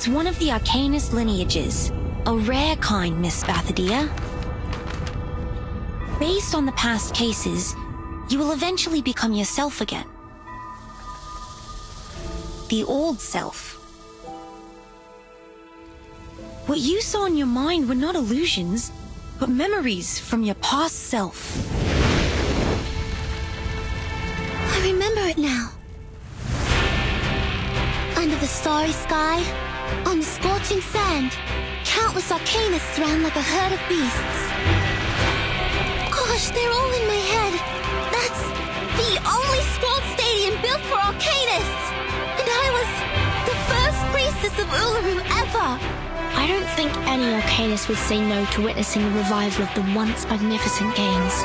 It's one of the Arcanist lineages. A rare kind, Miss Spartodeia. Based on the past cases, you will eventually become yourself again. The old self. What you saw in your mind were not illusions, but memories from your past self. I remember it now. Under the starry sky, on the scorching sand, countless Arcanists ran like a herd of beasts. Gosh, they're all in my head. That's the only sport stadium built for Arcanists! And I was the first priestess of Uluru ever! I don't think any Arcanist would say no to witnessing the revival of the once magnificent games.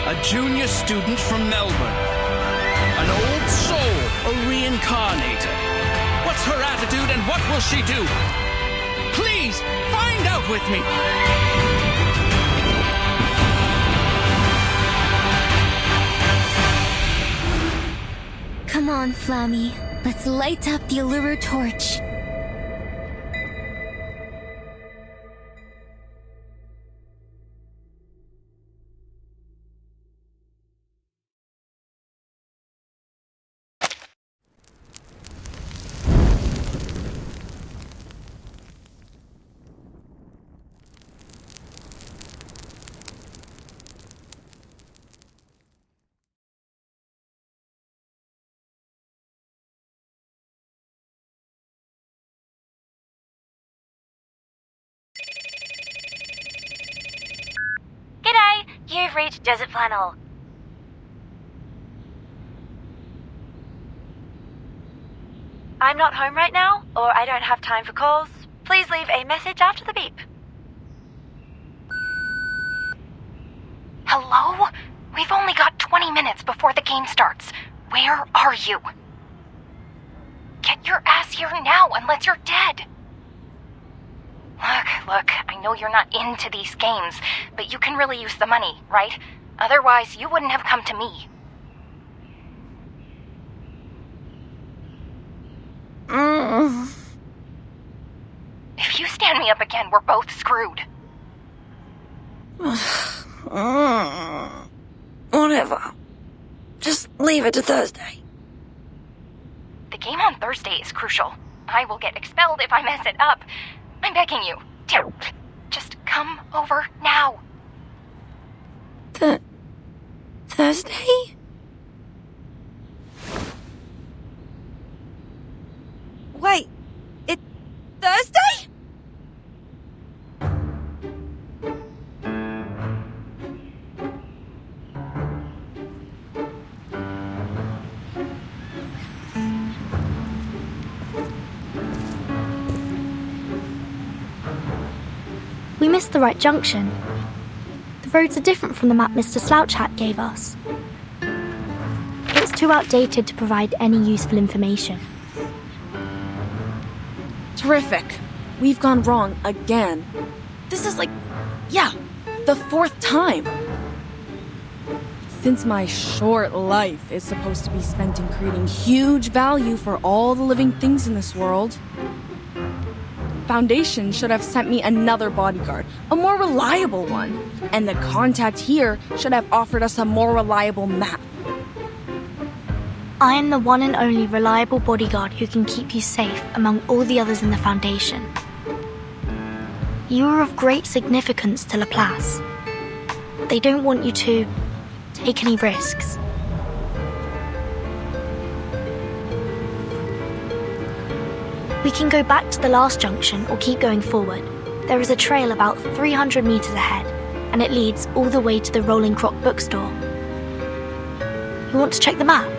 A junior student from Melbourne. An old soul, a reincarnator. What's her attitude and what will she do? Please, find out with me! Come on, Flammy. Let's light up the Uluru torch. You've reached Desert Flannel. I'm not home right now, or I don't have time for calls. Please leave a message after the beep. Hello? We've only got 20 minutes before the game starts. Where are you? Get your ass here now unless you're dead. Look, I know you're not into these games, but you can really use the money, right? Otherwise, you wouldn't have come to me. If you stand me up again, we're both screwed. Whatever. Just leave it to Thursday. The game on Thursday is crucial. I will get expelled if I mess it up. I'm begging you. Just come over now. Thursday? Wait, it's Thursday? We missed the right junction. The roads are different from the map Mr. Slouch Hat gave us. It's too outdated to provide any useful information. Terrific. We've gone wrong again. This is the fourth time. Since my short life is supposed to be spent in creating huge value for all the living things in this world, Foundation should have sent me another bodyguard, a more reliable one. And the contact here should have offered us a more reliable map. I am the one and only reliable bodyguard who can keep you safe among all the others in the Foundation. You are of great significance to Laplace. They don't want you to take any risks. We can go back to the last junction or keep going forward. There is a trail about 300 meters ahead, and it leads all the way to the Rolling Croc bookstore. You want to check the map?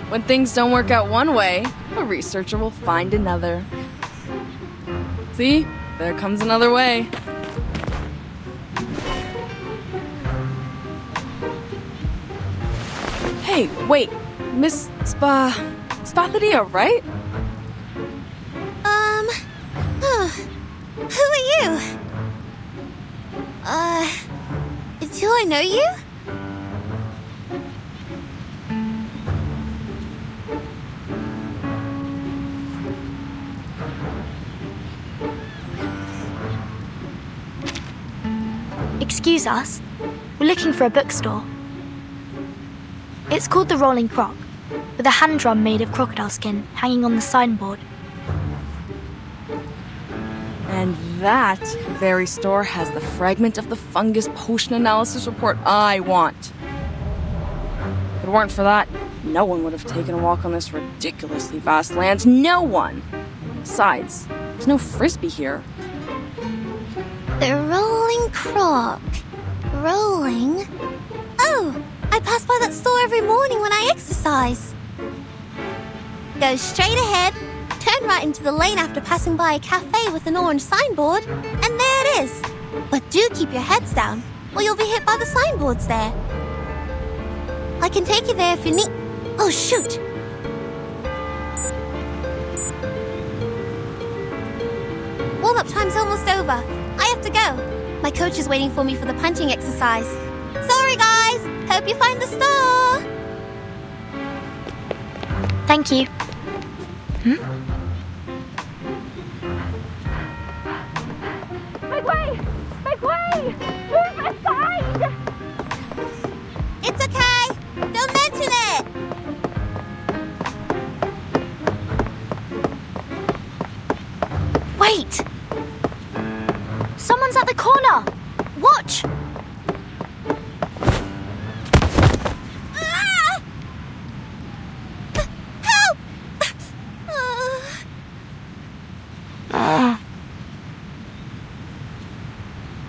When things don't work out one way, a researcher will find another. See? There comes another way. Hey, wait. Miss Spartodeia, right? Who are you? Do I know you? Excuse us. We're looking for a bookstore. It's called the Rolling Croc, with a hand drum made of crocodile skin hanging on the signboard. And that very store has the fragment of the fungus potion analysis report I want. If it weren't for that, no one would have taken a walk on this ridiculously vast land. No one! Besides, there's no frisbee here. The Rolling Croc. Rolling? Oh, I pass by that store every morning when I exercise. Go straight ahead, turn right into the lane after passing by a cafe with an orange signboard, and there it is. But do keep your heads down, or you'll be hit by the signboards there. I can take you there if you need... Oh, shoot! Warm-up time's almost over. I have to go. My coach is waiting for me for the punching exercise. Sorry, guys. Hope you find the store. Thank you. Make way! Make way! Move aside! It's okay. Don't mention it. Wait! Someone's at the corner! Watch! Ah! Help!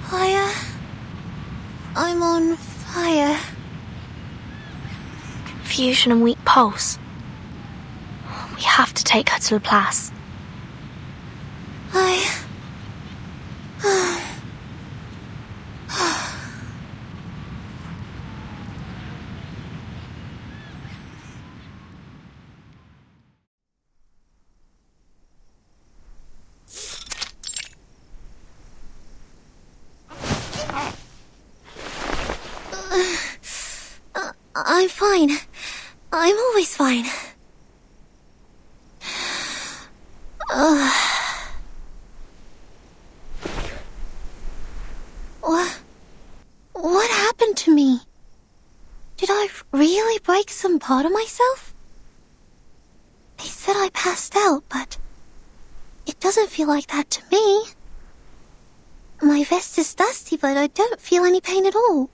Fire. I'm on fire. Confusion and weak pulse. We have to take her to Laplace. I'm fine. I'm always fine. What happened to me? Did I really break some part of myself? They said I passed out, but it doesn't feel like that to me. My vest is dusty, but I don't feel any pain at all.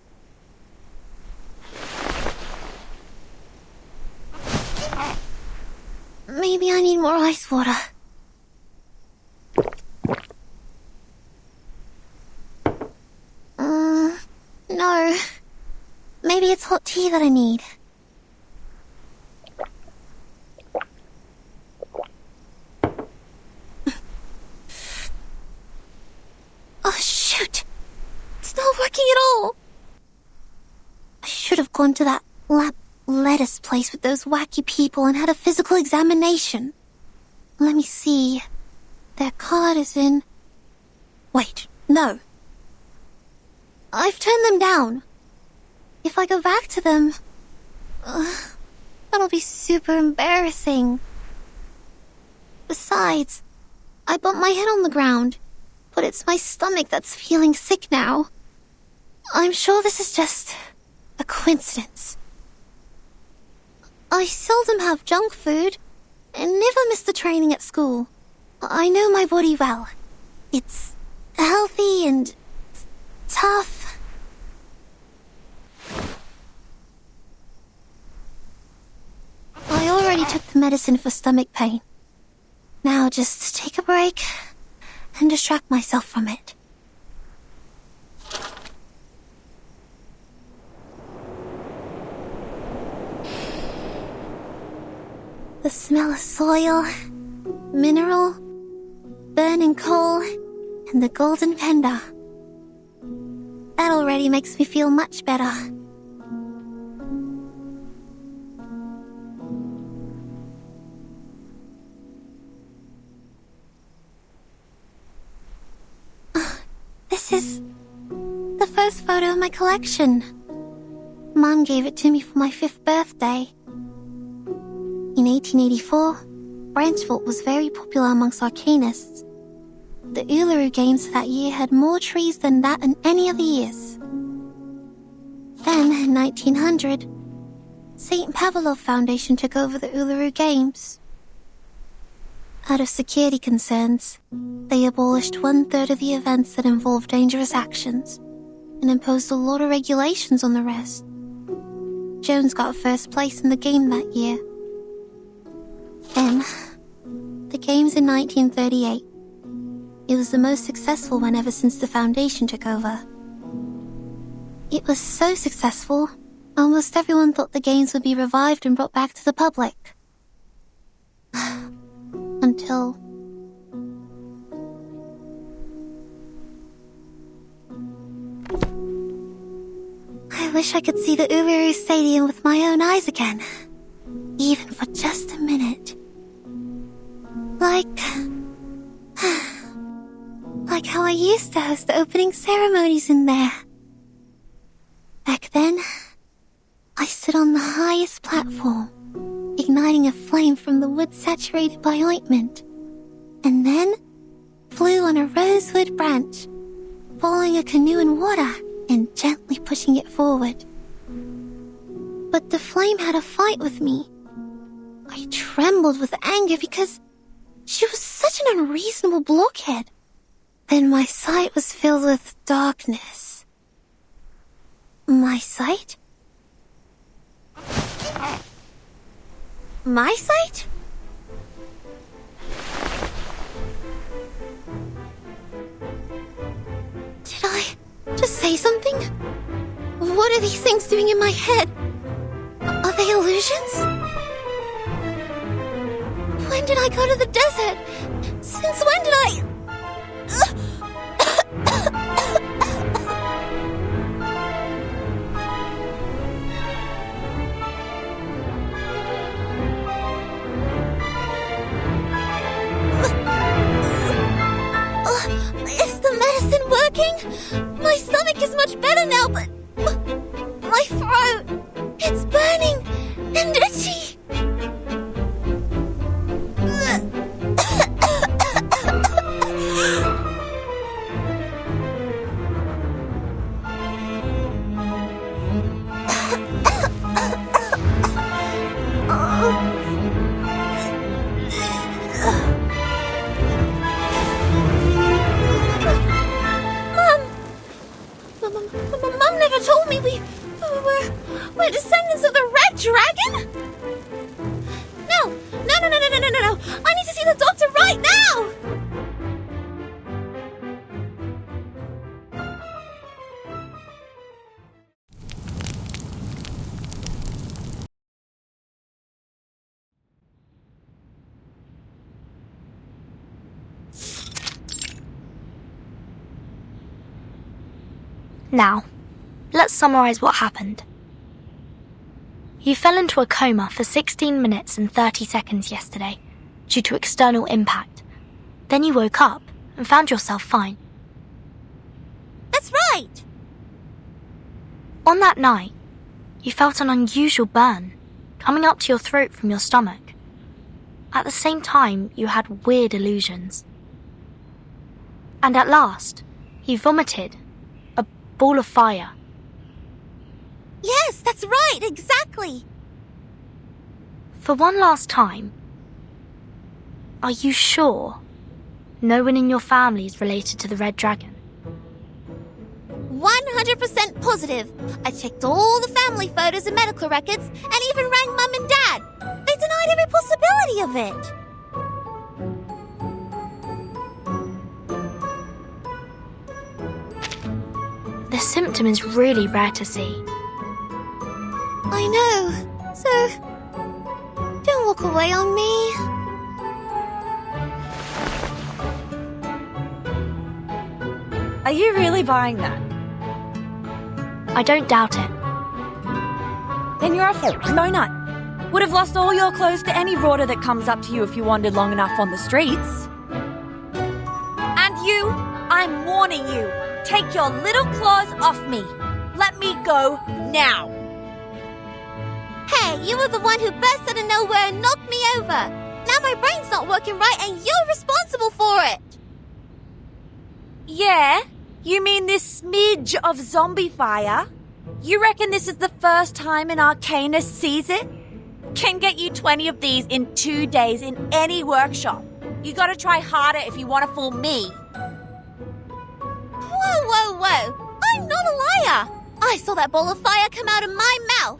Maybe I need more ice water. No. Maybe it's hot tea that I need. Oh, shoot! It's not working at all! I should have gone to that lettuce place with those wacky people and had a physical examination. Let me see. Their card is in... Wait, no. I've turned them down. If I go back to them... that'll be super embarrassing. Besides, I bumped my head on the ground, but it's my stomach that's feeling sick now. I'm sure this is just a coincidence. I seldom have junk food, and never miss the training at school. I know my body well. It's healthy and tough. I already took the medicine for stomach pain. Now just take a break and distract myself from it. The smell of soil, mineral, burning coal, and the golden panda. That already makes me feel much better. first photo in my collection. Mum gave it to me for my 5th birthday. In 1884, Branchfort was very popular amongst arcanists. The Uluru Games that year had more trees than that in any other years. Then, in 1900, St. Pavlov Foundation took over the Uluru Games. Out of security concerns, they abolished 1/3 of the events that involved dangerous actions and imposed a lot of regulations on the rest. Jones got first place in the game that year. Then, the Games in 1938. It was the most successful one ever since the Foundation took over. It was so successful, almost everyone thought the Games would be revived and brought back to the public. Until... I wish I could see the Uluru Stadium with my own eyes again. Even for just a minute. Like how I used to host the opening ceremonies in there. Back then, I stood on the highest platform, igniting a flame from the wood saturated by ointment, and then flew on a rosewood branch, following a canoe in water and gently pushing it forward. But the flame had a fight with me. I trembled with anger because she was such an unreasonable blockhead. Then my sight was filled with darkness. My sight? My sight? Did I just say something? What are these things doing in my head? Are they illusions? When did I go to the desert? Since when did I... Is the medicine working? My stomach is much better now, but my throat, it's burning and itchy. Mum never told me we're descendants of the Red Dragon? No! I need to see the doctor right now! Now, let's summarize what happened. You fell into a coma for 16 minutes and 30 seconds yesterday due to external impact. Then you woke up and found yourself fine. That's right! On that night, you felt an unusual burn coming up to your throat from your stomach. At the same time, you had weird illusions. And at last, you vomited a ball of fire. Yes, that's right, exactly! For one last time, are you sure no one in your family is related to the Red Dragon? 100% positive. I checked all the family photos and medical records and even rang Mum and Dad. They denied every possibility of it. The symptom is really rare to see. I know. So, don't walk away on me. Are you really buying that? I don't doubt it. Then you're a donut. Would have lost all your clothes to any rorter that comes up to you if you wandered long enough on the streets. And you, I'm warning you, Take your little claws off me. Let me go now. Hey, you were the one who burst out of nowhere and knocked me over. Now my brain's not working right and you're responsible for it. Yeah? You mean this smidge of zombie fire? You reckon this is the first time an arcanist sees it? Can get you 20 of these in 2 days in any workshop. You gotta try harder if you want to fool me. Whoa, whoa, whoa. I'm not a liar. I saw that ball of fire come out of my mouth.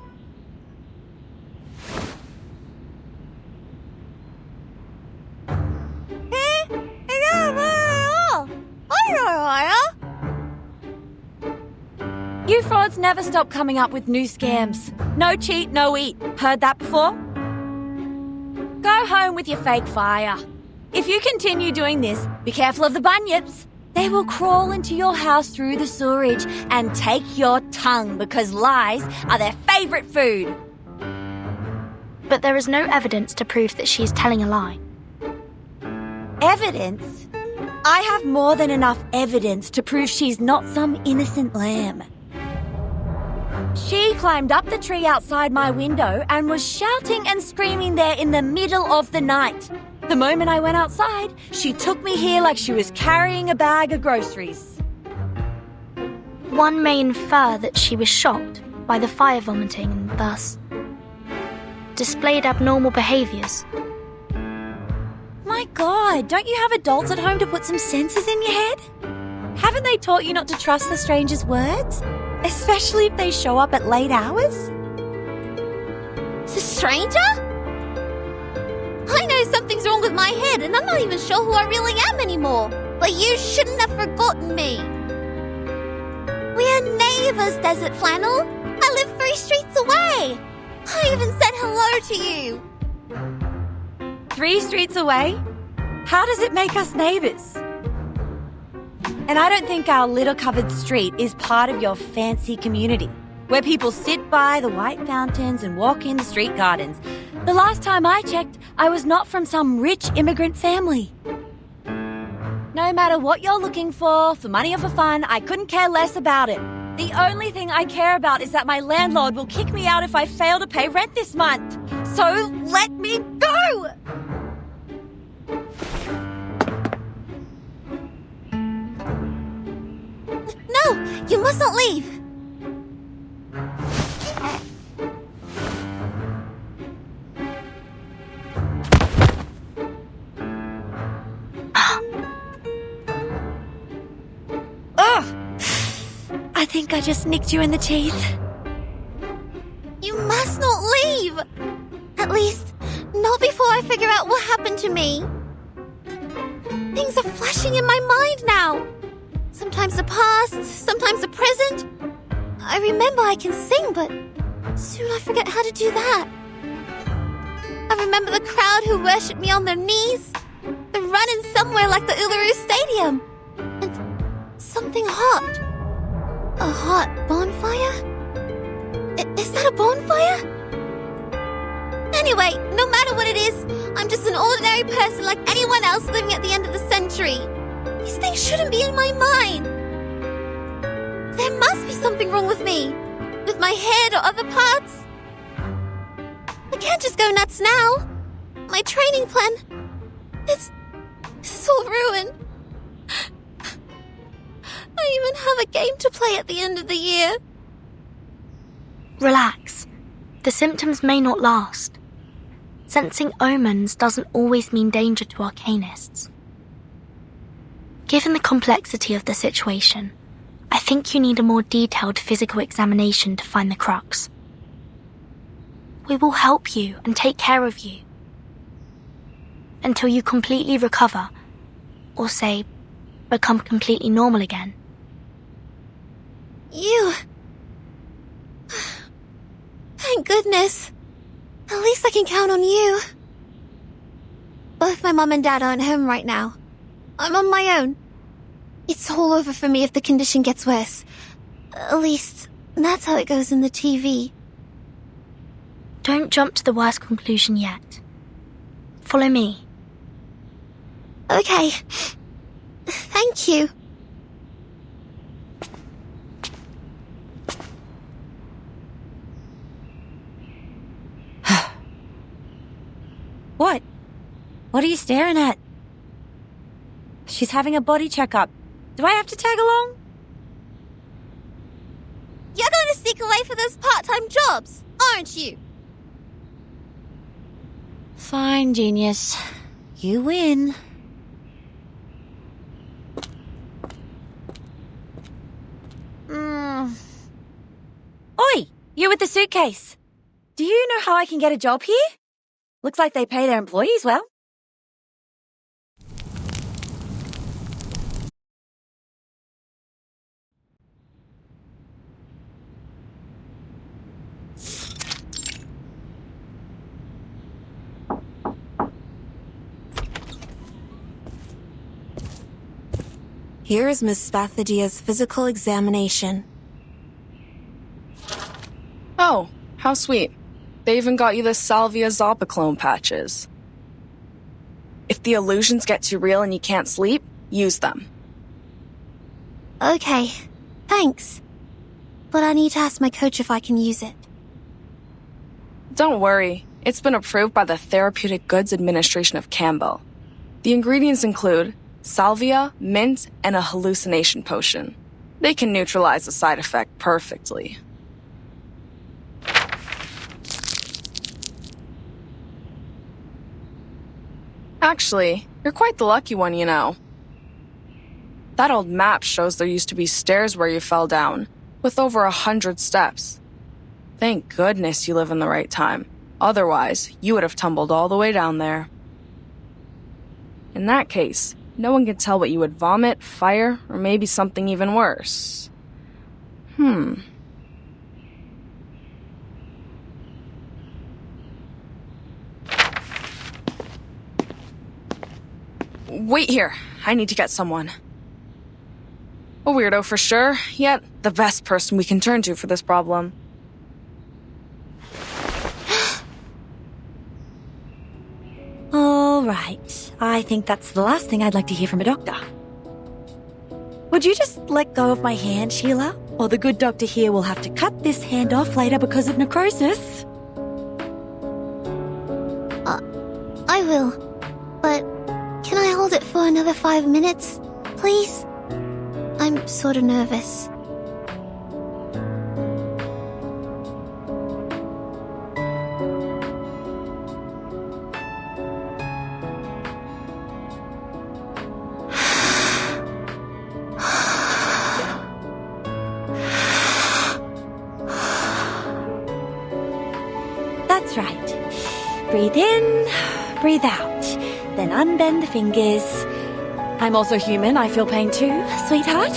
You frauds never stop coming up with new scams. No cheat, no eat. Heard that before? Go home with your fake fire. If you continue doing this, be careful of the bunyips. They will crawl into your house through the sewerage and take your tongue because lies are their favorite food. But there is no evidence to prove that she is telling a lie. Evidence? I have more than enough evidence to prove she's not some innocent lamb. She climbed up the tree outside my window and was shouting and screaming there in the middle of the night. The moment I went outside, she took me here like she was carrying a bag of groceries. One may infer that she was shocked by the fire vomiting and thus displayed abnormal behaviours. My God, don't you have adults at home to put some senses in your head? Haven't they taught you not to trust the stranger's words? Especially if they show up at late hours? The stranger? I know something's wrong with my head and I'm not even sure who I really am anymore. But you shouldn't have forgotten me. We are neighbours, Desert Flannel. I live 3 streets away. I even said hello to you. 3 streets away? How does it make us neighbours? And I don't think our litter-covered street is part of your fancy community, where people sit by the white fountains and walk in the street gardens. The last time I checked, I was not from some rich immigrant family. No matter what you're looking for money or for fun, I couldn't care less about it. The only thing I care about is that my landlord will kick me out if I fail to pay rent this month. So let me go! No, you must not leave. I think I just nicked you in the teeth. You must not leave. At least, not before I figure out what happened to me. Things are flashing in my mind now. Sometimes the past, sometimes the present. I remember I can sing, but soon I forget how to do that. I remember the crowd who worshipped me on their knees, the run-in somewhere like the Uluru Stadium, and something hot. A hot bonfire? Is that a bonfire? Anyway, no matter what it is, I'm just an ordinary person like anyone else living at the end of the century. These things shouldn't be in my mind. There must be something wrong with me. With my head or other parts. I can't just go nuts now. My training plan... It's all ruined. I even have a game to play at the end of the year. Relax. The symptoms may not last. Sensing omens doesn't always mean danger to arcanists. Given the complexity of the situation, I think you need a more detailed physical examination to find the crux. We will help you and take care of you until you completely recover, or say, become completely normal again. You... Thank goodness. At least I can count on you. Both my mum and dad aren't home right now. I'm on my own. It's all over for me if the condition gets worse. At least, that's how it goes in the TV. Don't jump to the worst conclusion yet. Follow me. Okay. Thank you. What? What are you staring at? She's having a body checkup. Do I have to tag along? You're going to sneak away for those part-time jobs, aren't you? Fine, genius. You win. Oi! You with the suitcase. Do you know how I can get a job here? Looks like they pay their employees well. Here is Miss Spathodea's physical examination. Oh, how sweet. They even got you the Salvia Zopiclone patches. If the illusions get too real and you can't sleep, use them. Okay, thanks. But I need to ask my coach if I can use it. Don't worry, it's been approved by the Therapeutic Goods Administration of Campbell. The ingredients include salvia, mint, and a hallucination potion. They can neutralize the side effect perfectly. Actually, you're quite the lucky one, you know. That old map shows there used to be stairs where you fell down, with over 100 steps. Thank goodness you live in the right time. Otherwise, you would have tumbled all the way down there. In that case, no one can tell what you would vomit, fire, or maybe something even worse. Wait here. I need to get someone. A weirdo for sure, yet the best person we can turn to for this problem. All right. I think that's the last thing I'd like to hear from a doctor. Would you just let go of my hand, Sheila? Or the good doctor here will have to cut this hand off later because of necrosis. I will. But can I hold it for another 5 minutes, please? I'm sort of nervous. That's right. Breathe in, breathe out. Then unbend the fingers. I'm also human. I feel pain too, sweetheart.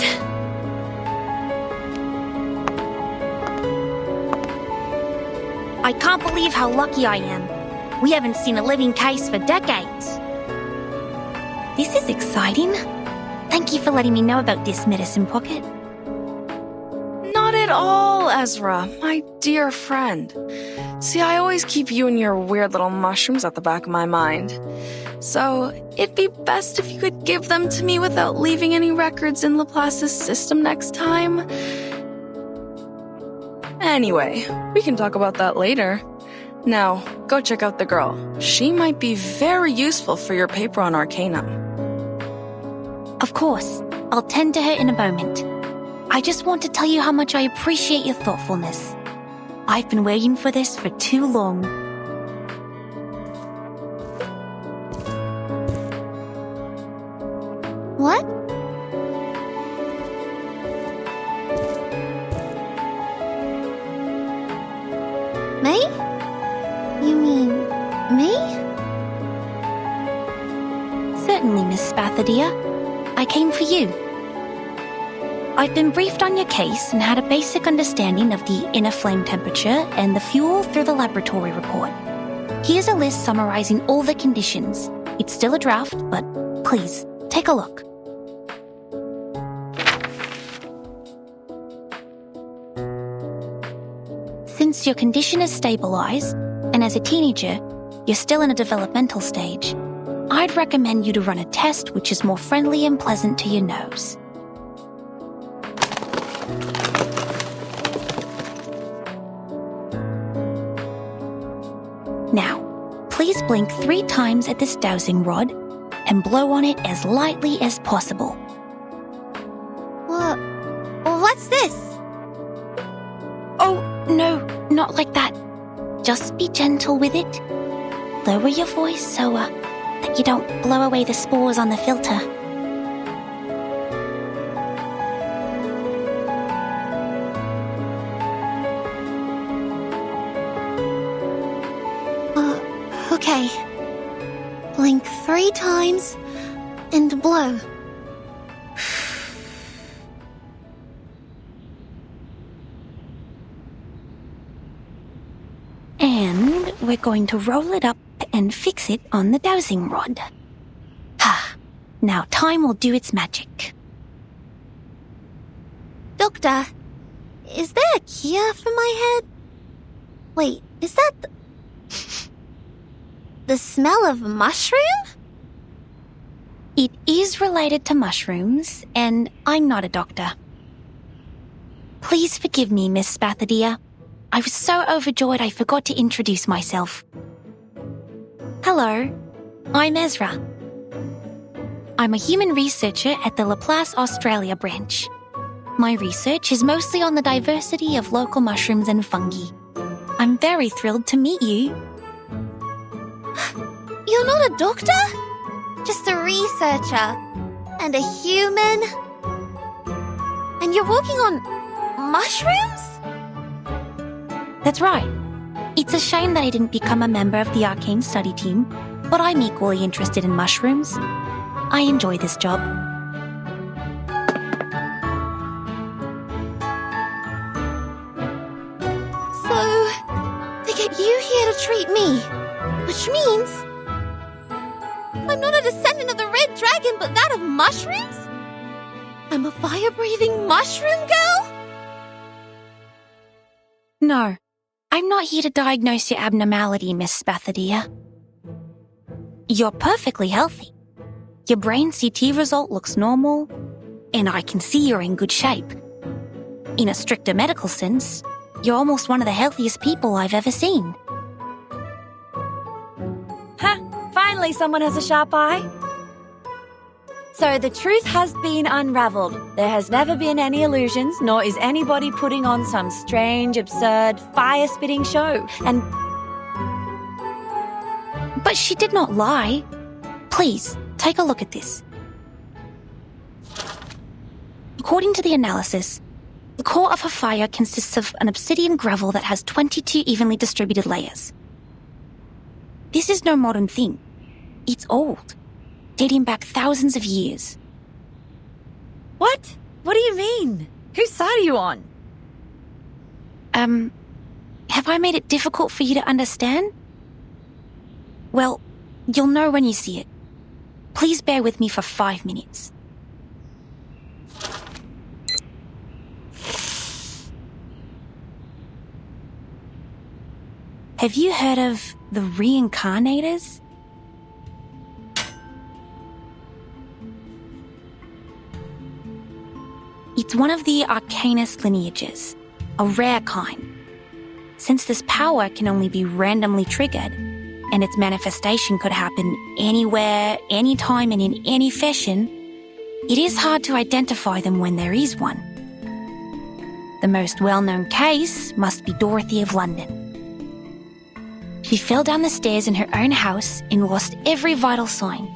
I can't believe how lucky I am. We haven't seen a living case for decades. This is exciting. Thank you for letting me know about this, Medicine Pocket. Not at all, Ezra, my dear friend. See, I always keep you and your weird little mushrooms at the back of my mind. So, it'd be best if you could give them to me without leaving any records in Laplace's system next time. Anyway, we can talk about that later. Now, go check out the girl. She might be very useful for your paper on Arcanum. Of course, I'll tend to her in a moment. I just want to tell you how much I appreciate your thoughtfulness. I've been waiting for this for too long. What? Me? You mean me? Certainly, Miss Spathodea. I came for you. I've been briefed on your case and had a basic understanding of the inner flame temperature and the fuel through the laboratory report. Here's a list summarizing all the conditions. It's still a draft, but please, take a look. Since your condition is stabilized, and as a teenager, you're still in a developmental stage, I'd recommend you to run a test which is more friendly and pleasant to your nose. Now, please blink 3 times at this dowsing rod and blow on it as lightly as possible. What's this? Oh, no, not like that. Just be gentle with it. Lower your voice so that you don't blow away the spores on the filter. Okay. Blink 3 times and blow. And we're going to roll it up and fix it on the dowsing rod. Now time will do its magic. Doctor, is there a cure for my head? Wait, is that the smell of mushroom? It is related to mushrooms, and I'm not a doctor. Please forgive me, Miss Sparthodea. I was so overjoyed I forgot to introduce myself. Hello, I'm Ezra. I'm a human researcher at the Laplace Australia branch. My research is mostly on the diversity of local mushrooms and fungi. I'm very thrilled to meet you. You're not a doctor? Just a researcher. And a human? And you're working on mushrooms? That's right. It's a shame that I didn't become a member of the arcane study team, but I'm equally interested in mushrooms. I enjoy this job. So, they get you here to treat me, which means I'm not a descendant of the Red Dragon, but that of mushrooms? I'm a fire-breathing mushroom girl? No, I'm not here to diagnose your abnormality, Miss Sparthodea. You're perfectly healthy. Your brain CT result looks normal, and I can see you're in good shape. In a stricter medical sense, you're almost one of the healthiest people I've ever seen. Finally someone has a sharp eye. So the truth has been unraveled. There has never been any illusions, nor is anybody putting on some strange, absurd, fire-spitting show. And But she did not lie. Please, take a look at this. According to the analysis, the core of her fire consists of an obsidian gravel that has 22 evenly distributed layers. This is no modern thing. It's old, dating back thousands of years. what? What do you mean? Whose side are you on? Have I made it difficult for you to understand? Well, you'll know when you see it. Please bear with me for 5 minutes. Have you heard of the reincarnators? It's one of the arcanist lineages, a rare kind. Since this power can only be randomly triggered, and its manifestation could happen anywhere, anytime, and in any fashion, it is hard to identify them when there is one. The most well-known case must be Dorothy of London. She fell down the stairs in her own house and lost every vital sign,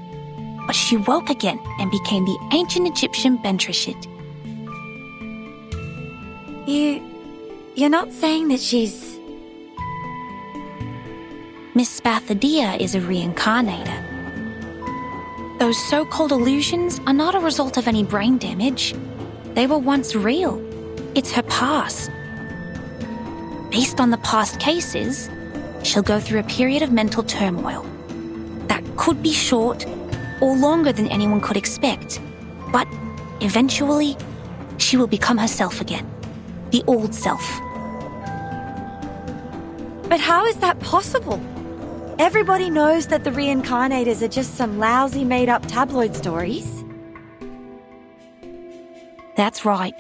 but she woke again and became the ancient Egyptian Bentreshit. You're not saying that she's... Miss Sparthodea is a reincarnator. Those so-called illusions are not a result of any brain damage. They were once real. It's her past. Based on the past cases, she'll go through a period of mental turmoil. That could be short or longer than anyone could expect, but eventually, she will become herself again. The old self. But how is that possible? Everybody knows that the reincarnators are just some lousy made-up tabloid stories. That's right.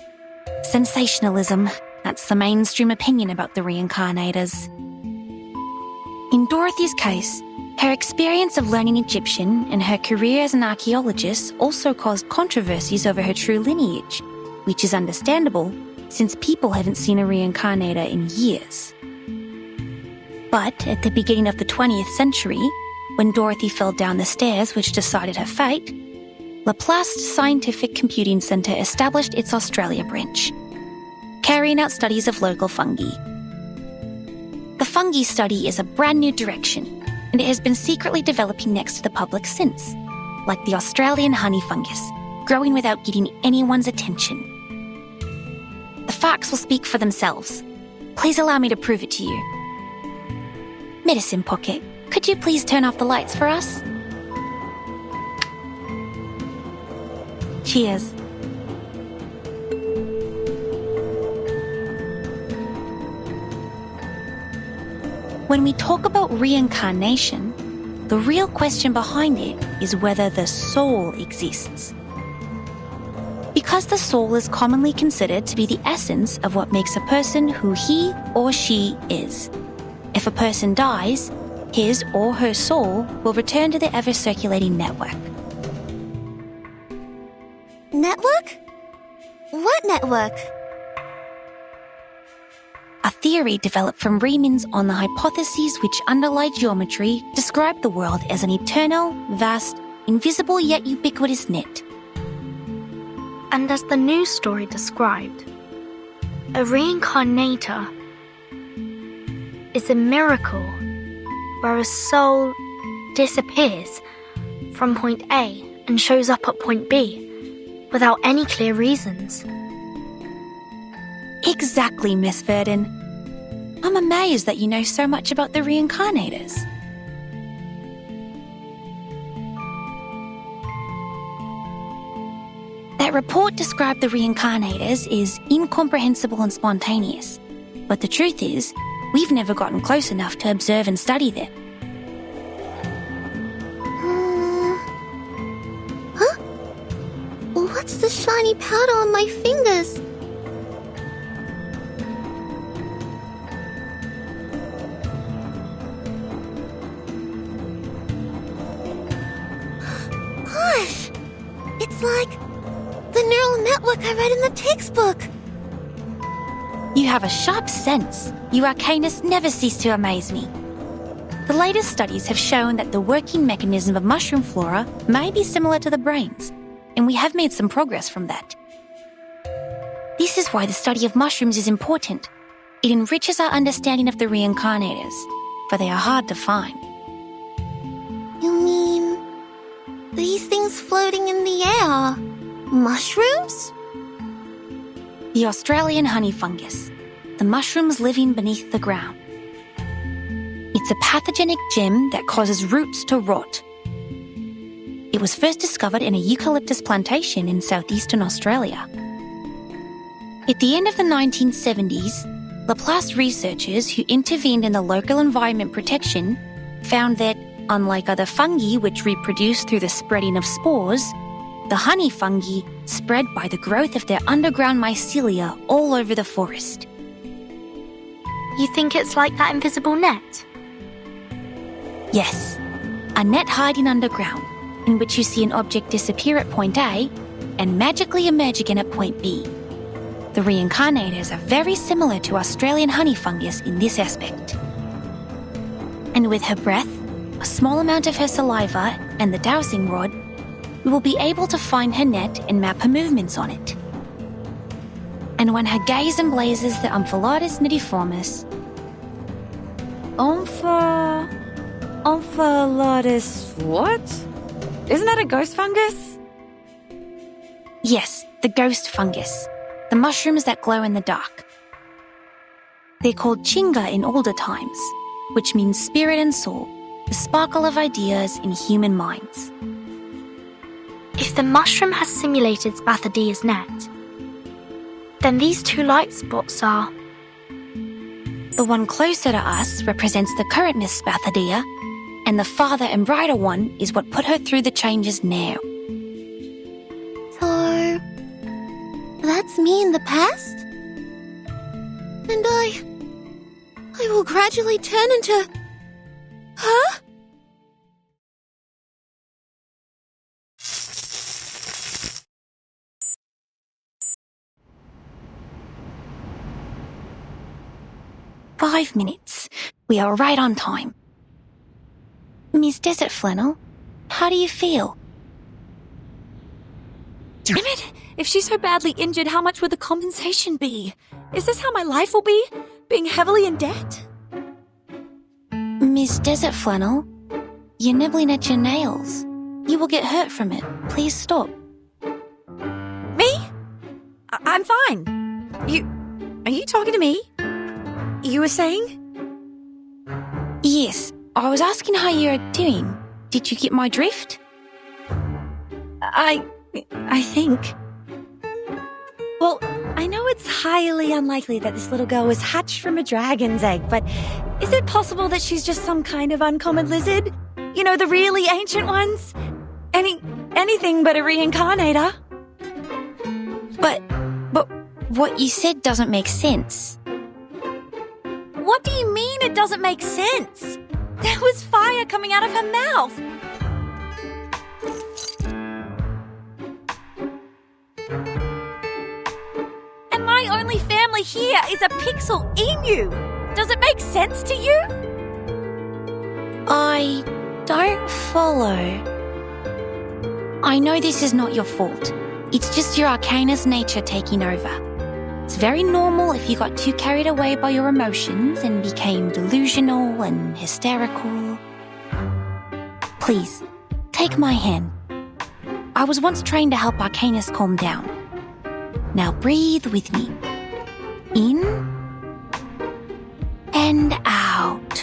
Sensationalism. That's the mainstream opinion about the reincarnators. In Dorothy's case, Her experience of learning Egyptian and her career as an archaeologist also caused controversies over her true lineage, which is understandable since people haven't seen a reincarnator in years. But at the beginning of the 20th century, when Dorothy fell down the stairs which decided her fate, Laplace Scientific Computing Centre established its Australia branch, carrying out studies of local fungi. The fungi study is a brand new direction, and it has been secretly developing next to the public since, like the Australian honey fungus, growing without getting anyone's attention. The facts will speak for themselves. Please allow me to prove it to you. Medicine Pocket, could you please turn off the lights for us? Cheers. When we talk about reincarnation, the real question behind it is whether the soul exists. Because the soul is commonly considered to be the essence of what makes a person who he or she is. If a person dies, his or her soul will return to the ever-circulating network. Network? What network? A theory developed from Riemann's on the hypotheses which underlie geometry describe the world as an eternal, vast, invisible yet ubiquitous net. And as the news story described, a reincarnator is a miracle where a soul disappears from point A and shows up at point B without any clear reasons. Exactly, Miss Verdon. I'm amazed that you know so much about the reincarnators. That report described the reincarnators as incomprehensible and spontaneous. But the truth is, we've never gotten close enough to observe and study them. Huh? What's the shiny powder on my fingers? Gosh! It's like the neural network I read in the textbook. You have a sharp sense. You arcanists never cease to amaze me. The latest studies have shown that the working mechanism of mushroom flora may be similar to the brain's, and we have made some progress from that. This is why the study of mushrooms is important. It enriches our understanding of the reincarnators, for they are hard to find. You mean these things floating in the air? Mushrooms? The Australian honey fungus, the mushrooms living beneath the ground. It's a pathogenic gem that causes roots to rot. It was first discovered in a eucalyptus plantation in southeastern Australia. At the end of the 1970s, Laplace researchers who intervened in the local environment protection found that, unlike other fungi which reproduce through the spreading of spores, the honey fungi spread by the growth of their underground mycelia all over the forest. You think it's like that invisible net? Yes, a net hiding underground, in which you see an object disappear at point A and magically emerge again at point B. The reincarnators are very similar to Australian honey fungus in this aspect. And with her breath, a small amount of her saliva, and the dowsing rod, we will be able to find her net and map her movements on it. And when her gaze emblazes the Omphalotus nidiformis, Omphalotus what? Isn't that a ghost fungus? yes, the ghost fungus, the mushrooms that glow in the dark. They're called chinga in older times, which means spirit and soul, the sparkle of ideas in human minds. If the mushroom has simulated Spathodea's net, then these two light spots are... The one closer to us represents the current Miss Spathodea, and the farther and brighter one is what put her through the changes now. So, that's me in the past? And I will gradually turn into... Huh? 5 minutes. We are right on time. Miss Desert Flannel, how do you feel? Damn it! If she's so badly injured, how much would the compensation be? Is this how my life will be? Being heavily in debt? Miss Desert Flannel, you're nibbling at your nails. You will get hurt from it. Please stop. Me? I'm fine. Are you talking to me? You were saying? Yes, I was asking how you're doing. Did you get my drift? I think. Well, I know it's highly unlikely that this little girl was hatched from a dragon's egg, but is it possible that she's just some kind of uncommon lizard? You know, the really ancient ones? Anything but a reincarnator. But what you said doesn't make sense. What do you mean it doesn't make sense? There was fire coming out of her mouth. And my only family here is a pixel emu. Does it make sense to you? I don't follow. I know this is not your fault. It's just your Arcanist nature taking over. It's very normal if you got too carried away by your emotions and became delusional and hysterical. Please, take my hand. I was once trained to help Arcanists calm down. Now breathe with me. In and out.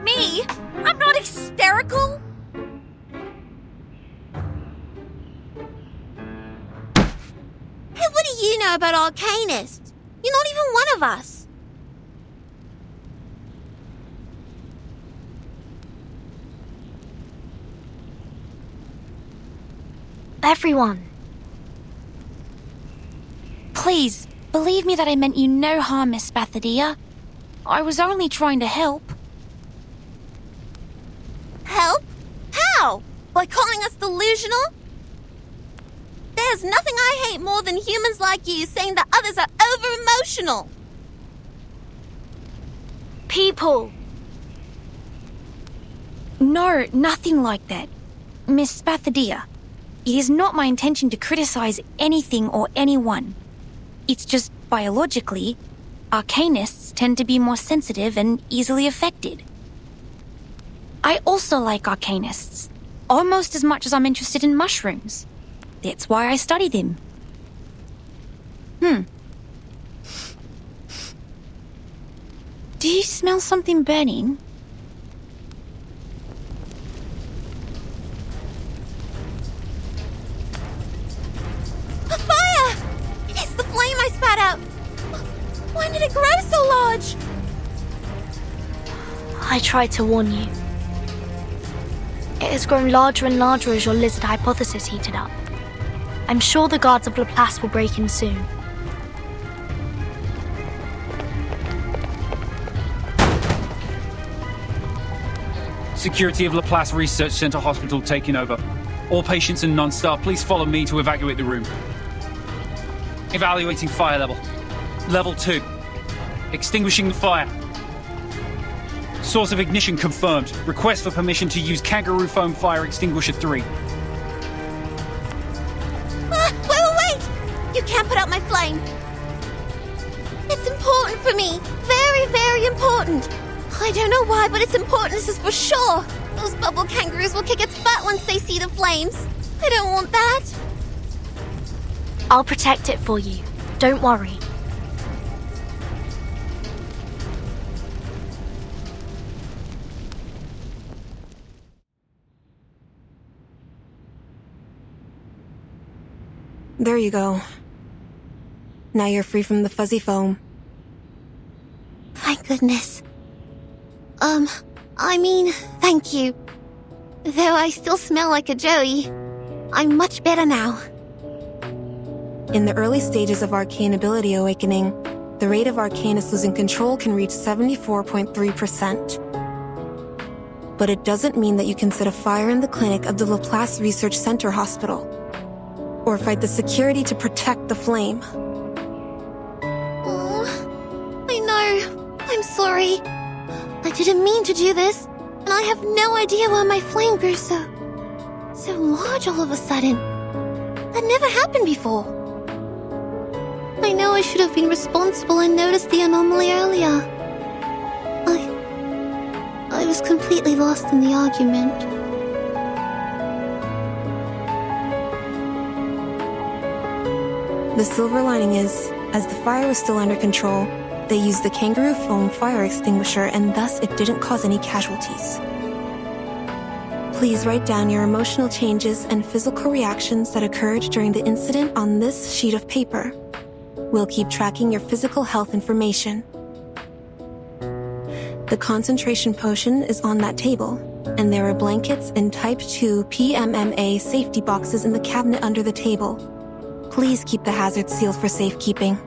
Me? I'm not hysterical. Hey, what do you know about Arcanists? You're not even one of us. Everyone. Please, believe me that I meant you no harm, Miss Sparthodea. I was only trying to help. Help? How? By calling us delusional? There's nothing I hate more than humans like you saying that others are over-emotional. People. No, nothing like that. Miss Sparthodea, it is not my intention to criticize anything or anyone. It's just biologically, Arcanists tend to be more sensitive and easily affected. I also like Arcanists, almost as much as I'm interested in mushrooms. That's why I study them. Do you smell something burning? A fire! It's the flame I spat out. When did it grow so large? I tried to warn you. It has grown larger and larger as your lizard hypothesis heated up. I'm sure the guards of Laplace will break in soon. Security of Laplace Research Center Hospital taking over. All patients and non-staff, please follow me to evacuate the room. Evaluating fire level. Level 2. Extinguishing the fire. Source of ignition confirmed. Request for permission to use Kangaroo Foam Fire Extinguisher 3. Wait! You can't put out my flame. It's important for me. Very, very important. I don't know why, but its importance is for sure. Those bubble kangaroos will kick its butt once they see the flames. I don't want that. I'll protect it for you. Don't worry. There you go. Now you're free from the fuzzy foam. Thank goodness. Thank you. Though I still smell like a Joey, I'm much better now. In the early stages of arcane ability awakening, the rate of Arcanists losing control can reach 74.3%. But it doesn't mean that you can set a fire in the clinic of the Laplace Research Center Hospital, or fight the security to protect the flame. Oh, I know. no. I'm sorry. I didn't mean to do this, and I have no idea why my flame grew so large all of a sudden. That never happened before. I know I should have been responsible and noticed the anomaly earlier. I was completely lost in the argument. The silver lining is, as the fire was still under control, they used the kangaroo foam fire extinguisher and thus it didn't cause any casualties. Please write down your emotional changes and physical reactions that occurred during the incident on this sheet of paper. We'll keep tracking your physical health information. The concentration potion is on that table, and there are blankets and Type 2 PMMA safety boxes in the cabinet under the table. Please keep the hazard sealed for safekeeping.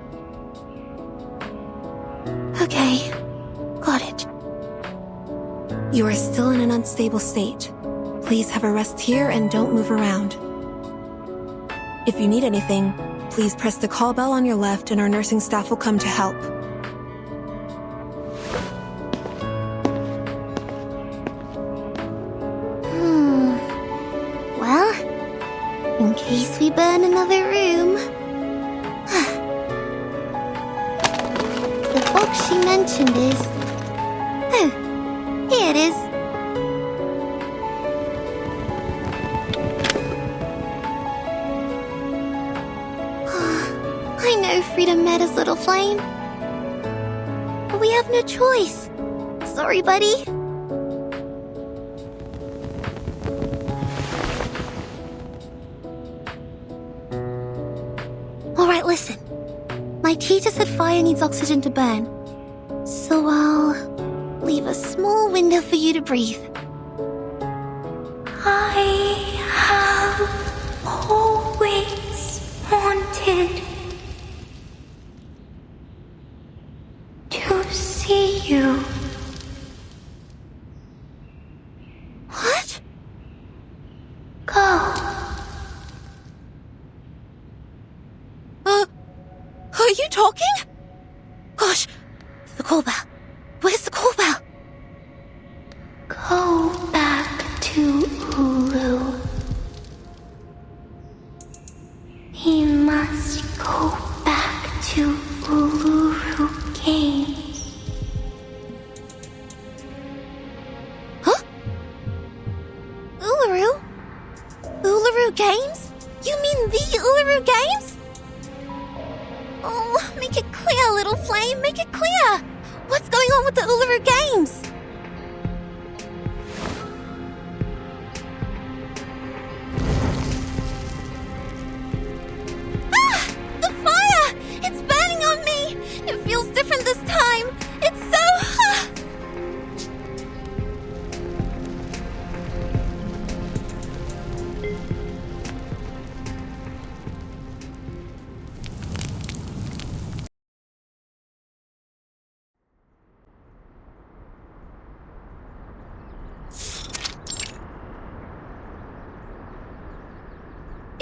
Okay, got it. You are still in an unstable state. Please have a rest here and don't move around. If you need anything, please press the call bell on your left and our nursing staff will come to help. Well, in case we burn another room. The box she mentioned is... Oh, here it is. I know freedom matters, little flame. But we have no choice. Sorry, buddy. Alright, listen. My teacher said fire needs oxygen to burn. So I'll leave a small window for you to breathe. I have always wanted to see you. What? Go. Are you talking? Gosh, the call bell. Where's the call bell? Go back to Ulu. We must go back to Uluru Games. Huh? Uluru? Uluru Games? You mean the Uluru Games? Oh, make it clear, little flame, make it clear! What's going on with the Uluru Games? Ah! The fire! It's burning on me! It feels different this time! It's so...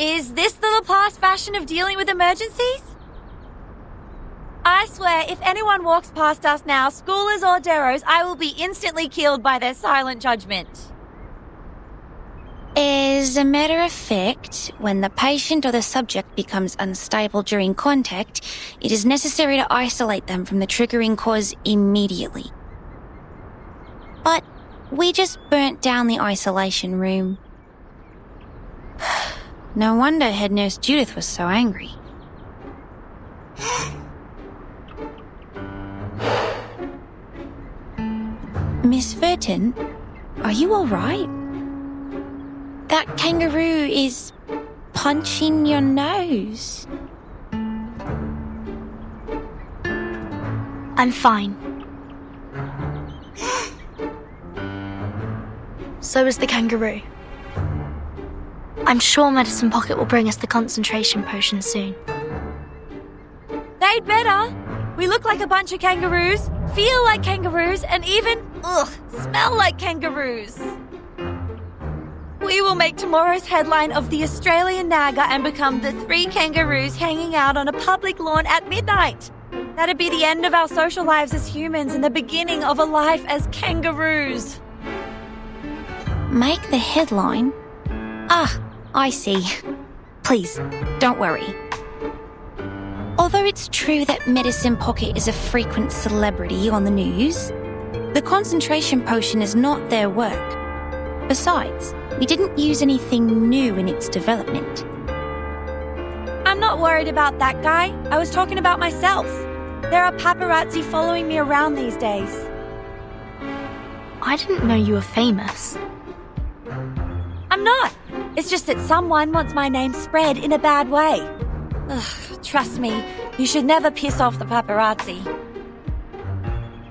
Is this the past fashion of dealing with emergencies? I swear, if anyone walks past us now, schoolers or deros, I will be instantly killed by their silent judgment. As a matter of fact, when the patient or the subject becomes unstable during contact, it is necessary to isolate them from the triggering cause immediately. But we just burnt down the isolation room. No wonder head nurse Judith was so angry. Miss Furton, are you all right? That kangaroo is punching your nose. I'm fine. So is the kangaroo. I'm sure Medicine Pocket will bring us the concentration potion soon. They'd better. We look like a bunch of kangaroos, feel like kangaroos, and even, smell like kangaroos. We will make tomorrow's headline of the Australian Naga and become the 3 kangaroos hanging out on a public lawn at midnight. That'd be the end of our social lives as humans and the beginning of a life as kangaroos. Make the headline? Ah, I see. Please, don't worry. Although it's true that Medicine Pocket is a frequent celebrity on the news, the concentration potion is not their work. Besides, we didn't use anything new in its development. I'm not worried about that guy. I was talking about myself. There are paparazzi following me around these days. I didn't know you were famous. I'm not. It's just that someone wants my name spread in a bad way. Ugh, trust me, you should never piss off the paparazzi.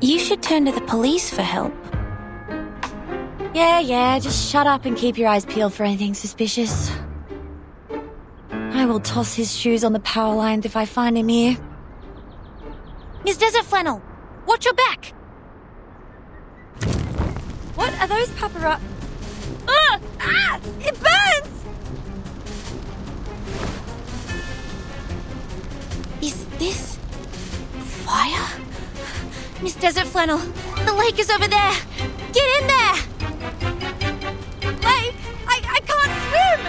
You should turn to the police for help. Yeah, just shut up and keep your eyes peeled for anything suspicious. I will toss his shoes on the power lines if I find him here. Miss Desert Flannel, watch your back! What are those paparazzi? Ah! It burns! Is this fire? Miss Desert Flannel, the lake is over there! Get in there! Lake? I can't swim!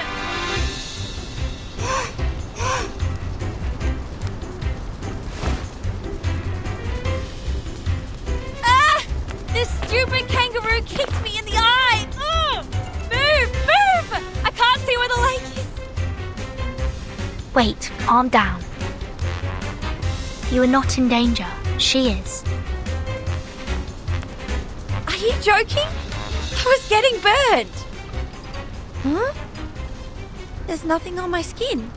Ah! This stupid kangaroo kicked me in the eye! Ugh! Move! I can't see where the lake is! Wait, calm down. You are not in danger. She is. Are you joking? I was getting burned! Huh? There's nothing on my skin.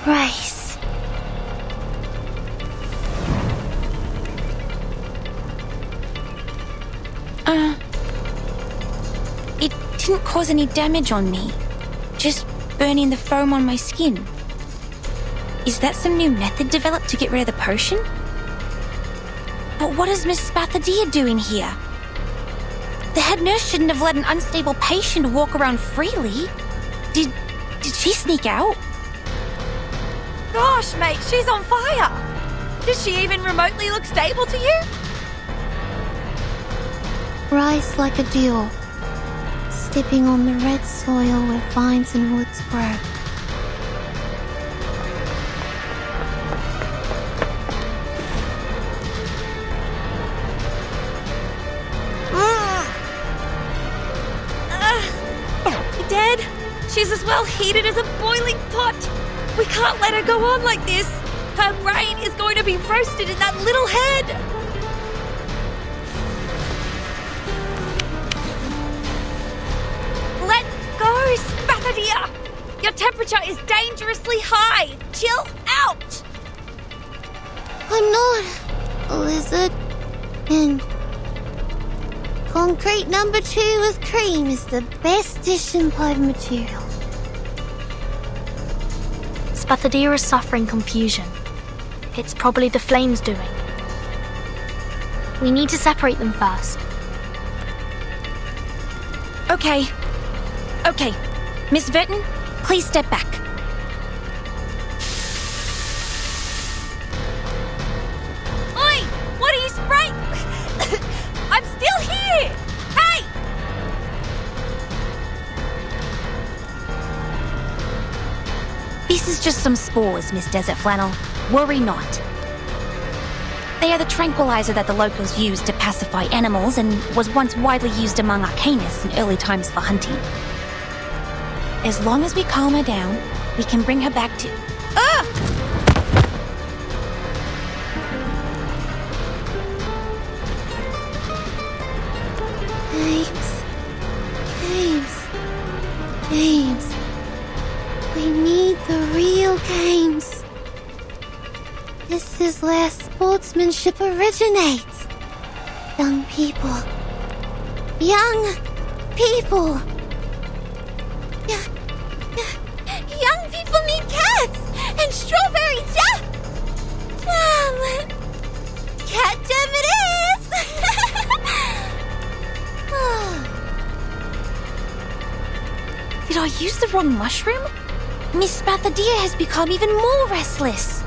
Rice. It didn't cause any damage on me. Just burning the foam on my skin. Is that some new method developed to get rid of the potion? But what is Miss Sparthodea doing here? The head nurse shouldn't have let an unstable patient walk around freely. Did she sneak out? Gosh, mate, she's on fire! Does she even remotely look stable to you? Rise like a dew, stepping on the red soil where vines and woods grow. You dead? She's as well heated as a boiling pot. We can't let her go on like this. Her brain is going to be roasted in that little head. Let go, Sparthodea. Your temperature is dangerously high. Chill out. I'm not a lizard, and concrete number 2 with cream is the best dish in pod material. Sparthodea is suffering confusion. It's probably the flames doing. We need to separate them first. Okay. Miss Verton, please step back. Oi! What are you spraying? I'm still here! Hey! This is just some spores, Miss Desert Flannel. Worry not. They are the tranquilizer that the locals used to pacify animals and was once widely used among Arcanists in early times for hunting. As long as we calm her down, we can bring her back to... Ah! Games. We need the real games. This is where sportsmanship originates. Young people. Young people need cats and strawberry jam. Cat jam it is. Did I use the wrong mushroom? Miss Sparthodea has become even more restless.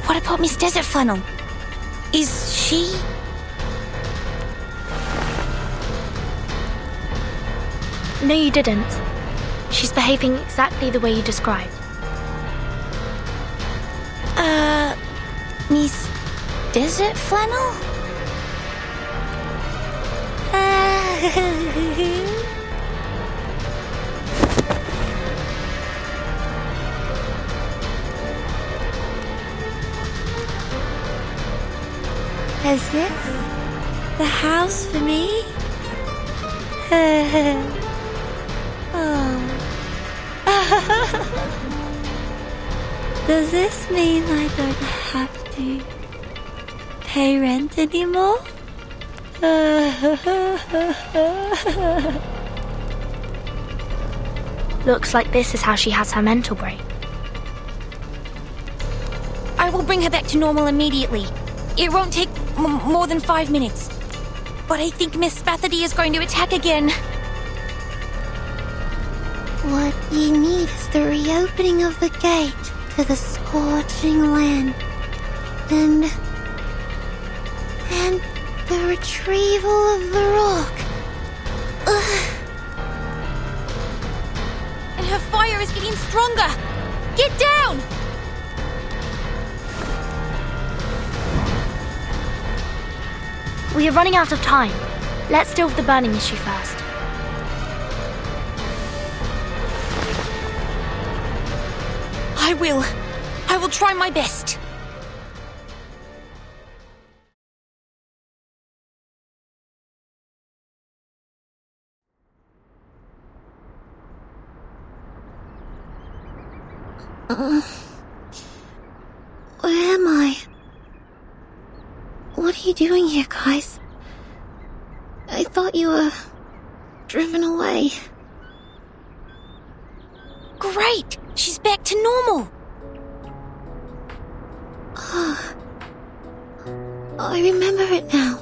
What about Miss Desert Flannel? Is she... No, you didn't. She's behaving exactly the way you described. Miss Desert Flannel? Is this the house for me? Does this mean I don't have to pay rent anymore? Looks like this is how she has her mental break. I will bring her back to normal immediately. It won't take more than 5 minutes. But I think Miss Sparthodea is going to attack again. What you need is the reopening of the gate to the scorching land. And the retrieval of the rock. And her fire is getting stronger. Get down! We are running out of time. Let's deal with the burning issue first. I will try my best. Where am I? What are you doing here, guys? I thought you were driven away. Great! She's back to normal. I remember it now.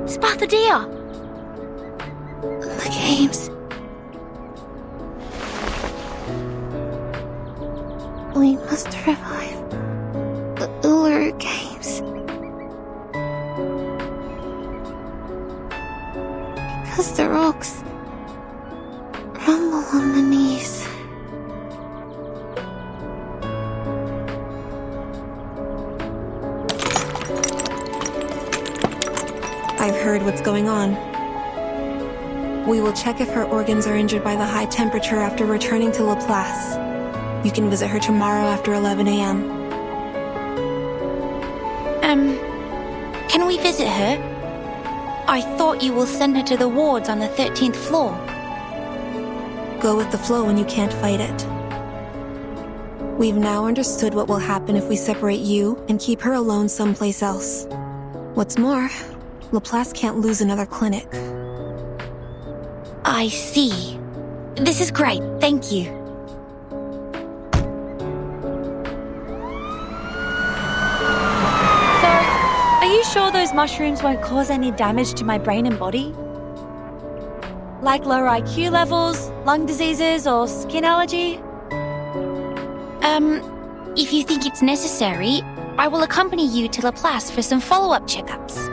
Sparthodea! The games. We must revive the Uluru Games. Because the rocks rumble on the knees. I've heard what's going on. We will check if her organs are injured by the high temperature after returning to Laplace. You can visit her tomorrow after 11 a.m. Can we visit her? I thought you will send her to the wards on the 13th floor. Go with the flow when you can't fight it. We've now understood what will happen if we separate you and keep her alone someplace else. What's more, Laplace can't lose another clinic. I see. This is great, thank you. Are you sure those mushrooms won't cause any damage to my brain and body? Like lower IQ levels, lung diseases, or skin allergy? If you think it's necessary, I will accompany you to Laplace for some follow-up checkups.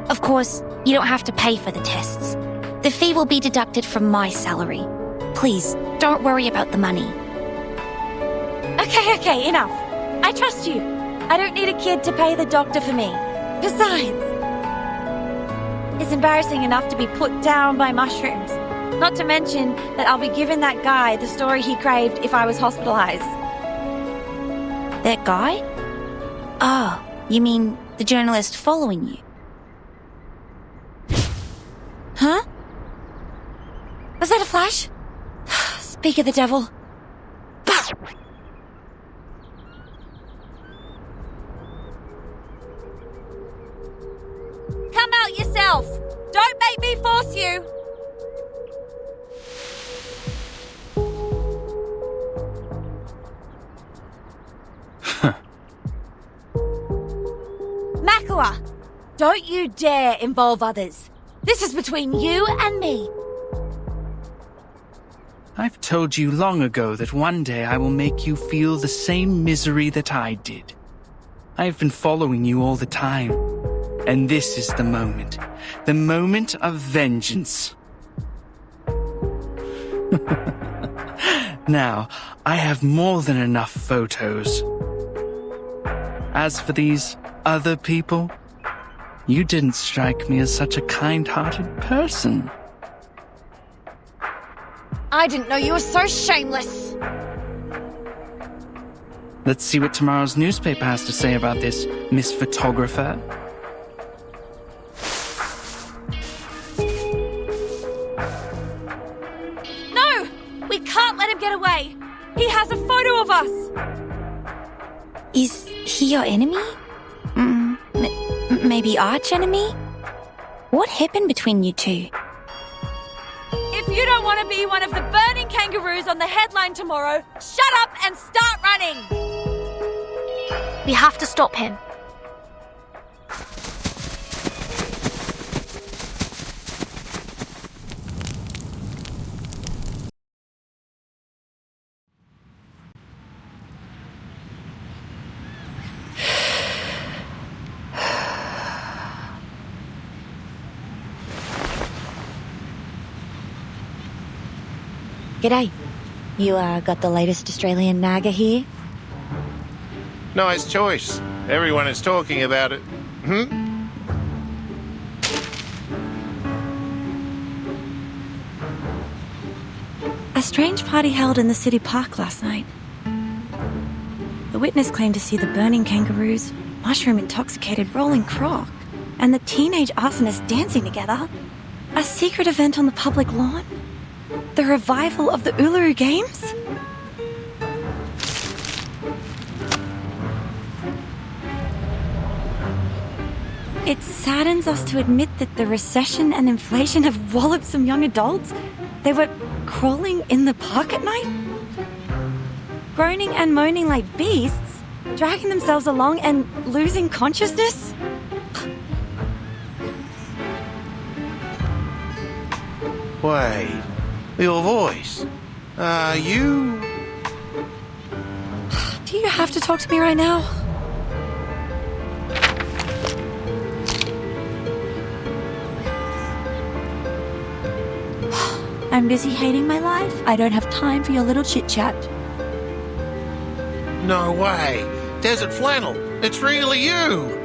Of course, you don't have to pay for the tests. The fee will be deducted from my salary. Please, don't worry about the money. Okay, enough. I trust you. I don't need a kid to pay the doctor for me. Besides, it's embarrassing enough to be put down by mushrooms. Not to mention that I'll be giving that guy the story he craved if I was hospitalized. That guy? Oh, you mean the journalist following you? Huh? Was that a flash? Speak of the devil. Come out yourself! Don't make me force you! Makua! Don't you dare involve others. This is between you and me. I've told you long ago that one day I will make you feel the same misery that I did. I have been following you all the time, and this is the moment of vengeance. Now, I have more than enough photos. As for these other people, you didn't strike me as such a kind-hearted person. I didn't know you were so shameless. Let's see what tomorrow's newspaper has to say about this, Miss Photographer. No! We can't let him get away. He has a photo of us. Is he your enemy? Maybe arch enemy? What happened between you two? If you don't want to be one of the burning kangaroos on the headline tomorrow, shut up and start running! We have to stop him. G'day. You got the latest Australian naga here? Nice choice. Everyone is talking about it. A strange party held in the city park last night. The witness claimed to see the burning kangaroos, mushroom-intoxicated rolling croc, and the teenage arsonists dancing together. A secret event on the public lawn? The revival of the Uluru Games? It saddens us to admit that the recession and inflation have walloped some young adults. They were crawling in the park at night, groaning and moaning like beasts, dragging themselves along and losing consciousness. Wait, your voice. You... Do you have to talk to me right now? I'm busy hating my life. I don't have time for your little chit-chat. No way. Desert Flannel, it's really you.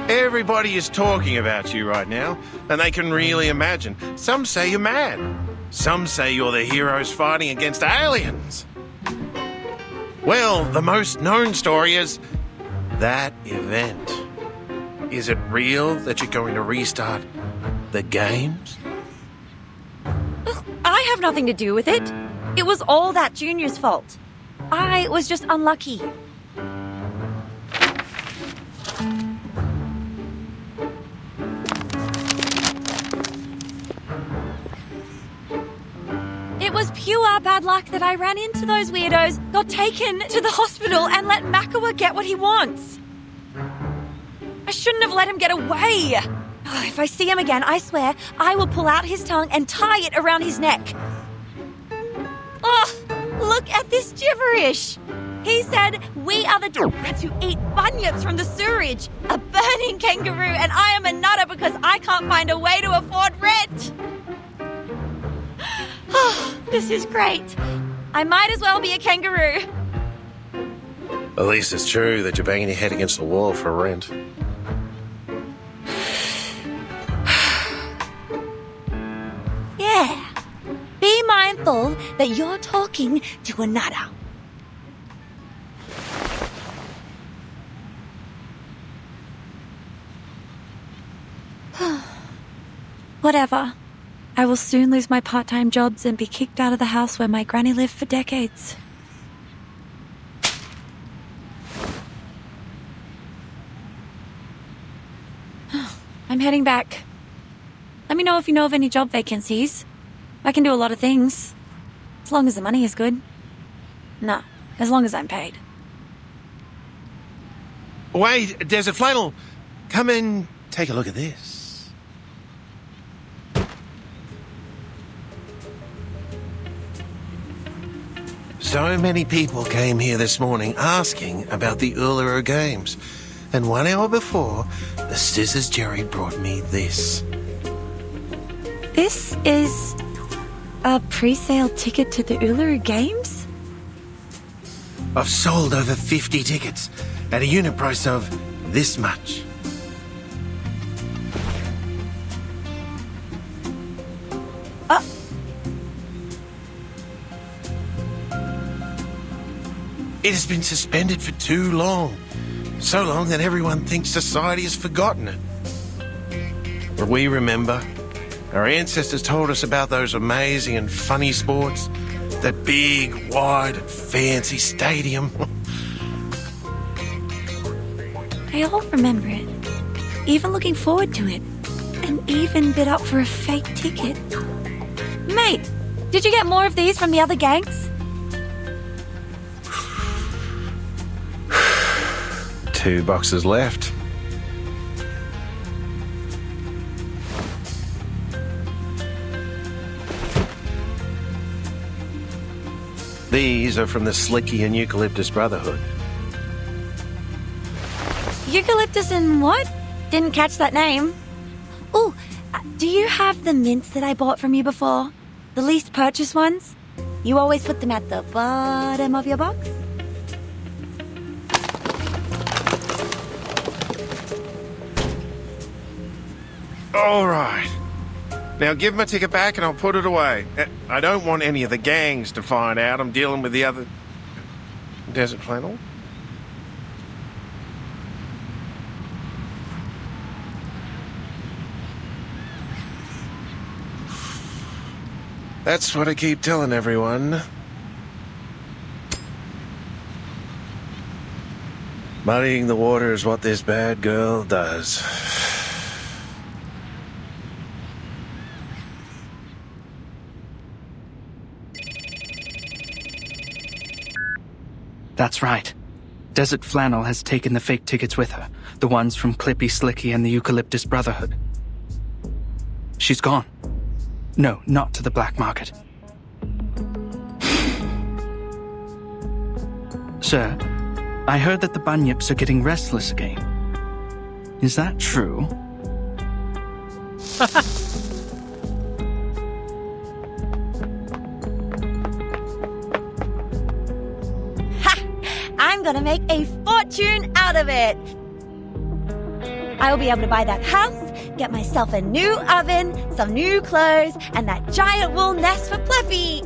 Everybody is talking about you right now, and they can really imagine. Some say you're mad. Some say you're the heroes fighting against aliens. Well, the most known story is that event. Is it real that you're going to restart the games? I have nothing to do with it. It was all that Junior's fault. I was just unlucky. It was pure bad luck that I ran into those weirdos, got taken to the hospital, and let Makawa get what he wants. I shouldn't have let him get away. If I see him again, I swear, I will pull out his tongue and tie it around his neck. Oh, look at this gibberish. He said, we are the drats who eat bunyips from the sewerage, a burning kangaroo, and I am a nutter because I can't find a way to afford rent. Oh, this is great. I might as well be a kangaroo. At least it's true that you're banging your head against the wall for rent. Yeah. Be mindful that you're talking to a nutter. Whatever. I will soon lose my part-time jobs and be kicked out of the house where my granny lived for decades. I'm heading back. Let me know if you know of any job vacancies. I can do a lot of things. As long as the money is good. No, as long as I'm paid. Wait, Desert Flannel. Come and take a look at this. So many people came here this morning asking about the Uluru Games. And 1 hour before, the Scissors Jerry brought me this. This is a pre-sale ticket to the Uluru Games? I've sold over 50 tickets at a unit price of this much. It has been suspended for too long. So long that everyone thinks society has forgotten it. But we remember. Our ancestors told us about those amazing and funny sports. That big, wide and fancy stadium. I all remember it. Even looking forward to it. And even bid up for a fake ticket. Mate, did you get more of these from the other gangs? 2 boxes left. These are from the Slicky and Eucalyptus Brotherhood. Eucalyptus and what? Didn't catch that name. Oh, do you have the mints that I bought from you before? The least purchase ones? You always put them at the bottom of your box? All right. Now give my ticket back and I'll put it away. I don't want any of the gangs to find out I'm dealing with the other... Desert flannel? That's what I keep telling everyone. Muddying the water is what this bad girl does. That's right. Desert Flannel has taken the fake tickets with her, the ones from Clippy, Slicky, and the Eucalyptus Brotherhood. She's gone. No, not to the black market. Sir, I heard that the Bunyips are getting restless again. Is that true? I'm gonna make a fortune out of it. I will be able to buy that house, get myself a new oven, some new clothes, and that giant wool nest for Fluffy.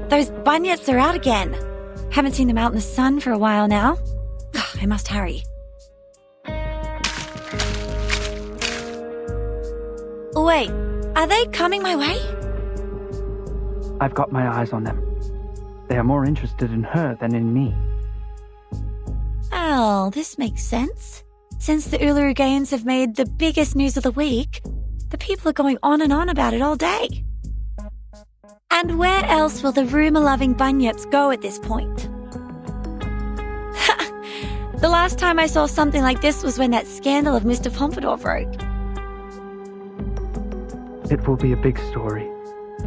Those bunyips are out again. Haven't seen them out in the sun for a while now. I must hurry. Wait, are they coming my way? I've got my eyes on them. They are more interested in her than in me. Oh, this makes sense. Since the Uluru Games have made the biggest news of the week, the people are going on and on about it all day. And where else will the rumour-loving bunyips go at this point? The last time I saw something like this was when that scandal of Mr. Pompadour broke. It will be a big story,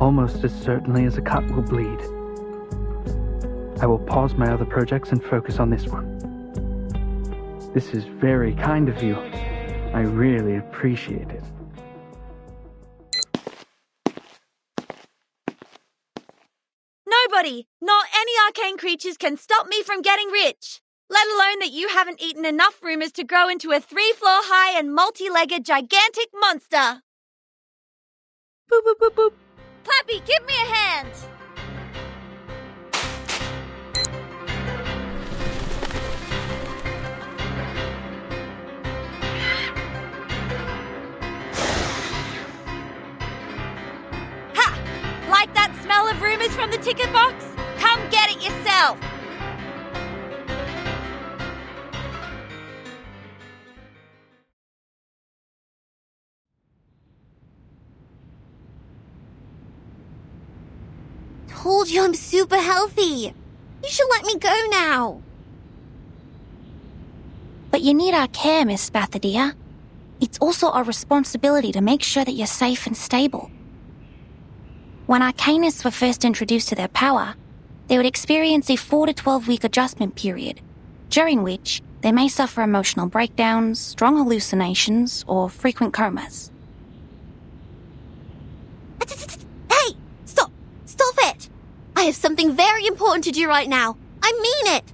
almost as certainly as a cut will bleed. I will pause my other projects and focus on this one. This is very kind of you. I really appreciate it. Nobody, not any arcane creatures, can stop me from getting rich. Let alone that you haven't eaten enough rumours to grow into a 3-floor high and multi-legged gigantic monster. Boop, boop, boop, boop. Clappy, give me a hand. Ha! Like that smell of rumours from the ticket box? Come get it yourself. told you I'm super healthy. You should let me go now. But you need our care, Miss Sparthodea. It's also our responsibility to make sure that you're safe and stable. When Arcanists were first introduced to their power, they would experience a 4 to 12 week adjustment period, during which they may suffer emotional breakdowns, strong hallucinations, or frequent comas. Hey! Stop! Stop it! I have something very important to do right now. I mean it!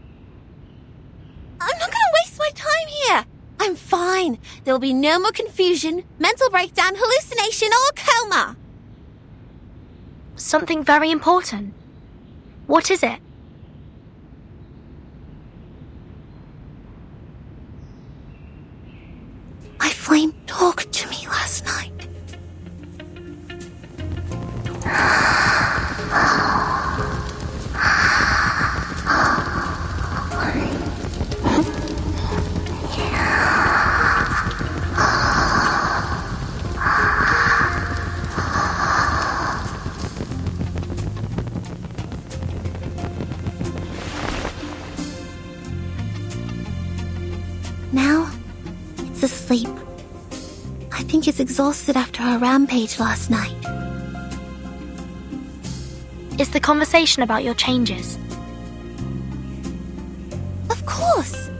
I'm not gonna waste my time here. I'm fine. There will be no more confusion, mental breakdown, hallucination, or coma. Something very important. What is it? My flame talked to me last night. Now, it's asleep. I think it's exhausted after our rampage last night. Is the conversation about your changes? Of course!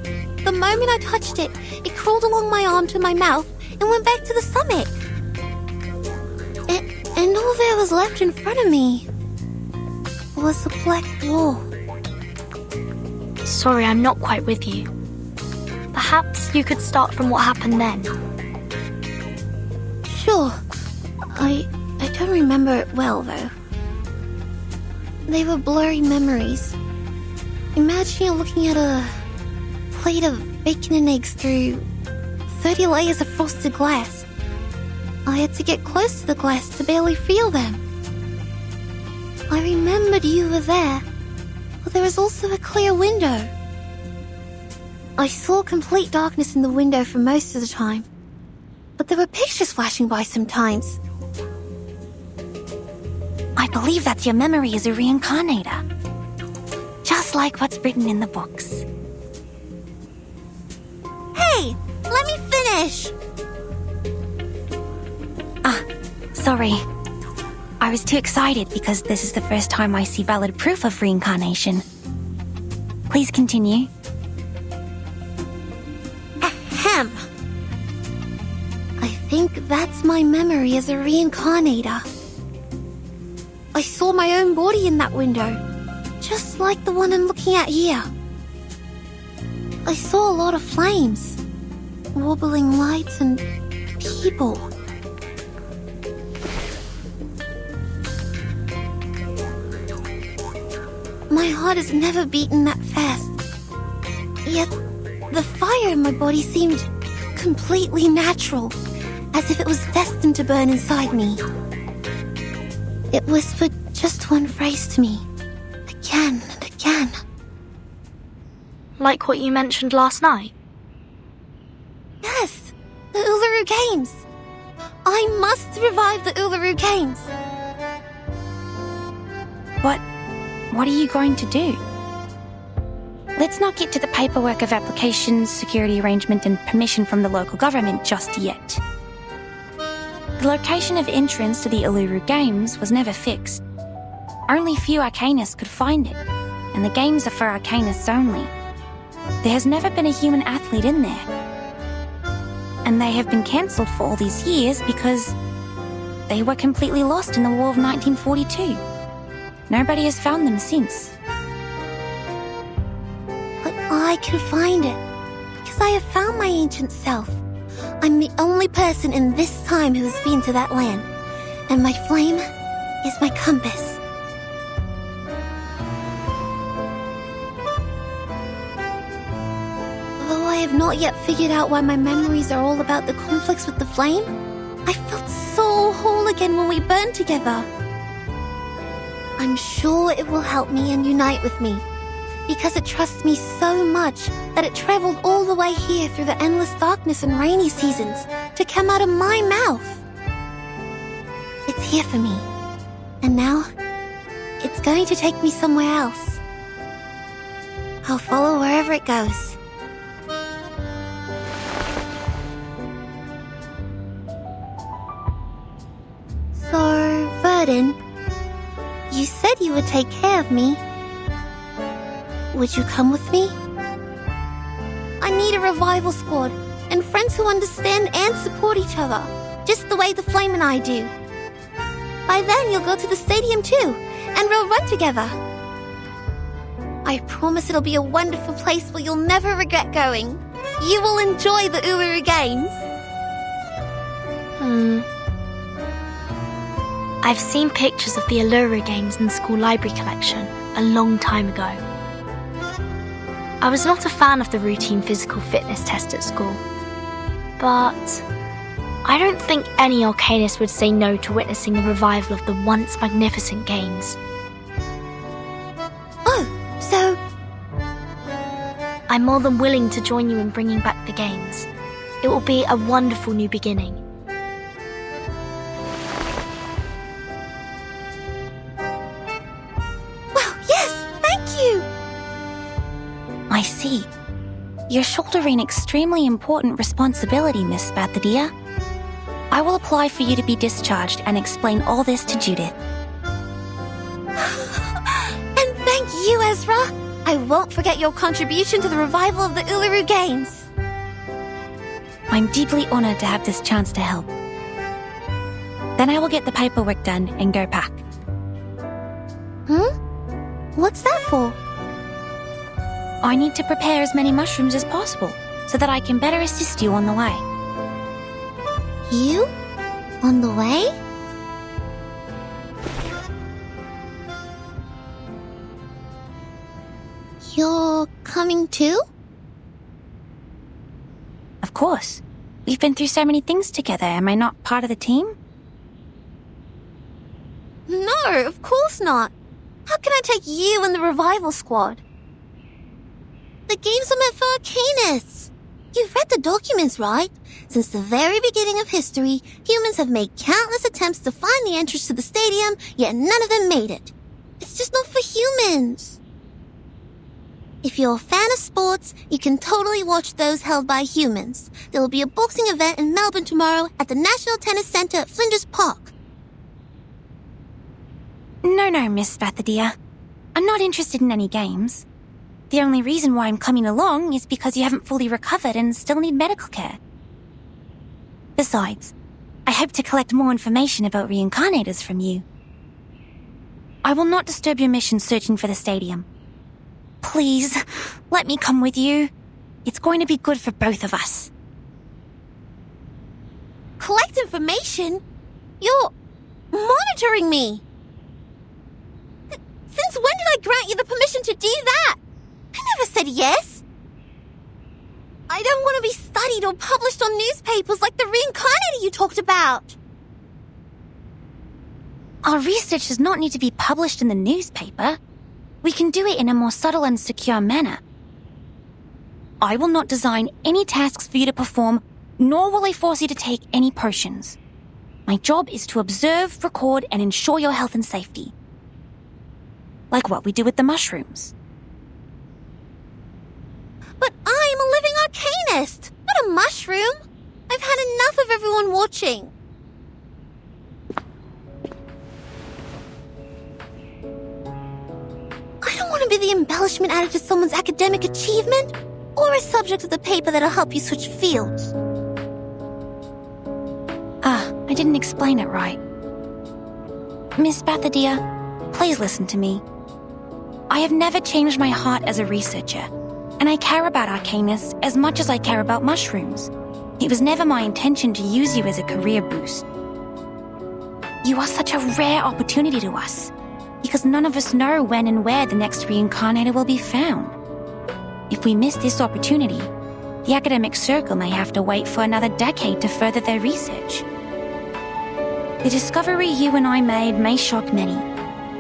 The moment I touched it, it crawled along my arm to my mouth and went back to the stomach. And all there was left in front of me was a black wall. Sorry, I'm not quite with you. Perhaps you could start from what happened then. Sure. I don't remember it well, though. They were blurry memories. Imagine you're looking at a plate of bacon and eggs through 30 layers of frosted glass. I had to get close to the glass to barely feel them. I remembered you were there, but there was also a clear window. I saw complete darkness in the window for most of the time, but there were pictures flashing by sometimes. I believe that your memory is a reincarnator. Just like what's written in the books. Hey, let me finish! Sorry. I was too excited because this is the first time I see valid proof of reincarnation. Please continue. Ahem. I think that's my memory as a reincarnator. I saw my own body in that window, just like the one I'm looking at here. I saw a lot of flames, wobbling lights, and people. My heart has never beaten that fast. Yet, the fire in my body seemed completely natural, as if it was destined to burn inside me. It whispered just one phrase to me, again and again. Like what you mentioned last night? Yes, the Uluru Games. I must revive the Uluru Games. What are you going to do? Let's not get to the paperwork of applications, security arrangement, and permission from the local government just yet. The location of entrance to the Uluru Games was never fixed. Only few Arcanists could find it, and the games are for Arcanists only. There has never been a human athlete in there. And they have been cancelled for all these years because they were completely lost in the War of 1942. Nobody has found them since. But I can find it, because I have found my ancient self. I'm the only person in this time who has been to that land, and my flame is my compass. Though I have not yet figured out why my memories are all about the conflicts with the flame, I felt so whole again when we burned together. I'm sure it will help me and unite with me, because it trusts me so much that it traveled all the way here through the endless darkness and rainy seasons to come out of my mouth. It's here for me, and now It's going to take me somewhere else. I'll follow wherever it goes. So, Verdon, you said you would take care of me. Would you come with me? I need a revival squad and friends who understand and support each other, just the way the Flame and I do. By then, you'll go to the stadium too, and we'll run together. I promise it'll be a wonderful place where you'll never regret going. You will enjoy the Uluru Games. I've seen pictures of the Uluru Games in the school library collection a long time ago. I was not a fan of the routine physical fitness test at school, but I don't think any Arcanist would say no to witnessing the revival of the once magnificent games. Oh, so... I'm more than willing to join you in bringing back the games. It will be a wonderful new beginning. Well, yes, thank you! I see. You're shouldering extremely important responsibility, Miss Spartadia. I will apply for you to be discharged and explain all this to Judith. And thank you, Ezra! I won't forget your contribution to the revival of the Uluru Games. I'm deeply honored to have this chance to help. Then I will get the paperwork done and go back. What's that for? I need to prepare as many mushrooms as possible so that I can better assist you on the way. You? On the way? You're coming too? Of course. We've been through so many things together. Am I not part of the team? No, of course not. How can I take you and the revival squad? The games are meant for Arcanists. You've read the documents, right? Since the very beginning of history, humans have made countless attempts to find the entrance to the stadium, yet none of them made it. It's just not for humans. If you're a fan of sports, you can totally watch those held by humans. There will be a boxing event in Melbourne tomorrow at the National Tennis Centre at Flinders Park. No, Miss Spartadia. I'm not interested in any games. The only reason why I'm coming along is because you haven't fully recovered and still need medical care. Besides, I hope to collect more information about reincarnators from you. I will not disturb your mission searching for the stadium. Please, let me come with you. It's going to be good for both of us. Collect information? You're monitoring me. Since when did I grant you the permission to do that? I never said yes. I don't want to be studied or published on newspapers like the reincarnator you talked about. Our research does not need to be published in the newspaper. We can do it in a more subtle and secure manner. I will not design any tasks for you to perform, nor will I force you to take any potions. My job is to observe, record, and ensure your health and safety. Like what we do with the mushrooms. But I'm a living Arcanist, not a mushroom. I've had enough of everyone watching. I don't want to be the embellishment added to someone's academic achievement, or a subject of the paper that'll help you switch fields. I didn't explain it right. Miss Bathadia, please listen to me. I have never changed my heart as a researcher, and I care about Arcanists as much as I care about mushrooms. It was never my intention to use you as a career boost. You are such a rare opportunity to us, because none of us know when and where the next reincarnator will be found. If we miss this opportunity, the academic circle may have to wait for another decade to further their research. The discovery you and I made may shock many.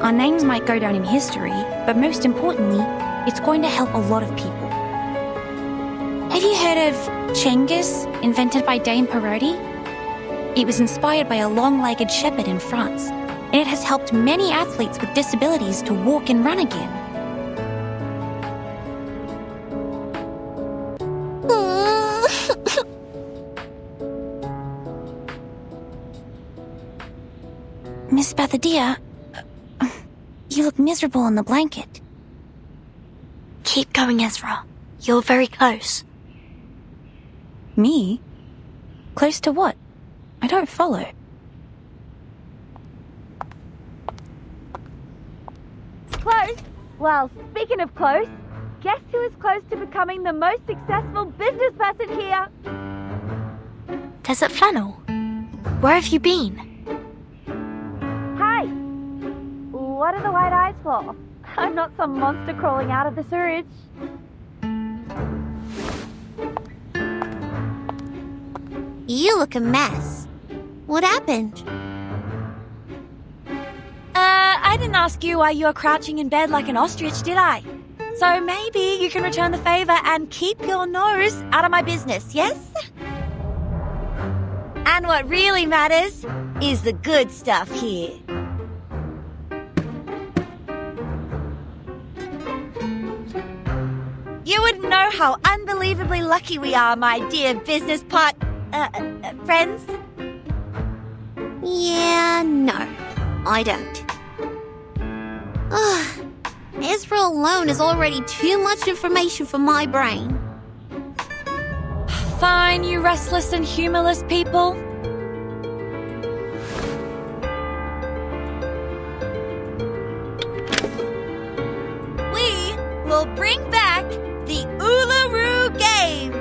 Our names might go down in history, but most importantly, it's going to help a lot of people. Have you heard of Cengiz, invented by Dame Parodi? It was inspired by a long-legged shepherd in France. It has helped many athletes with disabilities to walk and run again. Miss Bathadia, you look miserable in the blanket. Keep going, Ezra. You're very close. Me? Close to what? I don't follow. Close? Well, speaking of close, guess who is close to becoming the most successful business person here? Desert Flannel, where have you been? Hey! What are the white eyes for? I'm not some monster crawling out of the sewage. You look a mess. What happened? I didn't ask you why you were crouching in bed like an ostrich, did I? So maybe you can return the favor and keep your nose out of my business, yes? And what really matters is the good stuff here. You wouldn't know how unbelievably lucky we are, my dear business friends. Yeah, no, I don't. Ugh, Ezra alone is already too much information for my brain. Fine, you restless and humorless people. We will bring back the Uluru Games.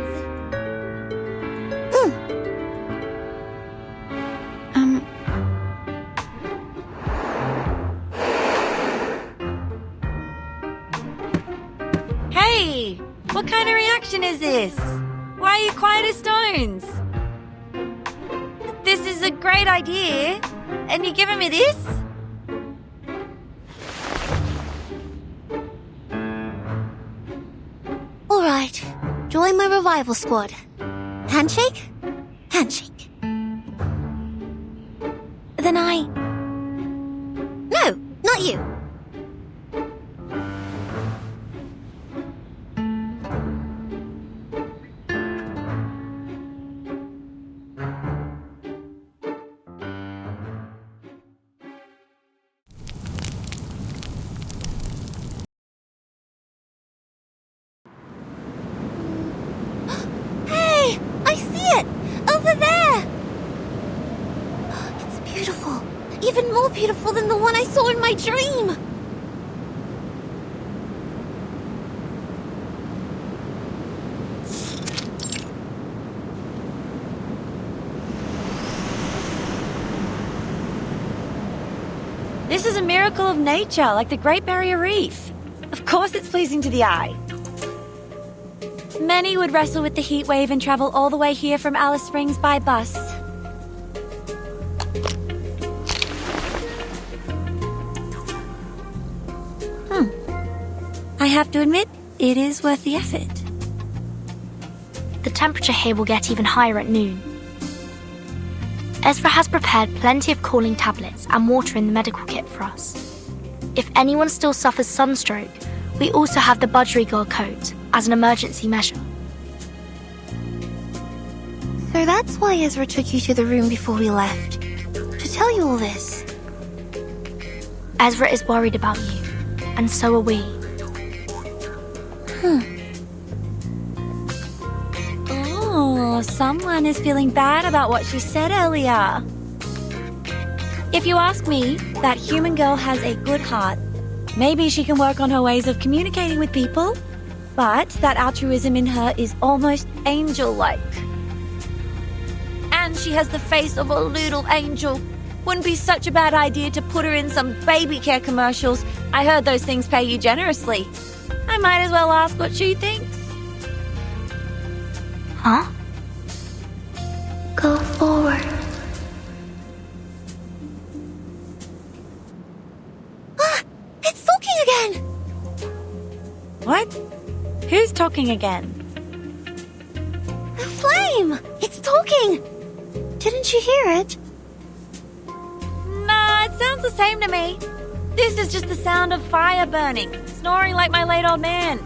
Hey, what kind of reaction is this? Why are you quiet as stones? This is a great idea, and you're giving me this? All right, join my revival squad. Handshake? Handshake. Then No, not you. Hey, I see it! Over there! It's beautiful. Even more beautiful than the one I saw in my dream. This is a miracle of nature, like the Great Barrier Reef. Of course it's pleasing to the eye. Many would wrestle with the heat wave and travel all the way here from Alice Springs by bus. I have to admit, it is worth the effort. The temperature here will get even higher at noon. Ezra has prepared plenty of cooling tablets and water in the medical kit for us. If anyone still suffers sunstroke, we also have the budgerigar coat as an emergency measure. So that's why Ezra took you to the room before we left. To tell you all this. Ezra is worried about you, and so are we. Oh, someone is feeling bad about what she said earlier. If you ask me, that human girl has a good heart. Maybe she can work on her ways of communicating with people, but that altruism in her is almost angel-like. And she has the face of a little angel. Wouldn't be such a bad idea to put her in some baby care commercials. I heard those things pay you generously. I might as well ask what she thinks. Huh? Go forward. It's talking again! What? Who's talking again? The flame! It's talking! Didn't you hear it? Nah, it sounds the same to me. This is just the sound of fire burning, snoring like my late old man.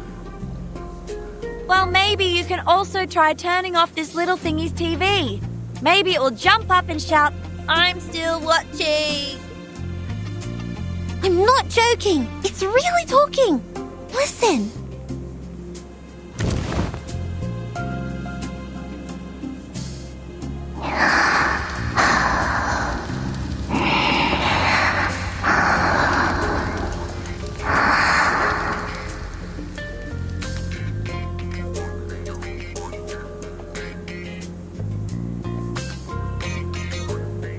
Well, maybe you can also try turning off this little thingy's TV. Maybe it will jump up and shout, "I'm still watching." I'm not joking. It's really talking. Listen.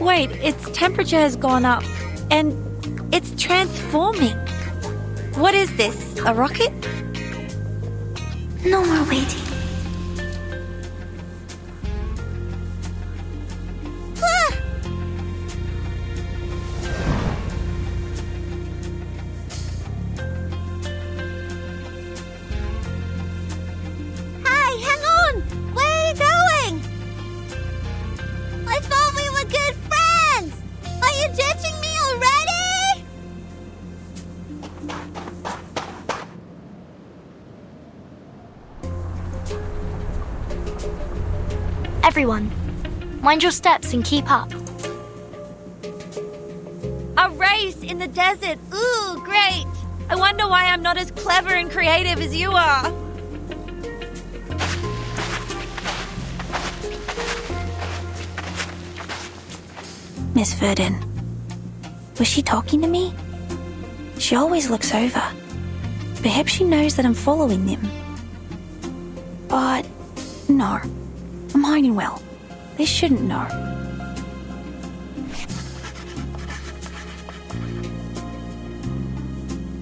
Wait, its temperature has gone up, and it's transforming. What is this, a rocket? No more waiting. Ah! Hey, hang on! Where are you going? I thought we were good friends! Are you ditching me already? Everyone, mind your steps and keep up. A race in the desert. Ooh, great. I wonder why I'm not as clever and creative as you are. Miss Verdon, was she talking to me? She always looks over. Perhaps she knows that I'm following them. But no, I'm hiding well. They shouldn't know.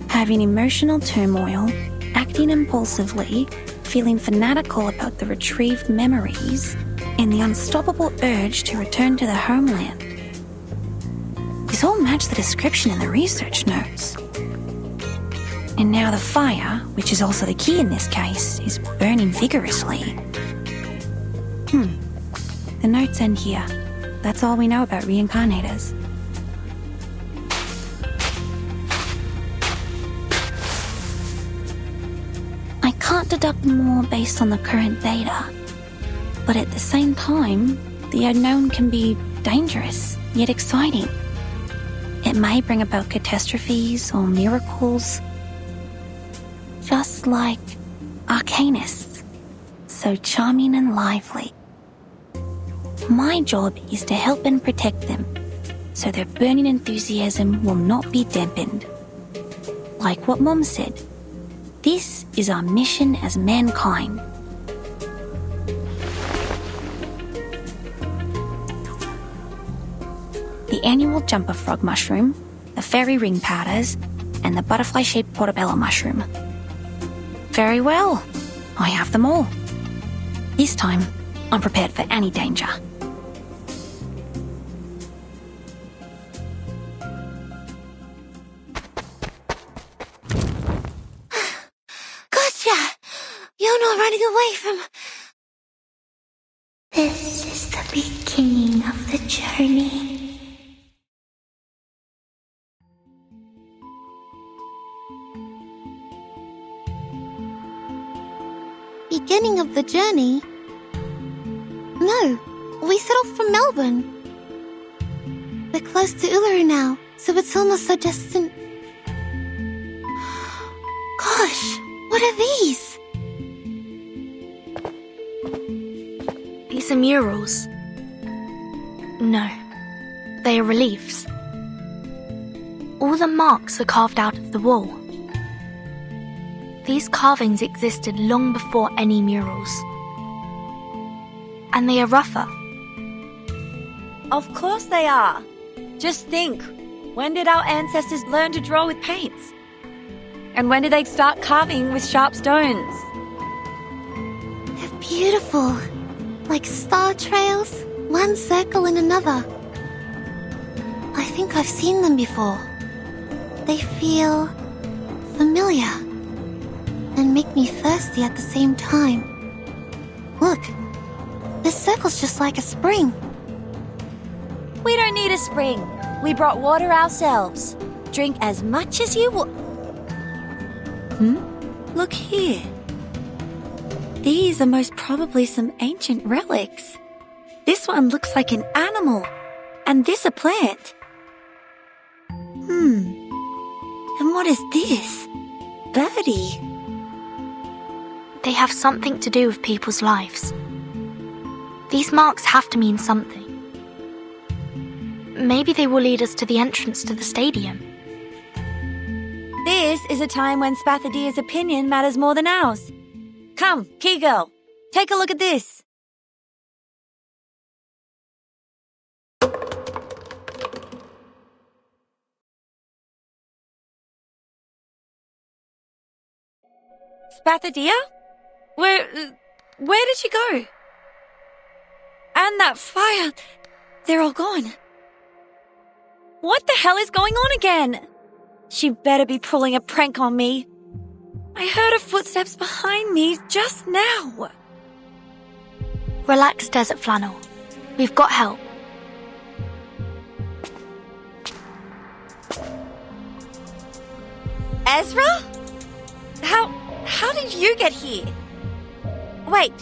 Having emotional turmoil, acting impulsively, feeling fanatical about the retrieved memories, and the unstoppable urge to return to the homeland. These all match the description in the research notes. And now the fire, which is also the key in this case, is burning vigorously. The notes end here. That's all we know about reincarnators. I can't deduct more based on the current data. But at the same time, the unknown can be dangerous, yet exciting. It may bring about catastrophes or miracles, just like arcanists, so charming and lively. My job is to help and protect them, so their burning enthusiasm will not be dampened. Like what Mom said, this is our mission as mankind. The annual jumper frog mushroom, the fairy ring powders, and the butterfly-shaped portobello mushroom. Very well, I have them all. This time, I'm prepared for any danger. Gotcha! You're not running away from... This is the beginning of the journey. Beginning of the journey? No, we set off from Melbourne. We're close to Uluru now, so it's almost so distant. Gosh, what are these? These are murals. No, they are reliefs. All the marks are carved out of the wall. These carvings existed long before any murals. And they are rougher. Of course they are. Just think, when did our ancestors learn to draw with paints? And when did they start carving with sharp stones? They're beautiful. Like star trails, one circle in another. I think I've seen them before. They feel familiar and make me thirsty at the same time. Look, this circle's just like a spring. We don't need a spring. We brought water ourselves. Drink as much as you want. Look here. These are most probably some ancient relics. This one looks like an animal, and this a plant. And what is this? Birdie. They have something to do with people's lives. These marks have to mean something. Maybe they will lead us to the entrance to the stadium. This is a time when Spathodea's opinion matters more than ours. Come, Key Girl, take a look at this. Spathodea? Where did she go? And that fire, they're all gone. What the hell is going on again? She better be pulling a prank on me. I heard her footsteps behind me just now. Relax, Desert Flannel. We've got help. Ezra? How did you get here? Wait,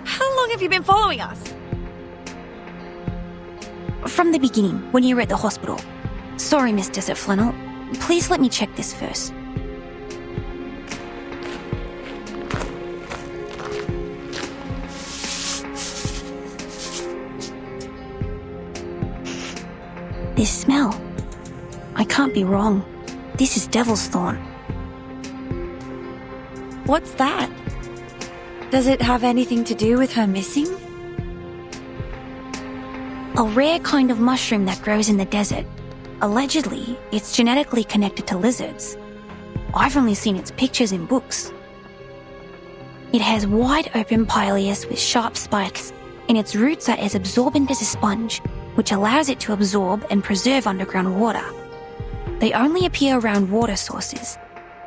how long have you been following us? From the beginning, when you were at the hospital. Sorry, Miss Desert Flannel. Please let me check this first. This smell. I can't be wrong. This is Devil's Thorn. What's that? Does it have anything to do with her missing? A rare kind of mushroom that grows in the desert. Allegedly, it's genetically connected to lizards. I've only seen its pictures in books. It has wide open pileus with sharp spikes, and its roots are as absorbent as a sponge, which allows it to absorb and preserve underground water. They only appear around water sources,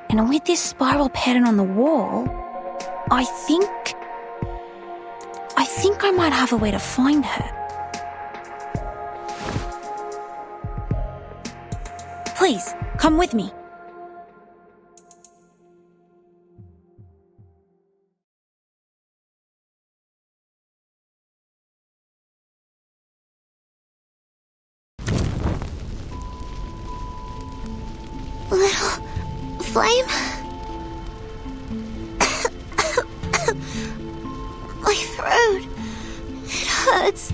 and with this spiral pattern on the wall, I think I might have a way to find her. Please, come with me. Little flame? My throat. It hurts.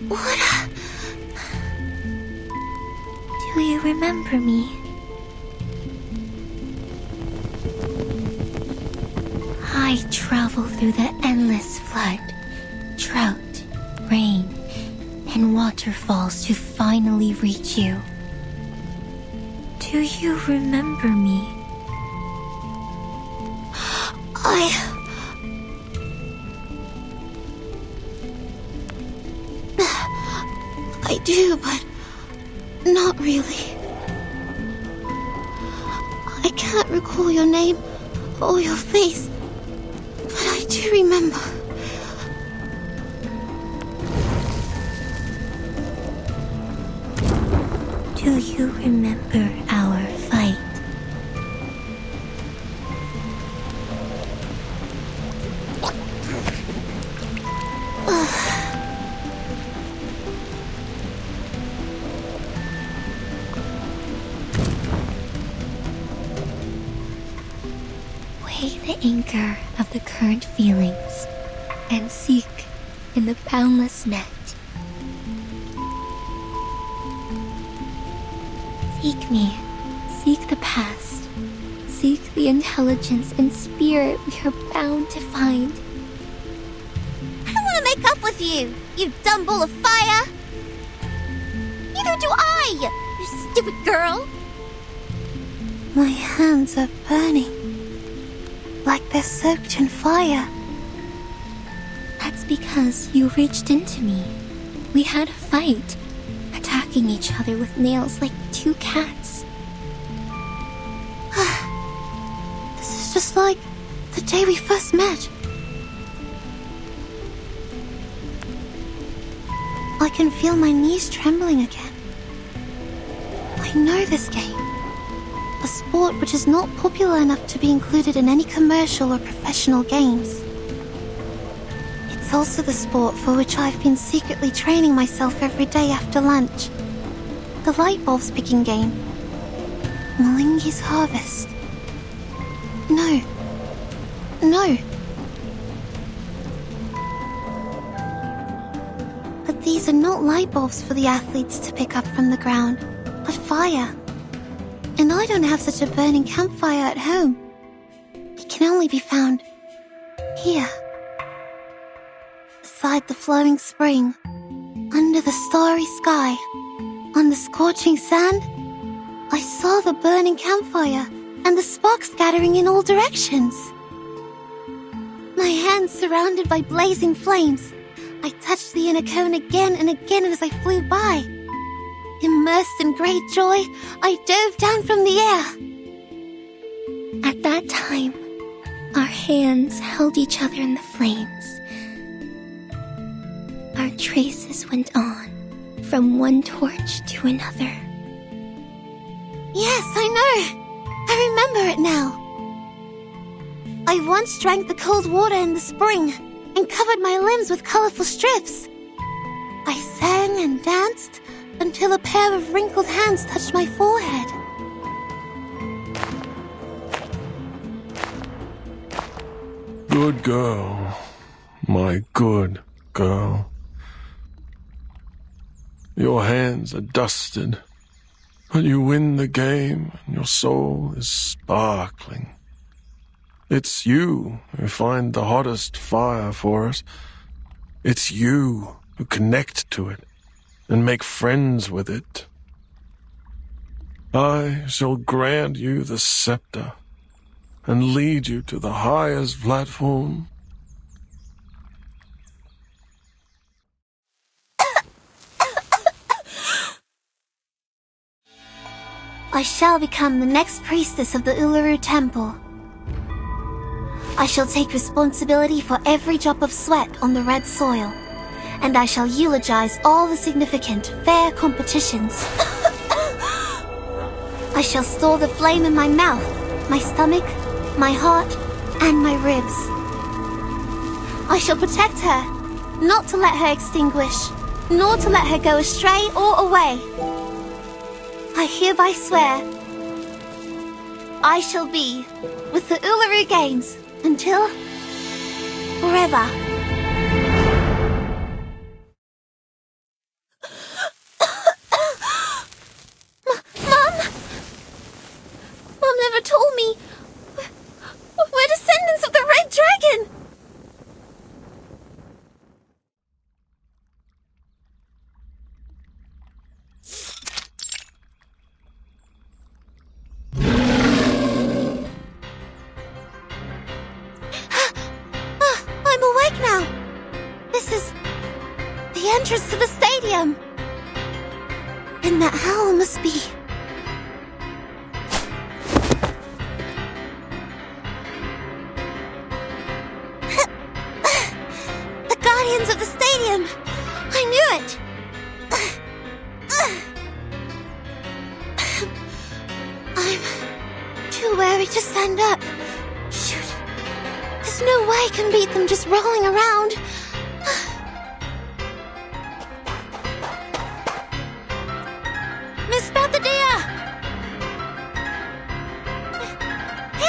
What? Do you remember me? I travel through the endless flood, drought, rain, and waterfalls to finally reach you. Do you remember me? I do, but not really. I can't recall your name or your face, but I do remember. Do you remember our fight? Weigh the anchor of the current feelings and seek in the boundless net. Seek me. Seek the past. Seek the intelligence and spirit we are bound to find. I don't want to make up with you, you dumb ball of fire! Neither do I, you stupid girl! My hands are burning, like they're soaked in fire. That's because you reached into me. We had a fight, attacking each other with nails like two cats. This is just like the day we first met. I can feel my knees trembling again. I know this game. A sport which is not popular enough to be included in any commercial or professional games. It's also the sport for which I've been secretly training myself every day after lunch. The light bulbs picking game. Malingi's harvest. No. But these are not light bulbs for the athletes to pick up from the ground, but fire. And I don't have such a burning campfire at home. It can only be found here. Beside the flowing spring, under the starry sky, on the scorching sand, I saw the burning campfire and the sparks scattering in all directions. My hands surrounded by blazing flames, I touched the inner cone again and again as I flew by. Immersed in great joy, I dove down from the air. At that time, our hands held each other in the flames. Our traces went on, from one torch to another. Yes, I know. I remember it now. I once drank the cold water in the spring and covered my limbs with colorful strips. I sang and danced until a pair of wrinkled hands touched my forehead. Good girl. My good girl. Your hands are dusted, but you win the game and your soul is sparkling. It's you who find the hottest fire for us. It's you who connect to it and make friends with it. I shall grant you the scepter and lead you to the highest platform. I shall become the next priestess of the Uluru Temple. I shall take responsibility for every drop of sweat on the red soil, and I shall eulogize all the significant, fair competitions. I shall store the flame in my mouth, my stomach, my heart, and my ribs. I shall protect her, not to let her extinguish, nor to let her go astray or away. I hereby swear, I shall be with the Uluru Games until forever. Mom? Mom never told me. We're descendants of the Red Dragon. I'm awake now. This is the entrance to the stadium. And that howl must be... the guardians of the stadium. I knew it. I'm too wary to stand up. Shoot. There's no way I can beat them just rolling around. Miss Spartodea!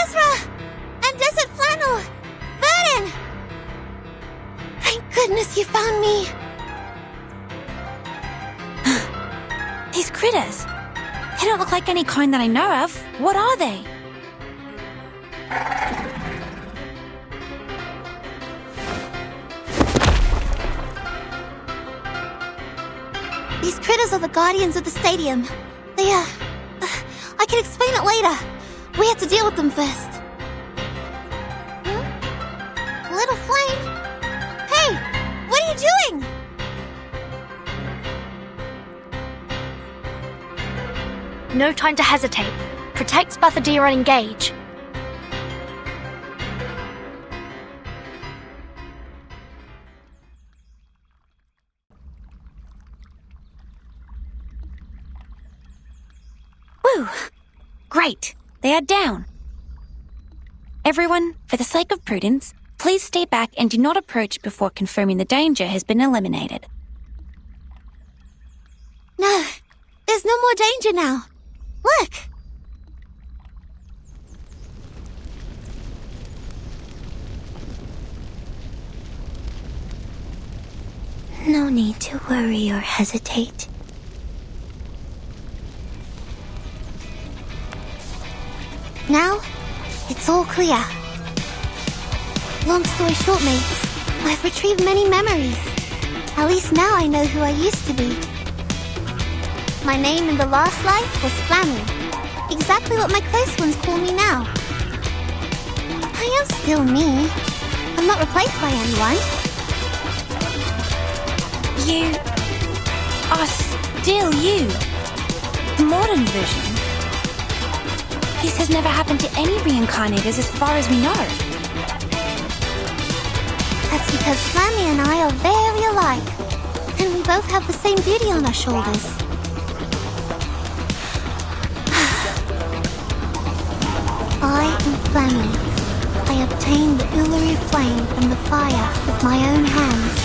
Ezra! And Desert Flannel! Vernon! Thank goodness you found me. These critters. They don't look like any kind that I know of. What are they? These critters are the guardians of the stadium. They, I can explain it later. We have to deal with them first. Little flame? Hey, what are you doing? No time to hesitate. Protect Spartodea and engage. Phew! Great, they are down. Everyone, for the sake of prudence, please stay back and do not approach before confirming the danger has been eliminated. No, there's no more danger now. Look! No need to worry or hesitate. Now, it's all clear. Long story short, mates, I've retrieved many memories. At least now I know who I used to be. My name in the last life was Flammy. Exactly what my close ones call me now. I am still me. I'm not replaced by anyone. You are still you. The modern version. This has never happened to any reincarnators as far as we know. That's because Flammy and I are very alike. And we both have the same duty on our shoulders. I am Flammy. I obtained the Uluru flame from the fire with my own hands.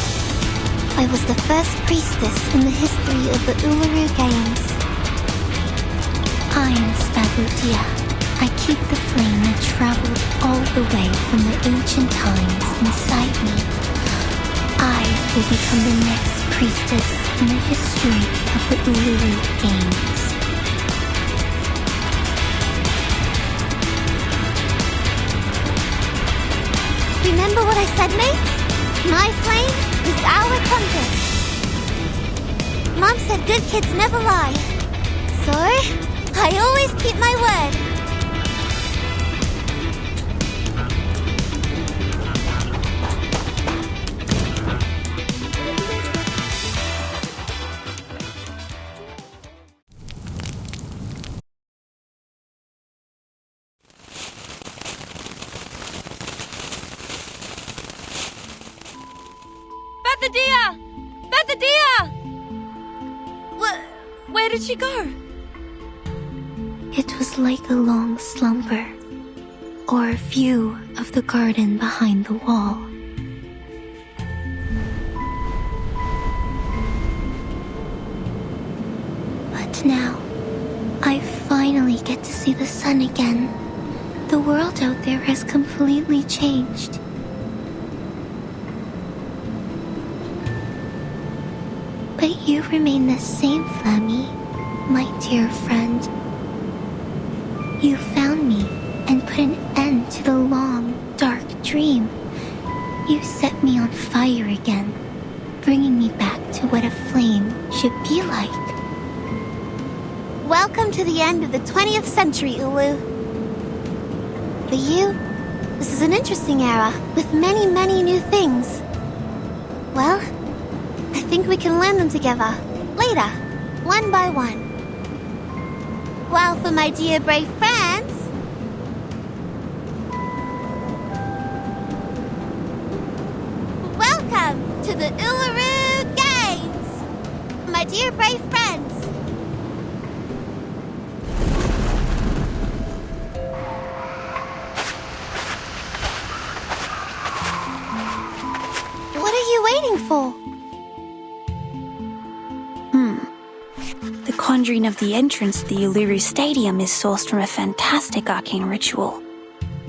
I was the first priestess in the history of the Uluru Games. I am Spadultia. I keep the flame that traveled all the way from the ancient times inside me. I will become the next priestess in the history of the Uluru Games. Remember what I said, mates? My flame is our compass. Mom said good kids never lie. So, I always keep my word. Bethadia! Where did she go? It was like a long slumber, or a view of the garden behind the wall. But now, I finally get to see the sun again. The world out there has completely changed. But you remain the same, Flammy, my dear friend. You found me and put an end to the long, dark dream. You set me on fire again, bringing me back to what a flame should be like. Welcome to the end of the 20th century, Ulu. For you, this is an interesting era with many, many new things. Well, I think we can learn them together, later, one by one. While for my dear brave friends... Welcome to the Uluru Games! My dear brave friends! What are you waiting for? The conjuring of the entrance to the Uluru Stadium is sourced from a fantastic arcane ritual.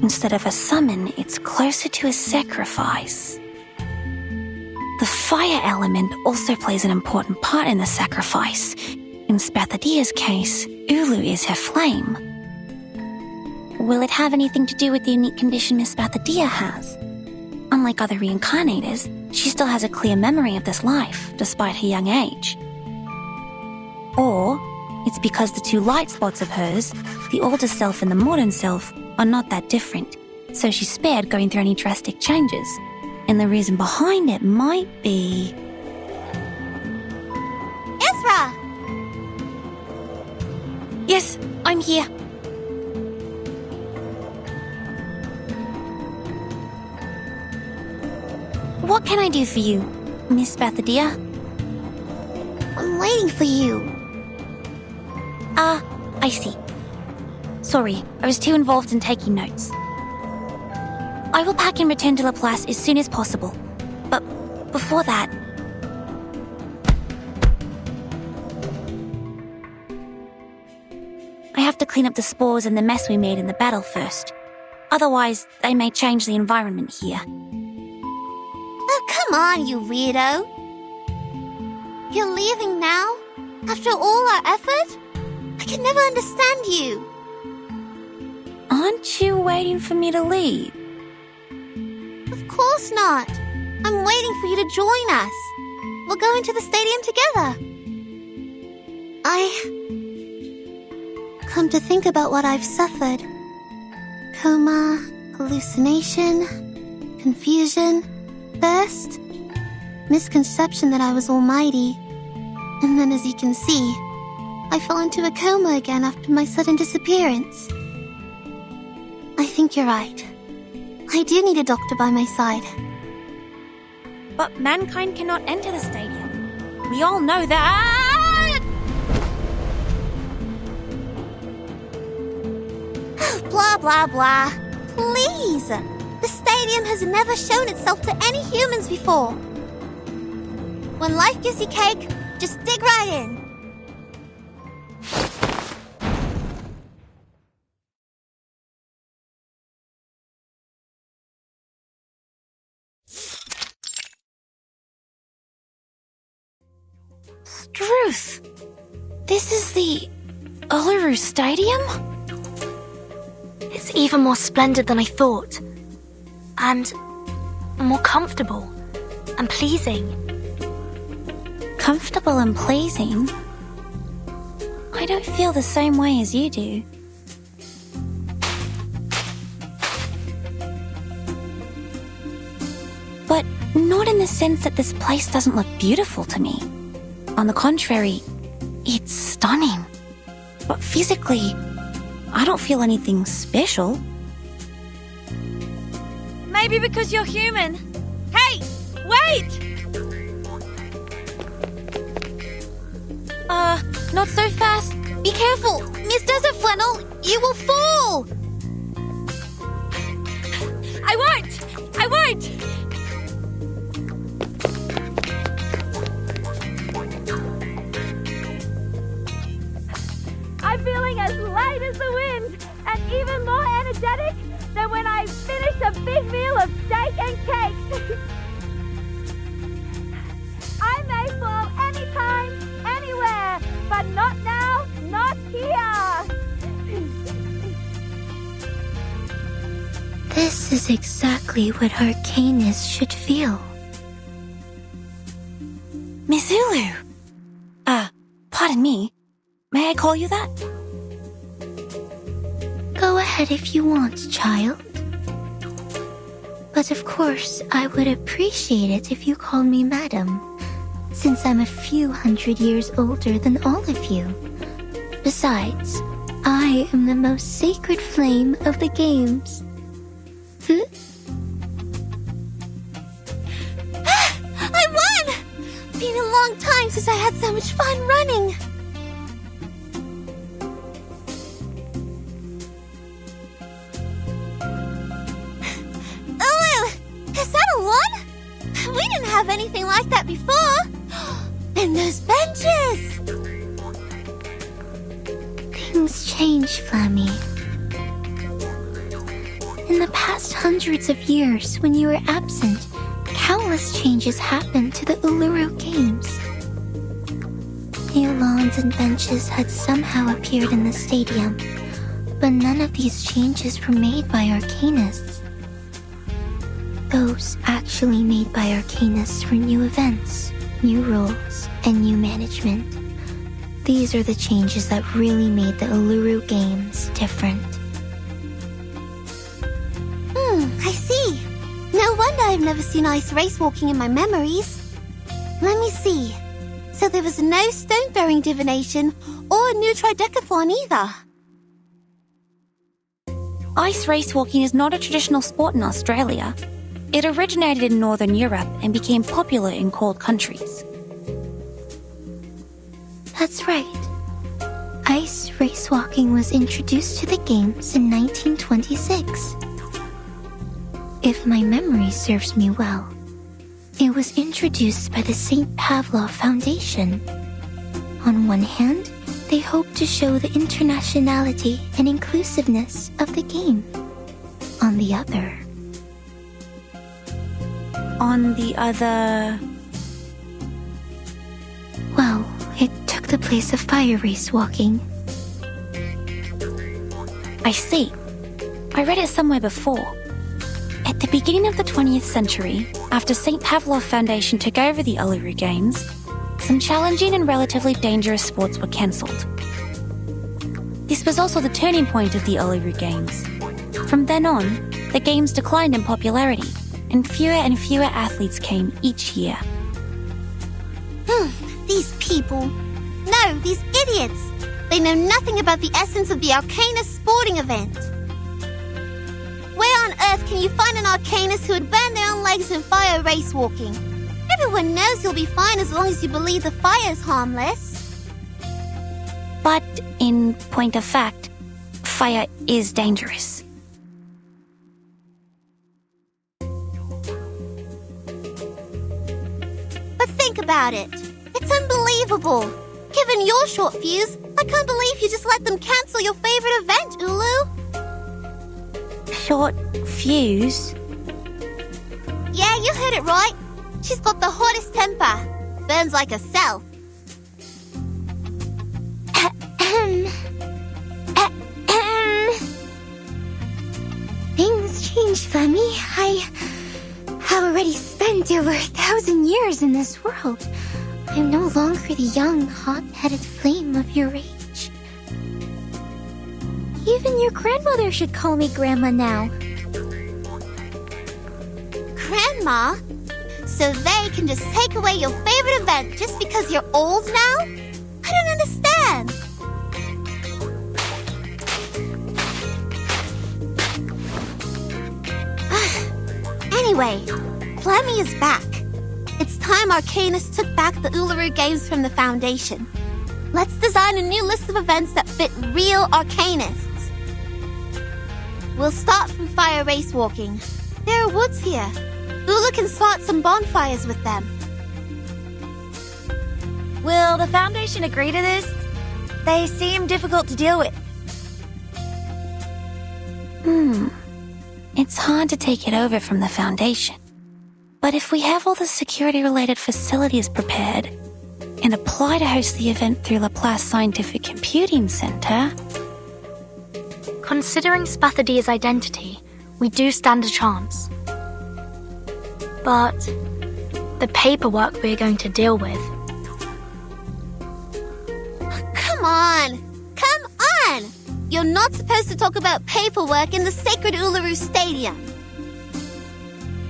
Instead of a summon, it's closer to a sacrifice. The fire element also plays an important part in the sacrifice. In Spathadia's case, Ulu is her flame. Will it have anything to do with the unique condition Miss Spathadia has? Unlike other reincarnators, she still has a clear memory of this life, despite her young age. Or it's because the two light spots of hers, the older self and the modern self, are not that different, so she's spared going through any drastic changes. And the reason behind it might be... Ezra! Yes, I'm here. What can I do for you, Miss Spathadia? I'm waiting for you. Ah, I see. Sorry, I was too involved in taking notes. I will pack and return to Laplace as soon as possible. But before that... I have to clean up the spores and the mess we made in the battle first. Otherwise, they may change the environment here. Oh, come on, you weirdo. You're leaving now? After all our effort? I can never understand you. Aren't you waiting for me to leave? Of course not. I'm waiting for you to join us. We'll go into the stadium together. Come to think about what I've suffered. Coma, hallucination, confusion, thirst, misconception that I was almighty. And then, as you can see, I fell into a coma again after my sudden disappearance. I think you're right. I do need a doctor by my side. But mankind cannot enter the stadium. We all know that! Blah, blah, blah. Please! The stadium has never shown itself to any humans before. When life gives you cake, just dig right in. Struth! This is the Uluru Stadium? It's even more splendid than I thought. And more comfortable and pleasing. Comfortable and pleasing? I don't feel the same way as you do. But not in the sense that this place doesn't look beautiful to me. On the contrary, it's stunning. But physically, I don't feel anything special. Maybe because you're human. Hey, wait! Not so fast. Be careful. Miss Desert Flannel, you will fall. I won't! I'm feeling as light as the wind and even more energetic than when I finished a big meal of steak and cake. I may fall anytime, anywhere, but not now, not here. This is exactly what Arcanus should feel. Miss Ulu! Pardon me. May I call you that? Go ahead if you want, child. But of course, I would appreciate it if you called me madam, since I'm a few hundred years older than all of you. Besides, I am the most sacred flame of the games. I won! Been a long time since I had so much fun running. Is that a one? We didn't have anything like that before. And those benches! Things change, Flammy. In the past hundreds of years, when you were absent, countless changes happened to the Uluru Games. New lawns and benches had somehow appeared in the stadium, but none of these changes were made by Arcanists. Those actually made by Arcanists were new events, new rules, and new management. These are the changes that really made the Uluru Games different. I see. No wonder I've never seen ice race walking in my memories. Let me see. So there was no stone-throwing divination or a new tridecathlon either. Ice race walking is not a traditional sport in Australia. It originated in Northern Europe and became popular in cold countries. That's right. Ice race walking was introduced to the games in 1926. If my memory serves me well, it was introduced by the St. Pavlov Foundation. On one hand, they hoped to show the internationality and inclusiveness of the game. On the other... Well, it took the place of fire race walking. I see. I read it somewhere before. At the beginning of the 20th century, after St. Pavlov Foundation took over the Uluru Games, some challenging and relatively dangerous sports were cancelled. This was also the turning point of the Uluru Games. From then on, the games declined in popularity, and fewer athletes came each year. These people. No, these idiots. They know nothing about the essence of the Arcanist sporting event. Where on earth can you find an Arcanist who would burn their own legs in fire race walking? Everyone knows you'll be fine as long as you believe the fire's harmless. But, in point of fact, fire is dangerous. But think about it. It's unbelievable. Given your short fuse, I can't believe you just let them cancel your favorite event, Ulu. Short fuse? Yeah, you heard it right. She's got the hottest temper. Burns like a cell. Things changed for me. I have already spent over 1,000 years in this world. I'm no longer the young, hot-headed flame of your age. Even your grandmother should call me Grandma now. Grandma? So they can just take away your favorite event just because you're old now? I don't understand. Anyway, Clemmy is back. It's time Arcanists took back the Uluru Games from the Foundation. Let's design a new list of events that fit real Arcanists. We'll start from fire race walking. There are woods here. Ulu can start some bonfires with them. Will the Foundation agree to this? They seem difficult to deal with. It's hard to take it over from the Foundation. But if we have all the security-related facilities prepared and apply to host the event through Laplace Scientific Computing Center... Considering Spathodea's identity, we do stand a chance. But the paperwork we're going to deal with... Come on! Come on! You're not supposed to talk about paperwork in the sacred Uluru Stadium.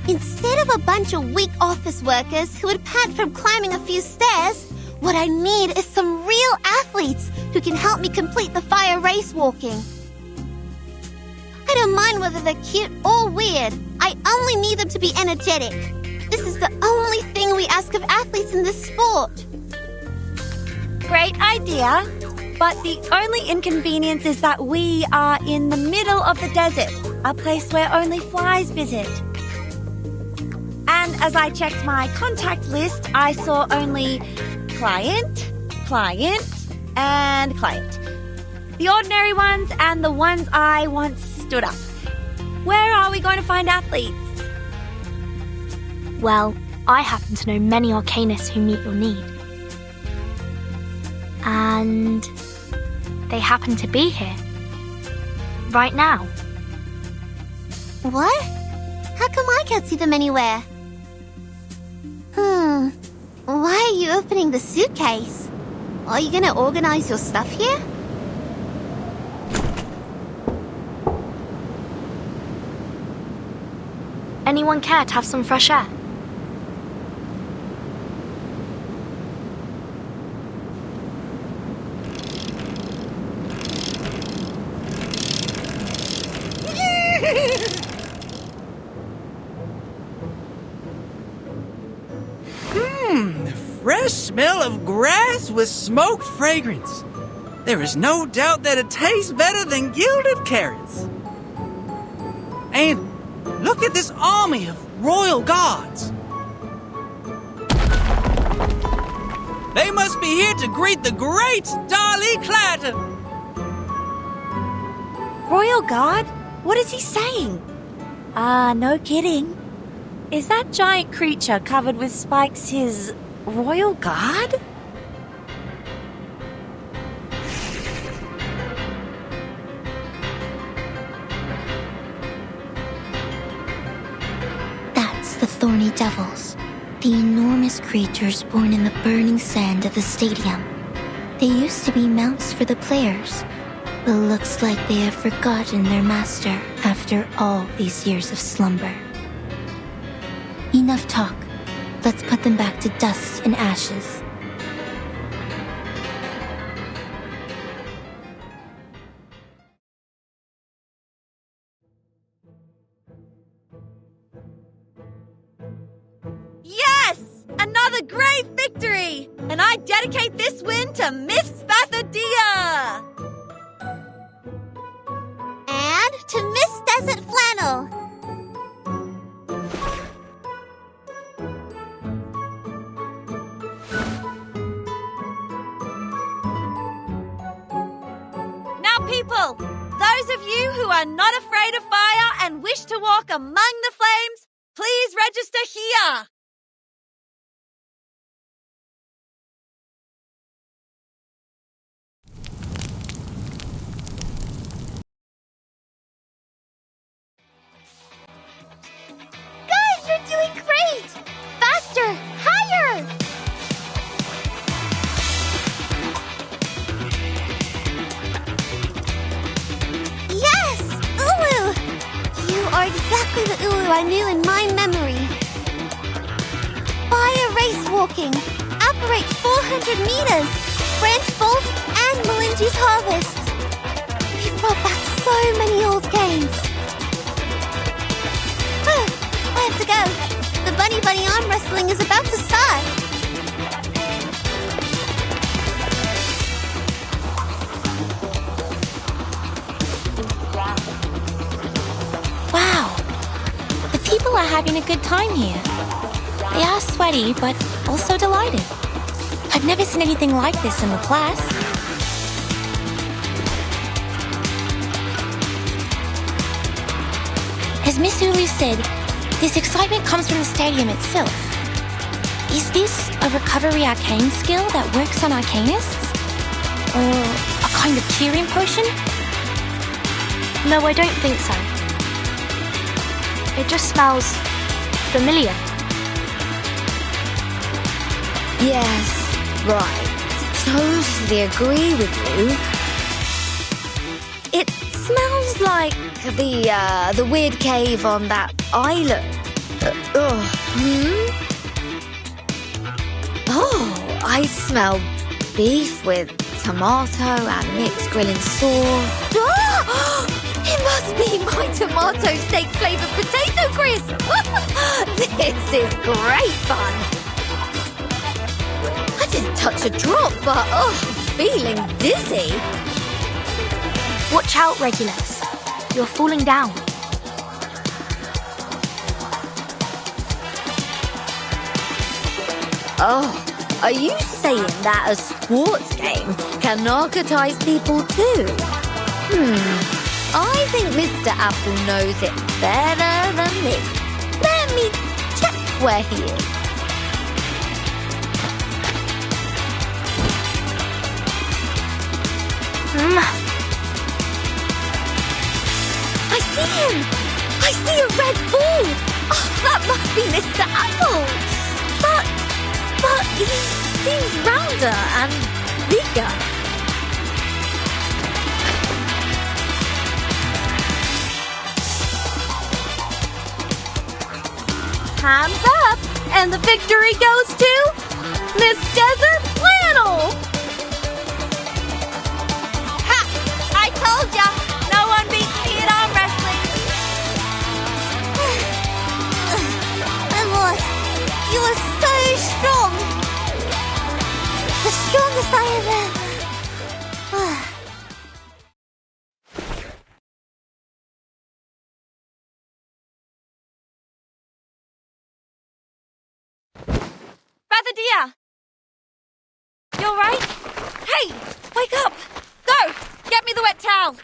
Instead of a bunch of weak office workers who would pant from climbing a few stairs, what I need is some real athletes who can help me complete the fire race walking. I don't mind whether they're cute or weird. I only need them to be energetic. This is the only thing we ask of athletes in this sport. Great idea. But the only inconvenience is that we are in the middle of the desert, a place where only flies visit. And as I checked my contact list, I saw only client, and client. The ordinary ones and the ones I once stood up. Where are we going to find athletes? Well, I happen to know many Arcanists who meet your need. And they happen to be here. Right now. What? How come I can't see them anywhere? Why are you opening the suitcase? Are you gonna organize your stuff here? Anyone care to have some fresh air? Fresh smell of grass with smoked fragrance. There is no doubt that it tastes better than gilded carrots. And look at this army of royal guards. They must be here to greet the great Darley Clatter. Royal Guard? What is he saying? No kidding. Is that giant creature covered with spikes his Royal Guard? That's the Thorny Devils, the enormous creatures born in the burning sand of the stadium. They used to be mounts for the players, but looks like they have forgotten their master after all these years of slumber. Enough talk. Let's put them back to dust and ashes. Yes! Another great victory! And I dedicate this win to Miss Spathodea! And to Miss Desert Flannel. Now, people, those of you who are not afraid of fire and wish to walk among the flames, please register here. Guys, you're doing great! Faster! Higher! Yes! Ulu! You are exactly the Ulu I knew in my memory. Fire race walking. Operate 400 meters. Branch Bolt and Melinji's Harvest. You brought back so many old games. I have to go. The bunny arm wrestling is about to start. Wow. The people are having a good time here. They are sweaty, but also delighted. I've never seen anything like this in the class. As Miss Ulu said, this excitement comes from the stadium itself. Is this a recovery arcane skill that works on arcanists? Or a kind of cheering potion? No, I don't think so. It just smells familiar. Yes, right. Totally agree with you. It smells like the weird cave on that island. Oh, I smell beef with tomato and mixed grilling sauce. It must be my tomato steak flavored potato crisp. This is great fun. I didn't touch a drop, but I'm feeling dizzy. Watch out, Regulus. You're falling down. Oh, are you saying that a sports game can narcotize people too? I think Mr. Apple knows it better than me. Let me check where he is. I see him! I see a red ball! Oh, that must be Mr. Apple! But he seems rounder and bigger. Time's up, and the victory goes to Miss Desert Flannel! Ha! I told ya! No one beats me at arm wrestling! I lost. You are so strong. The strongest I have ever. idea! You alright? Hey! Wake up! Go! Get me the wet towel!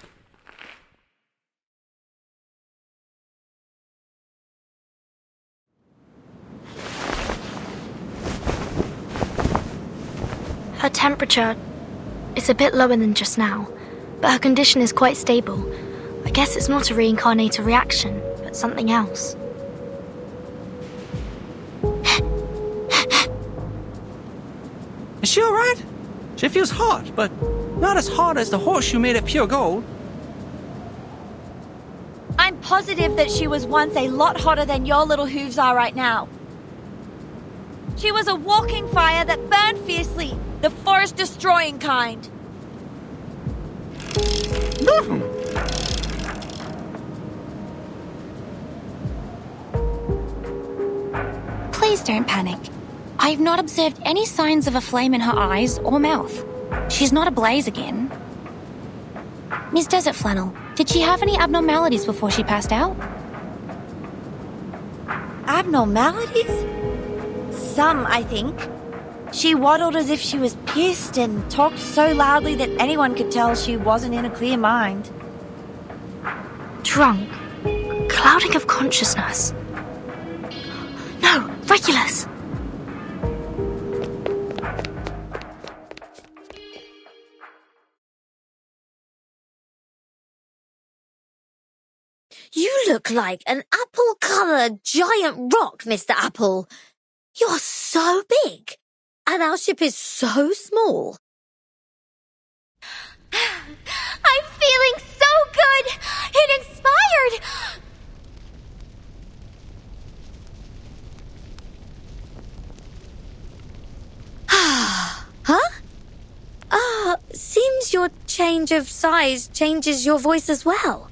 Her temperature is a bit lower than just now, but her condition is quite stable. I guess it's not a reincarnator reaction, but something else. Is she alright? She feels hot, but not as hot as the horseshoe made of pure gold. I'm positive that she was once a lot hotter than your little hooves are right now. She was a walking fire that burned fiercely, the forest-destroying kind. Please don't panic. I've not observed any signs of a flame in her eyes or mouth. She's not ablaze again. Miss Desert Flannel, did she have any abnormalities before she passed out? Abnormalities? Some, I think. She waddled as if she was pissed and talked so loudly that anyone could tell she wasn't in a clear mind. Drunk. Clouding of consciousness. No, Regulus! You look like an apple-coloured giant rock, Mr. Apple. You're so big, and our ship is so small. I'm feeling so good and inspired. Huh? Seems your change of size changes your voice as well.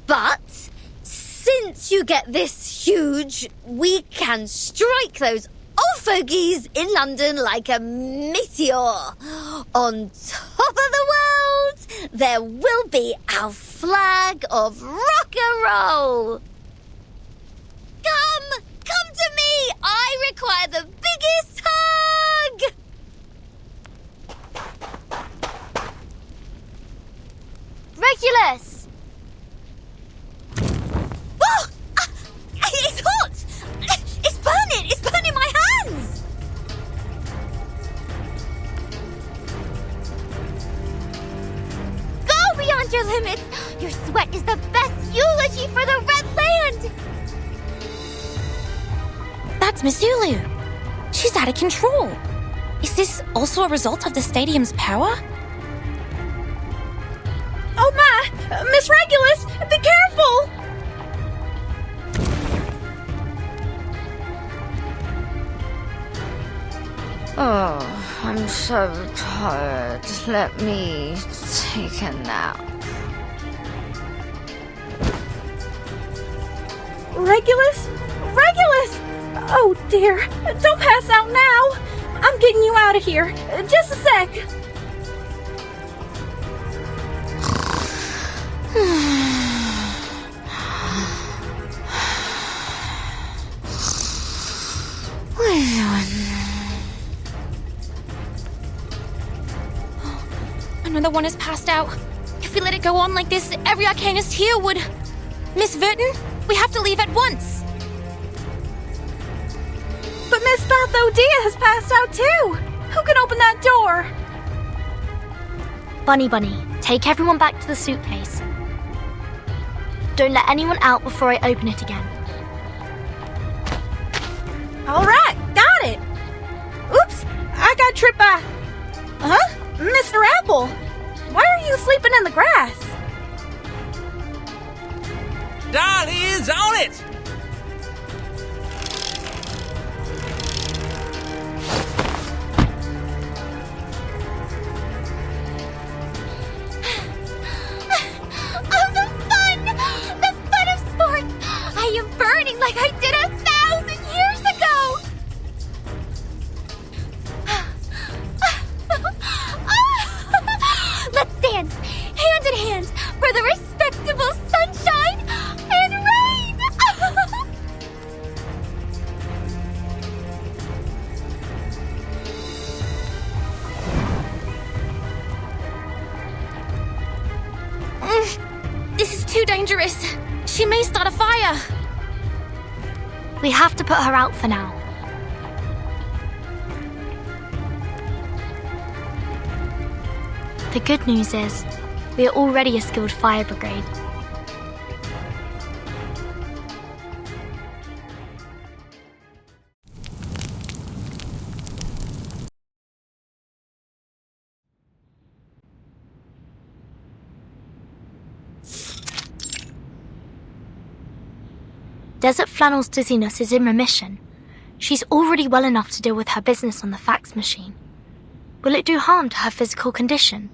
But since you get this huge, we can strike those old fogies in London like a meteor. On top of the world, there will be our flag of rock and roll. Come to me. I require the biggest hug. Regulus! Oh! It's hot! It's burning my hands! Go beyond your limits! Your sweat is the best eulogy for the Red Land! That's Miss Zulu. She's out of control. Is this also a result of the stadium's power? Oh my! Miss Regulus, be careful! Oh, I'm so tired. Let me take a nap. Regulus? Regulus! Oh dear, don't pass out now! I'm getting you out of here. Just a sec. Another one has passed out. If we let it go on like this, every arcanist here would... Miss Verton, we have to leave at once. But Miss Sparthodea has passed out too. Who can open that door? Bunny, take everyone back to the suitcase. Don't let anyone out before I open it again. All right, got it. Oops, I got tripped by... Huh? Mr. Apple, why are you sleeping in the grass? Darley's on it! Like I did 1,000 years ago! Let's dance, hand in hand, for the respectable sunshine and rain! too dangerous. She may start a fire. We have to put her out for now. The good news is, we are already a skilled fire brigade. Desert Flannel's dizziness is in remission. She's already well enough to deal with her business on the fax machine. Will it do harm to her physical condition?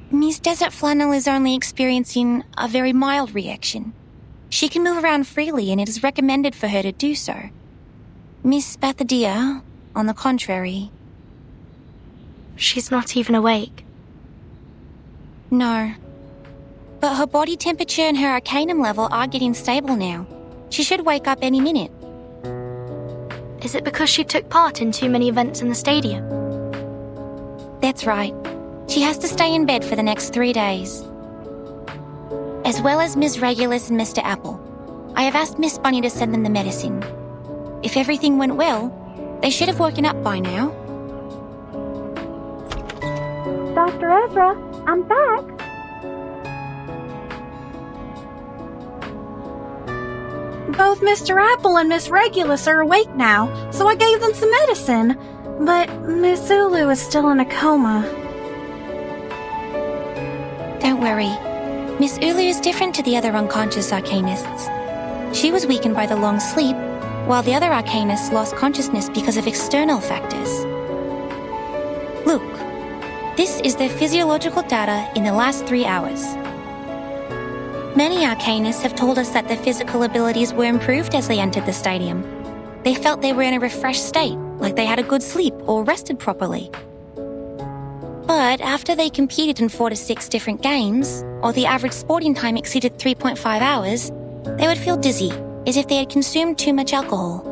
Miss Desert Flannel is only experiencing a very mild reaction. She can move around freely and it is recommended for her to do so. Miss Sparthodea, on the contrary... She's not even awake. No. But her body temperature and her arcanum level are getting stable now. She should wake up any minute. Is it because she took part in too many events in the stadium? That's right. She has to stay in bed for the next 3 days. As well as Ms. Regulus and Mr. Apple. I have asked Miss Bunny to send them the medicine. If everything went well, they should have woken up by now. Dr. Ezra, I'm back. Both Mr. Apple and Miss Regulus are awake now, so I gave them some medicine. But Miss Ulu is still in a coma. Don't worry. Miss Ulu is different to the other unconscious arcanists. She was weakened by the long sleep, while the other arcanists lost consciousness because of external factors. Look, this is their physiological data in the last 3 hours. Many arcanists have told us that their physical abilities were improved as they entered the stadium. They felt they were in a refreshed state, like they had a good sleep or rested properly. But after they competed in 4 to 6 different games, or the average sporting time exceeded 3.5 hours, they would feel dizzy, as if they had consumed too much alcohol.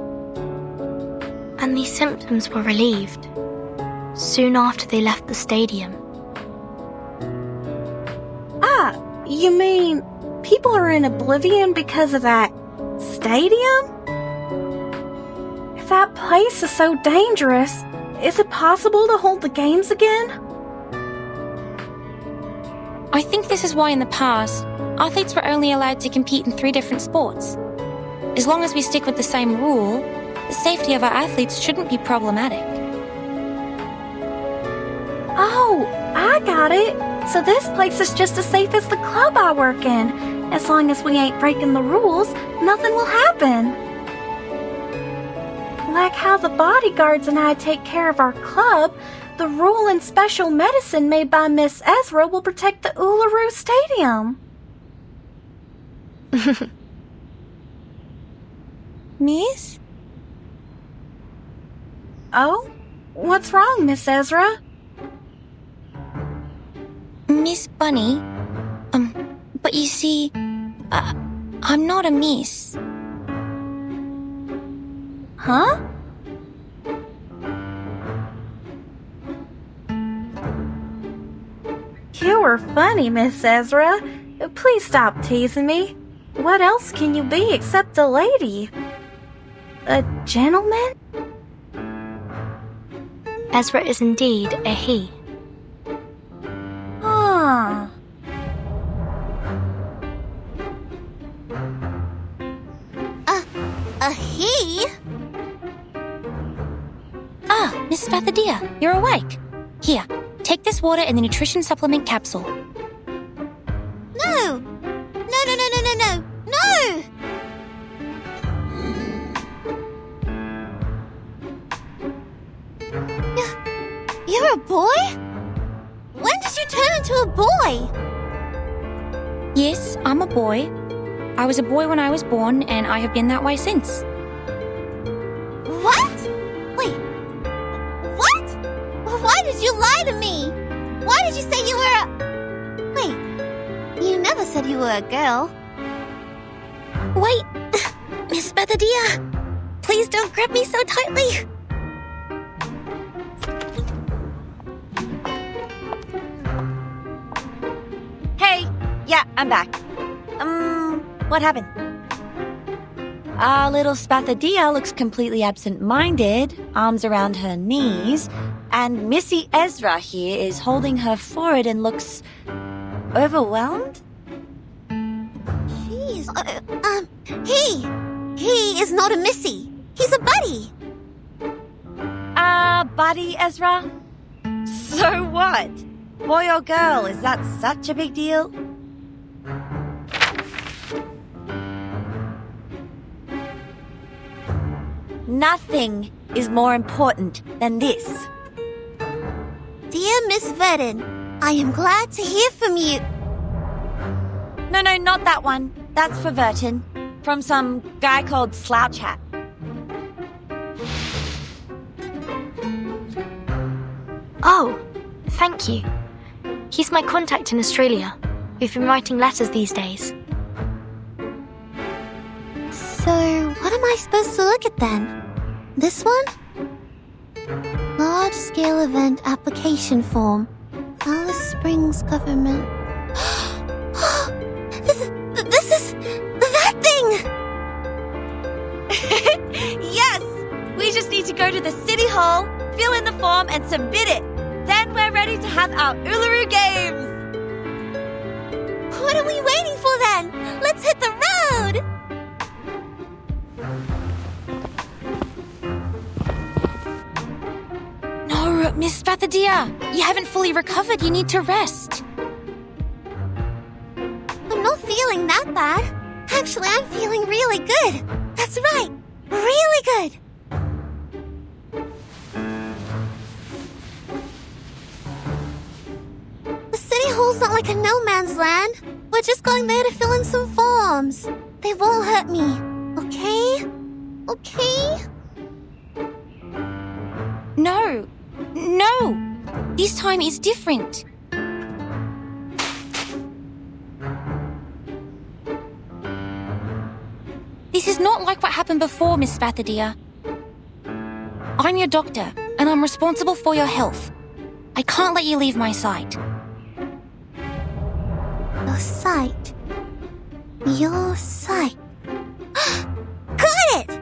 And these symptoms were relieved soon after they left the stadium. Ah, you mean people are in oblivion because of that stadium? If that place is so dangerous, is it possible to hold the games again? I think this is why in the past, athletes were only allowed to compete in 3 different sports. As long as we stick with the same rule, the safety of our athletes shouldn't be problematic. Oh, I got it. So this place is just as safe as the club I work in. As long as we ain't breaking the rules, nothing will happen. Like how the bodyguards and I take care of our club, the rule and special medicine made by Miss Ezra will protect the Uluru Stadium. Miss? Oh? What's wrong, Miss Ezra? Miss Bunny? But you see, I'm not a miss. Huh? You were funny, Miss Ezra. Please stop teasing me. What else can you be except a lady? A gentleman? Ezra is indeed a he. Ah. A he? Ah, Miss Sparthodea, you're awake. Here, take this water and the nutrition supplement capsule. No! No! You're a boy? When did you turn into a boy? Yes, I'm a boy. I was a boy when I was born, and I have been that way since. What? Wait. What? Why did you lie to me? Why did you say you were a... Wait. You never said you were a girl. Wait, Miss Sparthodea, please don't grab me so tightly. Hey, Yeah, I'm back. What happened? Our little Spathodea looks completely absent-minded, arms around her knees, and Missy Ezra here is holding her forehead and looks overwhelmed? Jeez. He is not a Missy. He's a buddy. Buddy, Ezra? So what? Boy or girl, is that such a big deal? Nothing is more important than this. Dear Miss Verdon, I am glad to hear from you. No, not that one. That's for Verton. From some guy called Slouch Hat. Oh, thank you. He's my contact in Australia. We've been writing letters these days. So, what am I supposed to look at then? This one? Large-scale event application form. Alice Springs government. This is that thing! Yes! We just need to go to the city hall, fill in the form, and submit it. Then we're ready to have our Uluru Games! What are we waiting for then? Let's hit the road! No, Miss Spathodea, you haven't fully recovered. You need to rest. I'm not feeling that bad. Actually, I'm feeling really good. That's right. Really good. The city hall's not like a no man's land. We're just going there to fill in some forms. They won't hurt me. Okay? Okay? No. This time is different. This is not like what happened before, Miss Spathodea. I'm your doctor, and I'm responsible for your health. I can't let you leave my sight. Your sight. Your sight. Got it!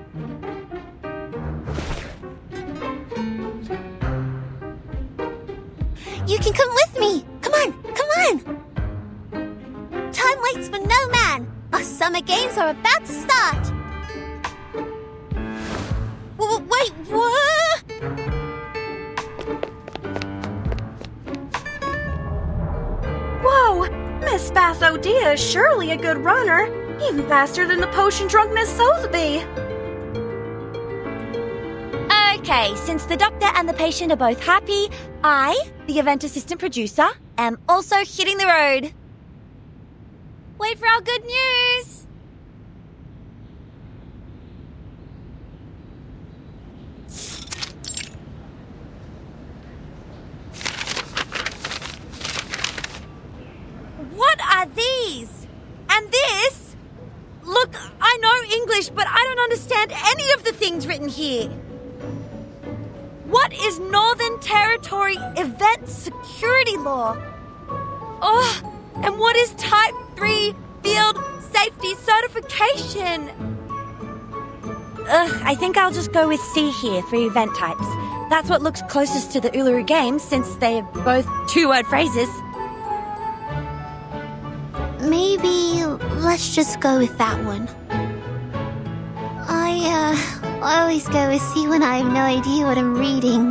You can come with me. Come on. Time waits for no man. Our summer games are about to start. Wait, what? Whoa! Miss Spathodea is surely a good runner. Even faster than the potion-drunk Miss Sotheby. Okay, since the doctor and the patient are both happy, I, the event assistant producer, am also hitting the road. Wait for our good news! What are these? And this? Look, I know English, but I don't understand any of the things written here. What is Northern Territory Event Security Law? Oh, and what is Type 3 Field Safety Certification? I think I'll just go with C here for event types. That's what looks closest to the Uluru Games since they're both two-word phrases. Maybe let's just go with that one. I always go with C when I have no idea what I'm reading.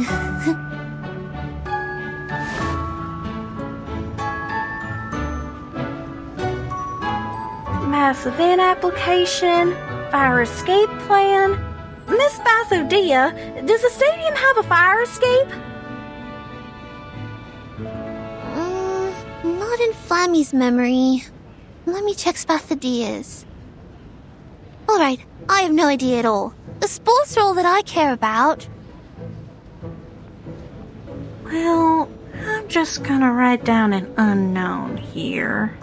Mass event application, fire escape plan. Miss Spathodea, does the stadium have a fire escape? Not in Flammy's memory. Let me check Spathodea's. Alright, I have no idea at all. The sports are all that I care about. Well, I'm just gonna write down an unknown here.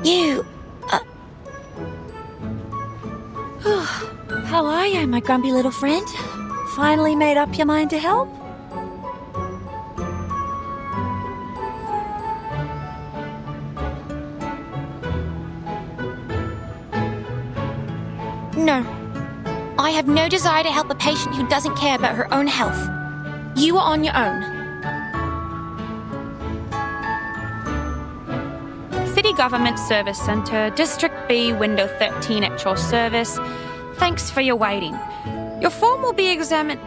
You, How are you, my grumpy little friend? finally made up your mind to help? No. I have no desire to help a patient who doesn't care about her own health. You are on your own. City Government Service Center, District B, Window 13 at your service. Thanks for your waiting. Your form will be examined.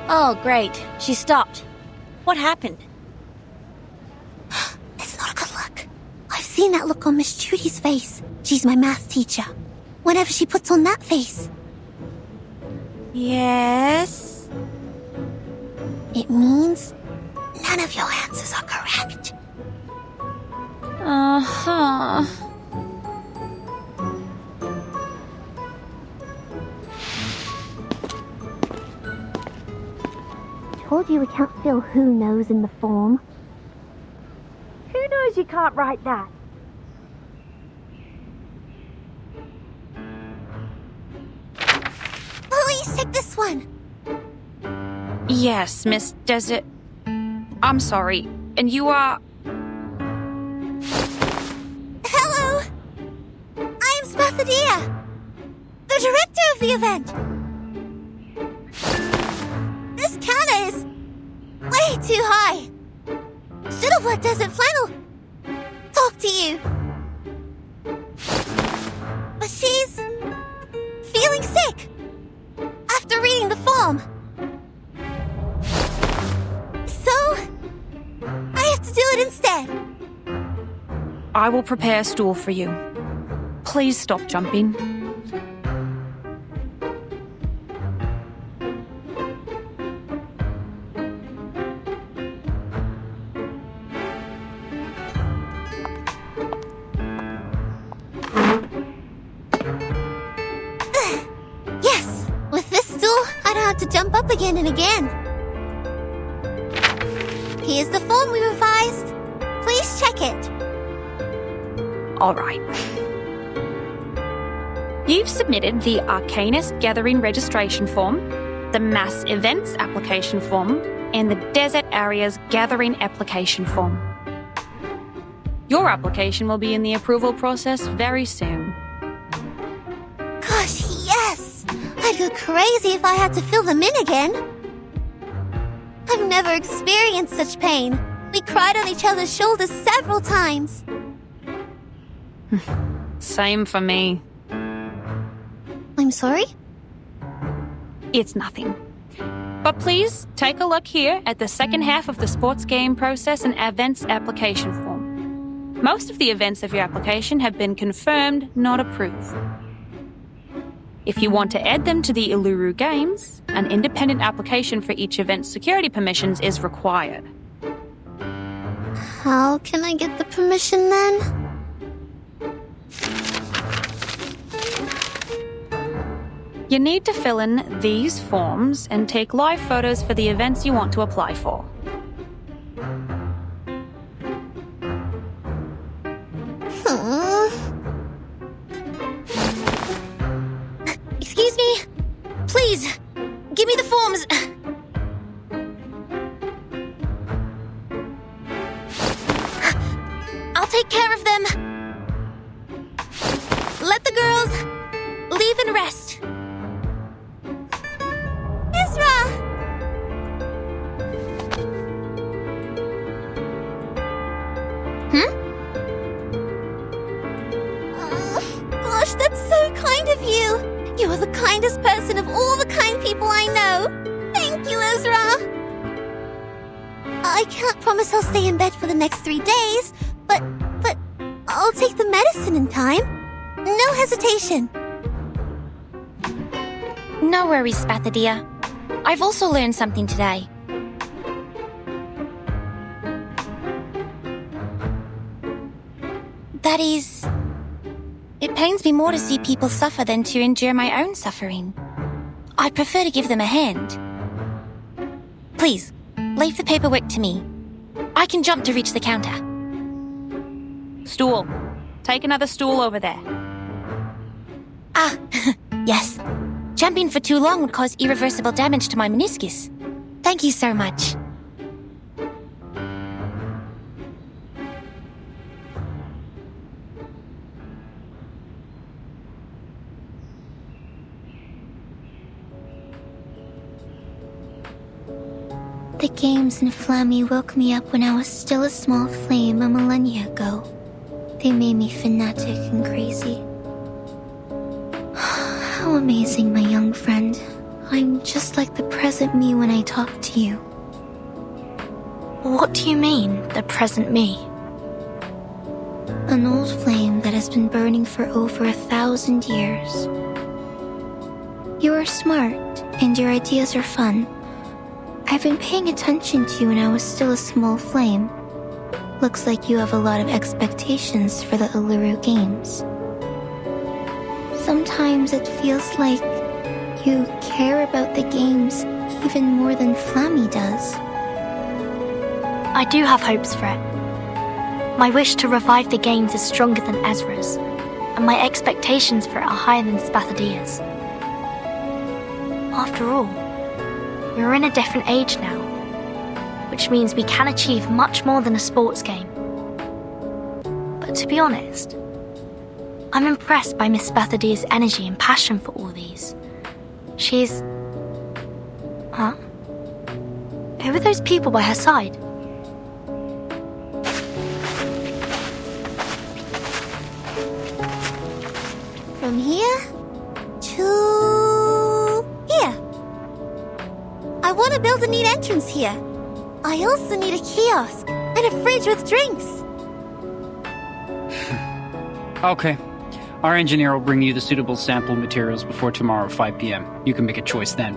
Oh, great. She stopped. What happened? It's not a good look. I've seen that look on Miss Judy's face. She's my math teacher. Whenever she puts on that face. Yes? It means none of your answers are correct. Uh-huh. Told you we can't fill who knows in the form. Who knows you can't write that? Please take this one. Yes, Miss Desert. I'm sorry. And you are... Hello. I am Sparthodea, the director of the event. This counter is way too high. Should have let Desert Flannel talk to you. But she's feeling sick after reading the form. So, I have to do it instead. I will prepare a stool for you. Please stop jumping. Yes, with this stool, I don't have to jump up again and again. Here's the form we revised. Please check it. All right. You've submitted the Arcanist Gathering Registration Form, the Mass Events Application Form, and the Desert Areas Gathering Application Form. Your application will be in the approval process very soon. Gosh, yes! I'd go crazy if I had to fill them in again. I've never experienced such pain. We cried on each other's shoulders several times. Same for me. I'm sorry? It's nothing. But please take a look here at the second half of the sports game process and events application form. Most of the events of your application have been confirmed, not approved. If you want to add them to the Uluru Games, an independent application for each event's security permissions is required. How can I get the permission then? You need to fill in these forms and take live photos for the events you want to apply for. Excuse me? Please, give me the forms. I'll take care of them. Let the girls leave and rest. Ezra! Gosh, that's so kind of you. You are the kindest person of all the kind people I know. Thank you, Ezra. I can't promise I'll stay in bed for the next 3 days, but I'll take the medicine in time. No hesitation. No worries, Sparthodea. I've also learned something today. That is, it pains me more to see people suffer than to endure my own suffering. I'd prefer to give them a hand. Please, leave the paperwork to me. I can jump to reach the counter. Stool. Take another stool over there. Ah, Yes. Jumping for too long would cause irreversible damage to my meniscus. Thank you so much. The games in Flammy woke me up when I was still a small flame a millennia ago. They made me fanatic and crazy. How amazing, my young friend. I'm just like the present me when I talk to you. What do you mean, the present me? An old flame that has been burning for over 1,000 years. You are smart, and your ideas are fun. I've been paying attention to you when I was still a small flame. Looks like you have a lot of expectations for the Uluru Games. Sometimes it feels like you care about the games even more than Flammy does. I do have hopes for it. My wish to revive the games is stronger than Ezra's, and my expectations for it are higher than Spathodea's. After all, we're in a different age now, which means we can achieve much more than a sports game. But to be honest, I'm impressed by Miss Spathodea's energy and passion for all these. She's... Huh? Who are those people by her side? From here to here. I want to build a neat entrance here. I also need a kiosk and a fridge with drinks. Okay. Our engineer will bring you the suitable sample materials before tomorrow, 5 p.m. You can make a choice then.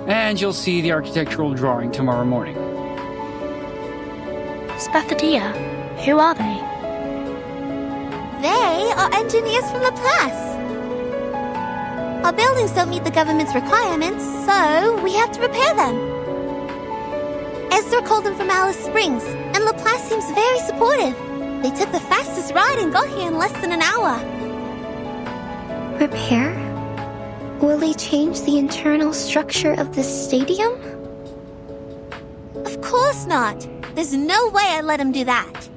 And you'll see the architectural drawing tomorrow morning. Spathodea? Who are they? They are engineers from Laplace. Our buildings don't meet the government's requirements, so we have to repair them. Ezra called them from Alice Springs, and Laplace seems very supportive. They took the fastest ride and got here in less than an hour. Repair? Will they change the internal structure of the stadium? Of course not. There's no way I'd let him do that.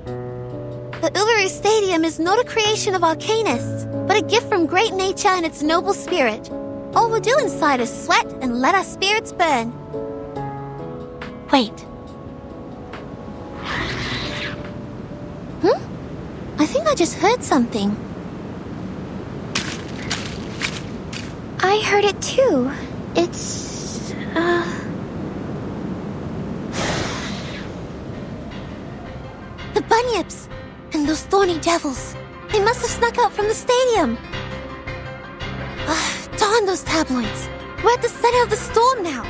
The Uluru Stadium is not a creation of Arcanists, but a gift from great nature and its noble spirit. All we'll do inside is sweat and let our spirits burn. Wait. I think I just heard something. I heard it too. It's... The bunyips! And those thorny devils. They must have snuck out from the stadium. Darn those tabloids. We're at the center of the storm now.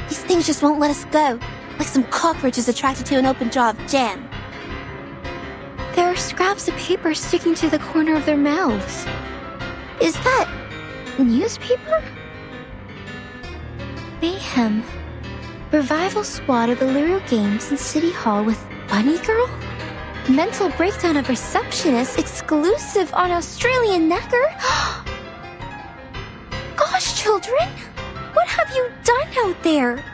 These things just won't let us go. Like some cockroaches attracted to an open jar of jam. There are scraps of paper sticking to the corner of their mouths. Is that... newspaper? Mayhem. Revival squad of the Uluru Games in City Hall with Bunny Girl? Mental breakdown of receptionist exclusive on Australian Necker? Gosh, children! What have you done out there?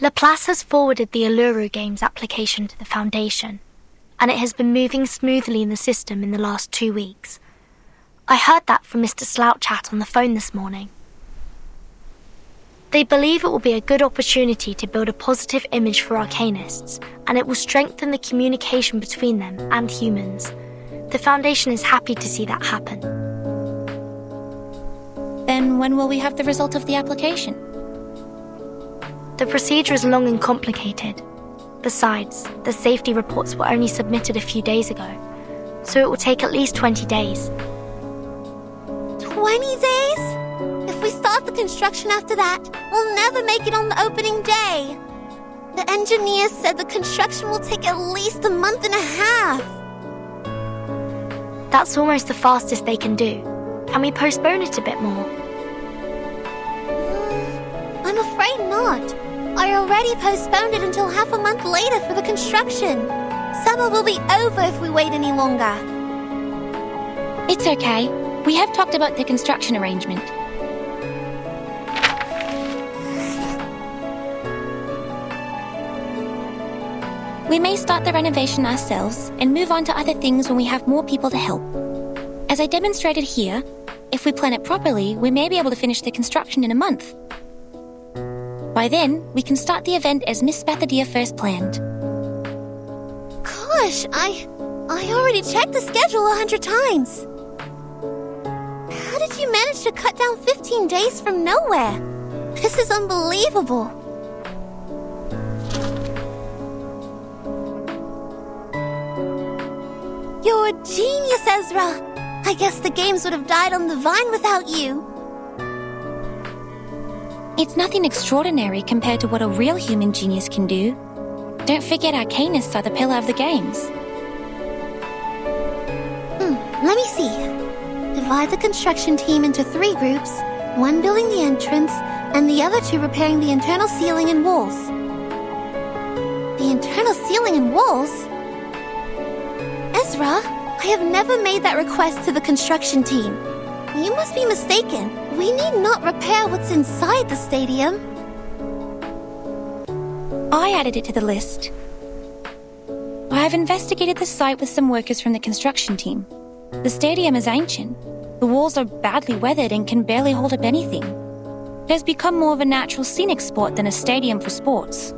Laplace has forwarded the Uluru Games application to the Foundation, and it has been moving smoothly in the system in the last 2 weeks. I heard that from Mr. Slouchat on the phone this morning. They believe it will be a good opportunity to build a positive image for Arcanists, and it will strengthen the communication between them and humans. The Foundation is happy to see that happen. Then when will we have the result of the application? The procedure is long and complicated. Besides, the safety reports were only submitted a few days ago, so it will take at least 20 days. 20 days? If we start the construction after that, we'll never make it on the opening day. The engineers said the construction will take at least a month and a half. That's almost the fastest they can do. Can we postpone it a bit more? I'm afraid not. I already postponed it until half a month later for the construction. Summer will be over if we wait any longer. It's okay. We have talked about the construction arrangement. We may start the renovation ourselves and move on to other things when we have more people to help. As I demonstrated here, if we plan it properly, we may be able to finish the construction in a month. By then, we can start the event as Miss Spartodeia first planned. Gosh, I already checked the schedule 100 times. How did you manage to cut down 15 days from nowhere? This is unbelievable. You're a genius, Ezra. I guess the games would have died on the vine without you. It's nothing extraordinary compared to what a real human genius can do. Don't forget arcanists are the pillar of the games. Let me see. Divide the construction team into 3 groups, one building the entrance, and the other 2 repairing the internal ceiling and walls. The internal ceiling and walls? Ezra, I have never made that request to the construction team. You must be mistaken. We need not repair what's inside the stadium. I added it to the list. I have investigated the site with some workers from the construction team. The stadium is ancient. The walls are badly weathered and can barely hold up anything. It has become more of a natural scenic spot than a stadium for sports.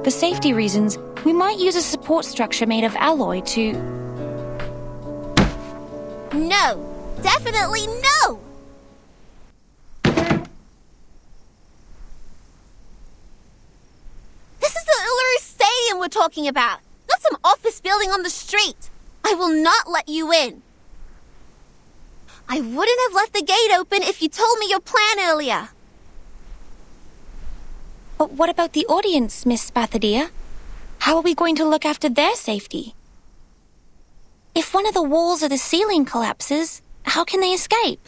For safety reasons, we might use a support structure made of alloy to... No! Definitely no! This is the Uluru Stadium we're talking about, not some office building on the street. I will not let you in. I wouldn't have left the gate open if you told me your plan earlier. But what about the audience, Miss Spartodeia? How are we going to look after their safety? If one of the walls or the ceiling collapses, how can they escape?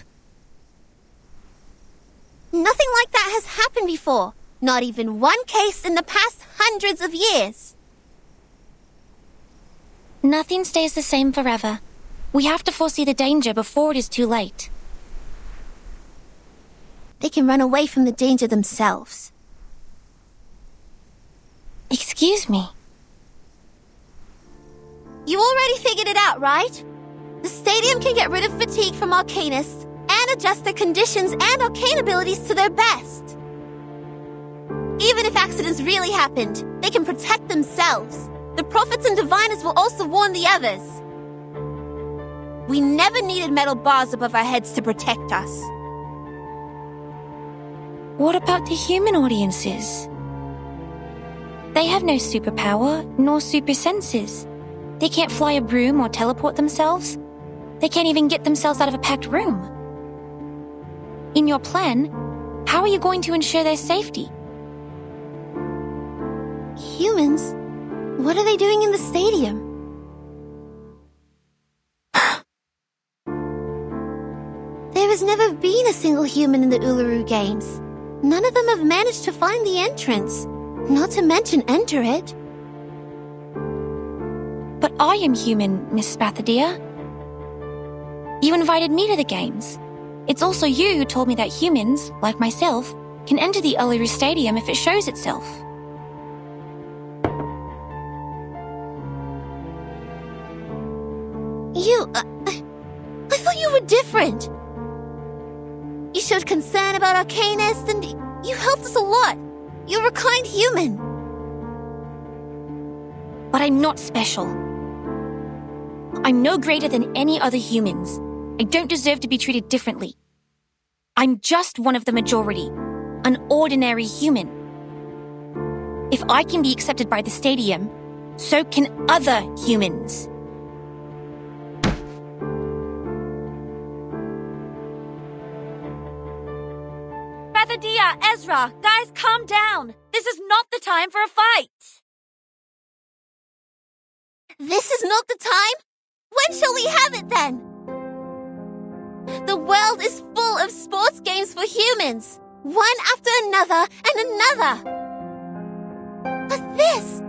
Nothing like that has happened before. Not even one case in the past hundreds of years. Nothing stays the same forever. We have to foresee the danger before it is too late. They can run away from the danger themselves. Excuse me. You already figured it out, right? The stadium can get rid of fatigue from arcanists and adjust their conditions and arcane abilities to their best. Even if accidents really happened, they can protect themselves. The prophets and diviners will also warn the others. We never needed metal bars above our heads to protect us. What about the human audiences? They have no superpower, nor super senses. They can't fly a broom or teleport themselves. They can't even get themselves out of a packed room. In your plan, how are you going to ensure their safety? Humans? What are they doing in the stadium? There has never been a single human in the Uluru Games. None of them have managed to find the entrance, not to mention enter it. But I am human, Miss Spartodeia. You invited me to the games. It's also you who told me that humans, like myself, can enter the Uluru Stadium if it shows itself. I thought you were different. You showed concern about arcanists and you helped us a lot. You're a kind human. But I'm not special. I'm no greater than any other humans. I don't deserve to be treated differently. I'm just one of the majority, an ordinary human. If I can be accepted by the stadium, so can other humans. Spartodeia, Ezra, guys, calm down. This is not the time for a fight. This is not the time? When shall we have it then? The world is full of sports games for humans, one after another and another. But this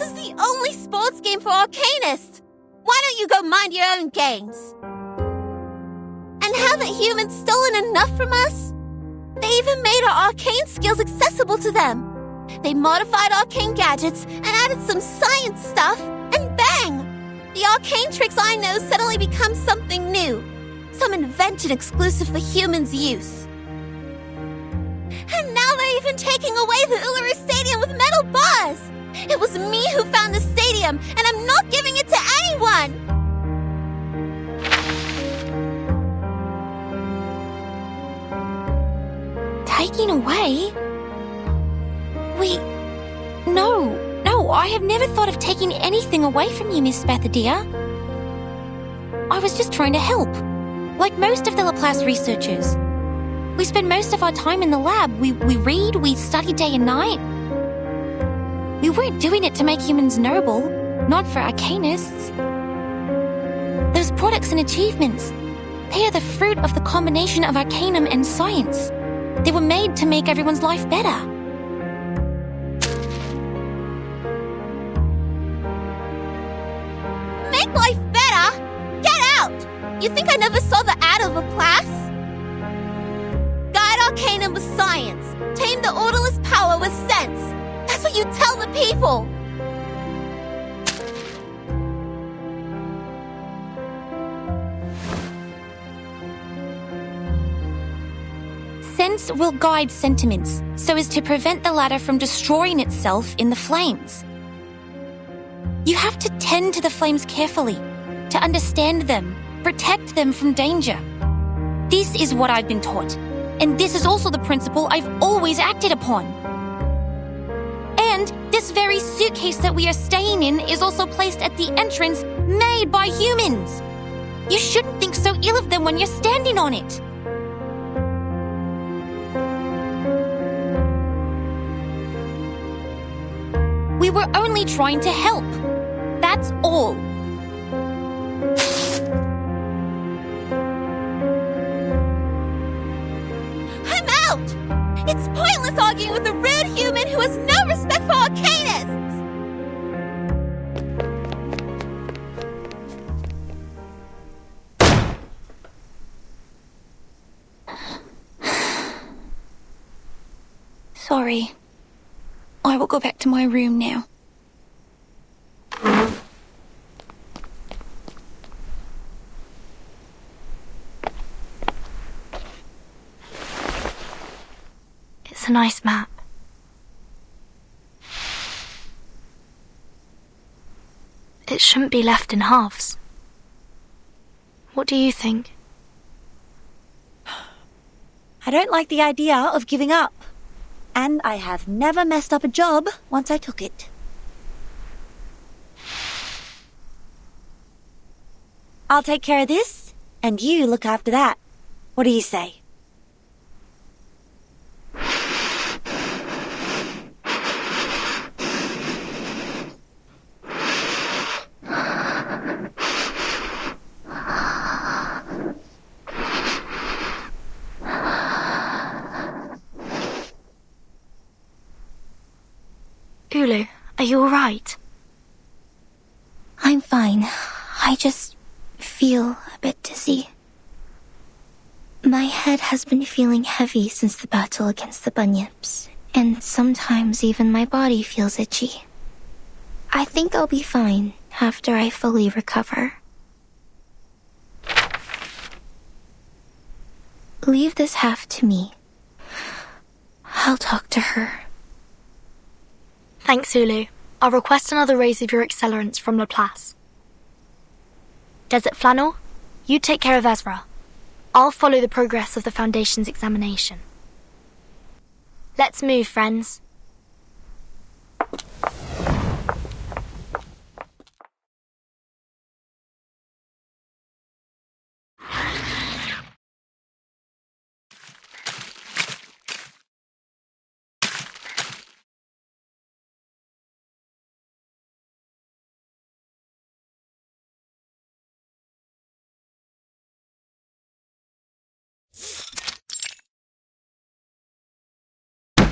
is the only sports game for Arcanists. Why don't you go mind your own games? And haven't humans stolen enough from us? They even made our arcane skills accessible to them. They modified arcane gadgets and added some science stuff, and bang! The arcane tricks I know suddenly become something new. Some invention exclusive for humans' use. And now they're even taking away the Uluru Stadium with metal bars! It was me who found the stadium, and I'm not giving it to anyone! Taking away? No, I have never thought of taking anything away from you, Miss Spartodear. I was just trying to help. Like most of the Laplace researchers. We spend most of our time in the lab. We read, we study day and night. We weren't doing it to make humans noble, not for arcanists. Those products and achievements, they are the fruit of the combination of arcanum and science. They were made to make everyone's life better. Make life better? Get out! You think I never saw the ad of Laplace? Guide arcanum with science. Tame the orderless power with sense. That's what you tell the people! Sense will guide sentiments so as to prevent the latter from destroying itself in the flames. You have to tend to the flames carefully, to understand them, protect them from danger. This is what I've been taught, and this is also the principle I've always acted upon. And this very suitcase that we are staying in is also placed at the entrance made by humans. You shouldn't think so ill of them when you're standing on it. We were only trying to help. That's all. I'm out! It's pointless arguing with a rude human who has no respect for arcanists! Sorry. I will go back to my room now. It's a nice map. It shouldn't be left in halves. What do you think? I don't like the idea of giving up. And I have never messed up a job once I took it. I'll take care of this, and you look after that. What do you say? Ulu, are you alright? I'm fine. I just feel a bit dizzy. My head has been feeling heavy since the battle against the bunyips, and sometimes even my body feels itchy. I think I'll be fine after I fully recover. Leave this half to me. I'll talk to her. Thanks, Ulu. I'll request another raise of your accelerants from Laplace. Desert Flannel, you take care of Ezra. I'll follow the progress of the Foundation's examination. Let's move, friends.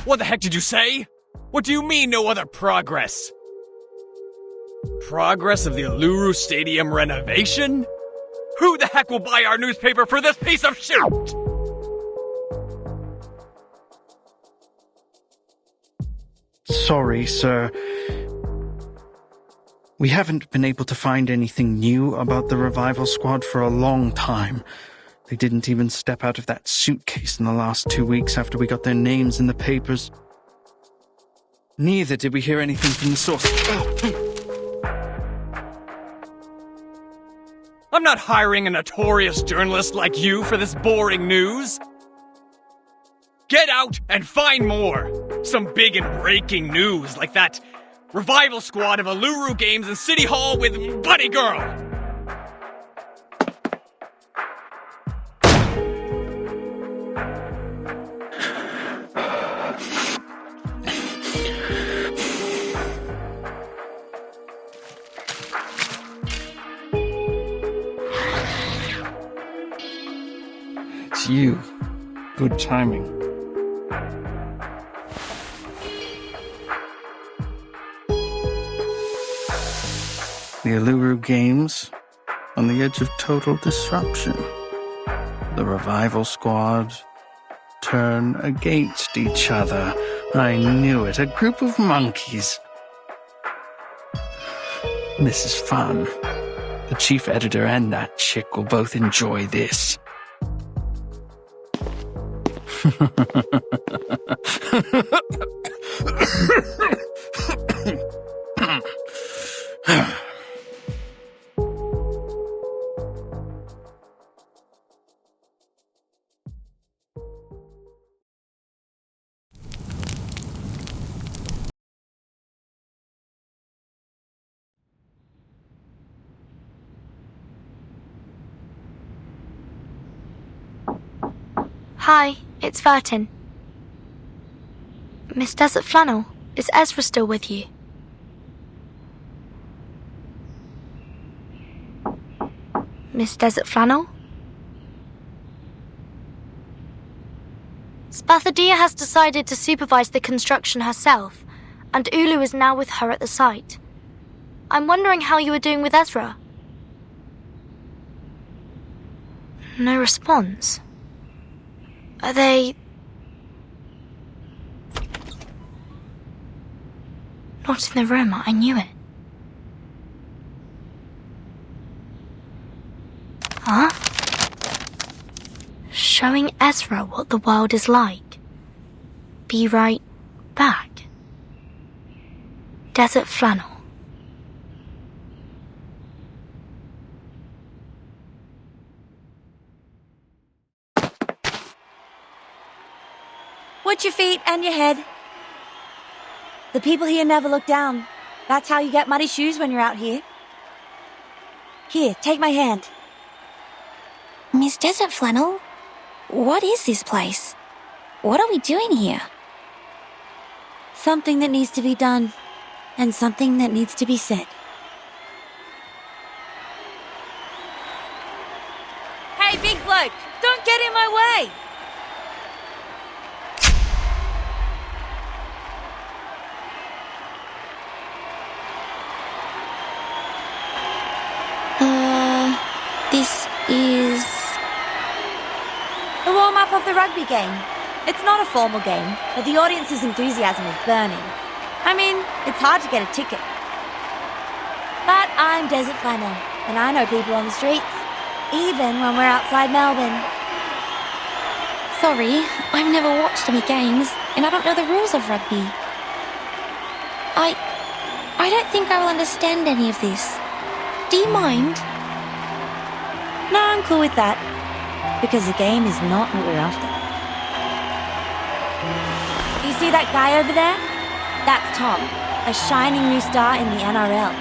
What the heck did you say? What do you mean, no other progress? Progress of the Uluru Stadium renovation? Who the heck will buy our newspaper for this piece of shit? Sorry, sir. We haven't been able to find anything new about the revival squad for a long time. They didn't even step out of that suitcase in the last 2 weeks after we got their names in the papers. Neither did we hear anything from the source. I'm not hiring a notorious journalist like you for this boring news. Get out and find more. Some big and breaking news like that revival squad of Uluru games in City Hall with Bunny Girl. It's you. Good timing. The Uluru Games on the edge of total disruption. The revival squad turn against each other. I knew it. A group of monkeys. This is fun. The chief editor and that chick will both enjoy this. Hi, it's Vertin. Miss Desert Flannel, is Ezra still with you? Miss Desert Flannel? Sparthodea has decided to supervise the construction herself, and Ulu is now with her at the site. I'm wondering how you are doing with Ezra. No response. Are they... not in the room? I knew it. Huh? Showing Ezra what the world is like. Be right back. Desert Flannel. Watch your feet and your head. The people here never look down. That's how you get muddy shoes when you're out here. Here, take my hand. Miss Desert Flannel, what is this place? What are we doing here? Something that needs to be done, and something that needs to be said. Hey, big bloke, don't get in my way! This is... the warm-up of the rugby game. It's not a formal game, but the audience's enthusiasm is burning. I mean, it's hard to get a ticket. But I'm Desert Flannel, and I know people on the streets, even when we're outside Melbourne. Sorry, I've never watched any games, and I don't know the rules of rugby. I don't think I will understand any of this. Do you mind? No, I'm cool with that, because the game is not what we're after. You see that guy over there? That's Tom, a shining new star in the NRL.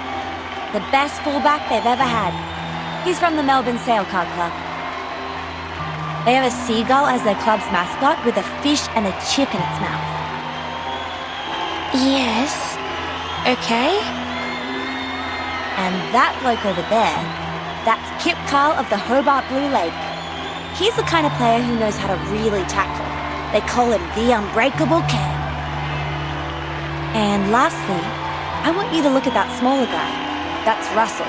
The best fullback they've ever had. He's from the Melbourne Sailcar Club. They have a seagull as their club's mascot with a fish and a chip in its mouth. Yes. Okay. And that bloke over there, that's Kip Carl of the Hobart Blue Lake. He's the kind of player who knows how to really tackle. They call him the Unbreakable Cam. And lastly, I want you to look at that smaller guy. That's Russell.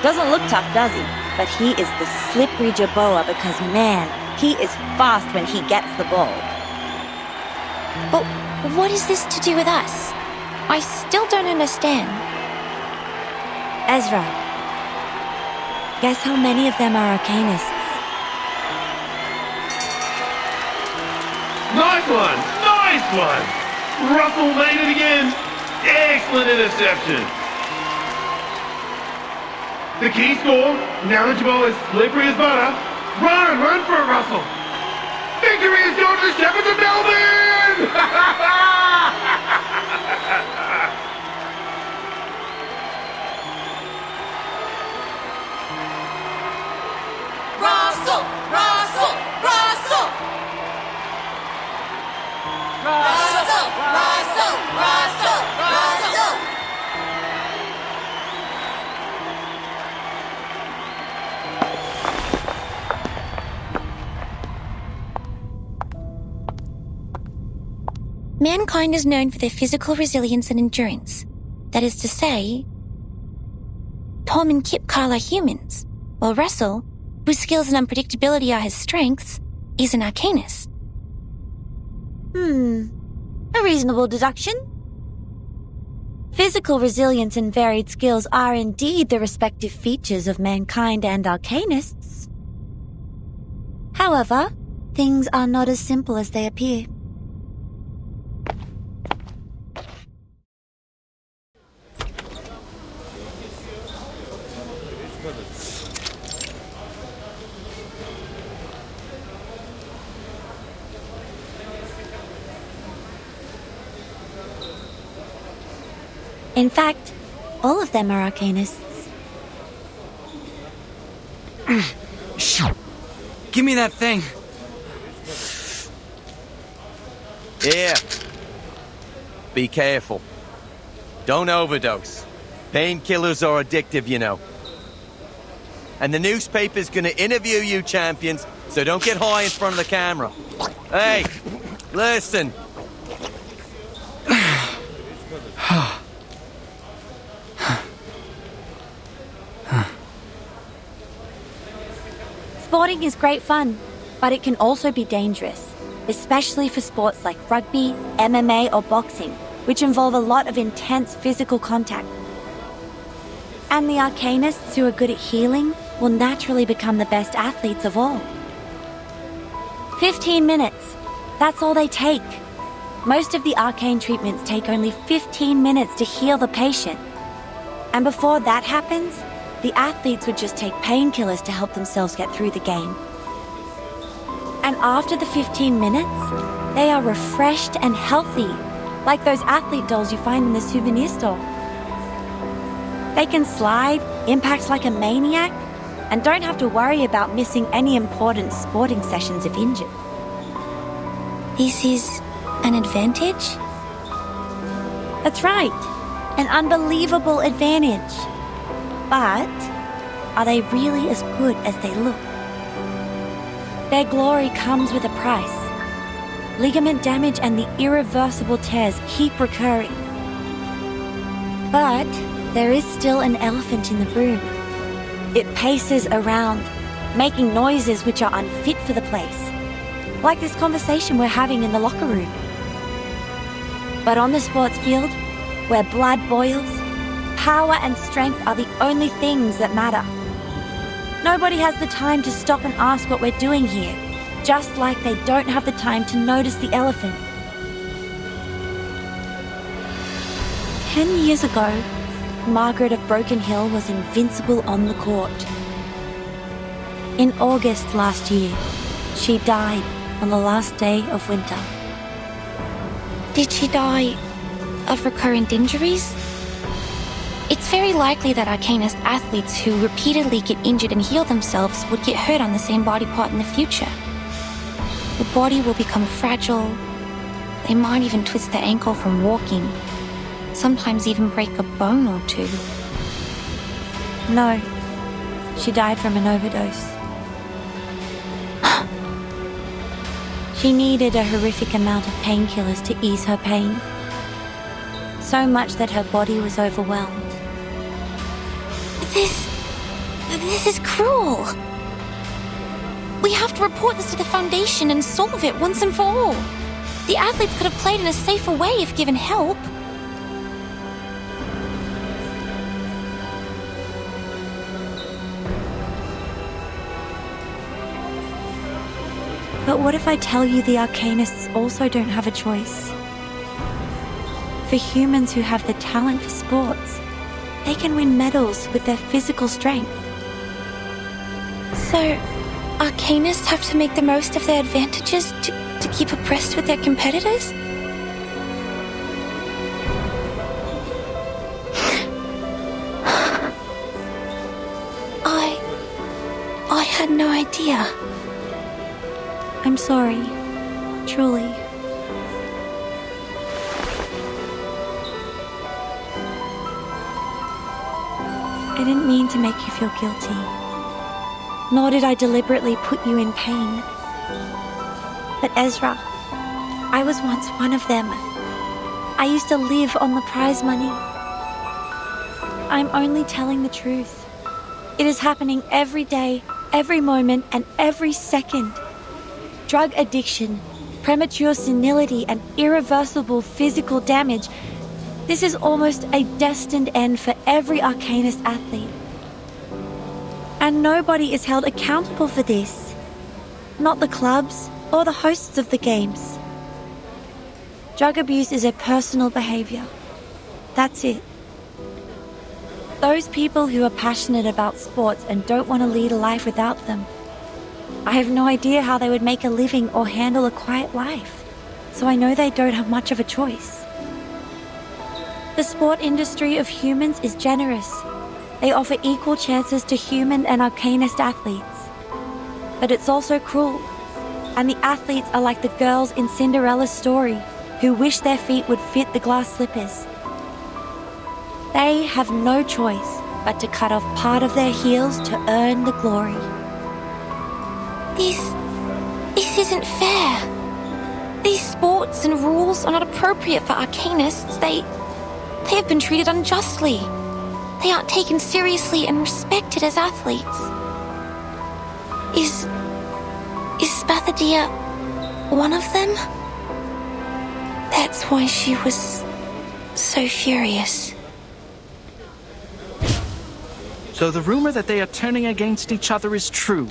Doesn't look tough, does he? But he is the slippery Jerboa because, man, he is fast when he gets the ball. But what is this to do with us? I still don't understand. Ezra, guess how many of them are Arcanists? Nice one! Nice one! Russell made it again! Excellent interception! The key score, now that Jerboa is slippery as butter, run for it, Russell! Victory is going to the Shepherds of Melbourne! Russell! Russell! Russell! Russell! Russell! Russell! Russell! Mankind is known for their physical resilience and endurance. That is to say, Tom and Kip Carl are humans, while Russell, whose skills and unpredictability are his strengths, is an Arcanist. A reasonable deduction. Physical resilience and varied skills are indeed the respective features of mankind and Arcanists. However, things are not as simple as they appear. In fact, all of them are Arcanists. Give me that thing. Here. Be careful. Don't overdose. Painkillers are addictive, you know. And the newspaper's gonna interview you, champions, so don't get high in front of the camera. Hey, listen. Sporting is great fun, but it can also be dangerous, especially for sports like rugby, MMA, or boxing, which involve a lot of intense physical contact. And the Arcanists who are good at healing will naturally become the best athletes of all. 15 minutes. That's all they take. Most of the arcane treatments take only 15 minutes to heal the patient. And before that happens, the athletes would just take painkillers to help themselves get through the game. And after the 15 minutes, they are refreshed and healthy, like those athlete dolls you find in the souvenir store. They can slide, impact like a maniac, and don't have to worry about missing any important sporting sessions if injured. This is an advantage? That's right. An unbelievable advantage. But are they really as good as they look? Their glory comes with a price. Ligament damage and the irreversible tears keep recurring. But there is still an elephant in the room. It paces around, making noises which are unfit for the place, like this conversation we're having in the locker room. But on the sports field, where blood boils, power and strength are the only things that matter. Nobody has the time to stop and ask what we're doing here, just like they don't have the time to notice the elephant. 10 years ago, Margaret of Broken Hill was invincible on the court. In August last year, she died on the last day of winter. Did she die of recurrent injuries? It's very likely that Arcanist athletes who repeatedly get injured and heal themselves would get hurt on the same body part in the future. The body will become fragile. They might even twist their ankle from walking. Sometimes even break a bone or two. No, she died from an overdose. She needed a horrific amount of painkillers to ease her pain. so much that her body was overwhelmed. This is cruel. We have to report this to the Foundation and solve it once and for all. The athletes could have played in a safer way if given help. But what if I tell you the Arcanists also don't have a choice? For humans who have the talent for sports, they can win medals with their physical strength. So, Arcanists have to make the most of their advantages to keep abreast with their competitors? I had no idea. I'm sorry, truly. I didn't mean to make you feel guilty. Nor did I deliberately put you in pain. But Ezra, I was once one of them. I used to live on the prize money. I'm only telling the truth. It is happening every day, every moment, and every second. Drug addiction, premature senility, and irreversible physical damage. This is almost a destined end for every Arcanist athlete. And nobody is held accountable for this. Not the clubs or the hosts of the games. Drug abuse is a personal behavior. That's it. Those people who are passionate about sports and don't want to lead a life without them. I have no idea how they would make a living or handle a quiet life, so I know they don't have much of a choice. The sport industry of humans is generous. They offer equal chances to human and Arcanist athletes. But it's also cruel, and the athletes are like the girls in Cinderella's story who wish their feet would fit the glass slippers. They have no choice but to cut off part of their heels to earn the glory. This isn't fair. These sports and rules are not appropriate for Arcanists. They have been treated unjustly. They aren't taken seriously and respected as athletes. Is Spartadia one of them? That's why she was so furious. So the rumor that they are turning against each other is true.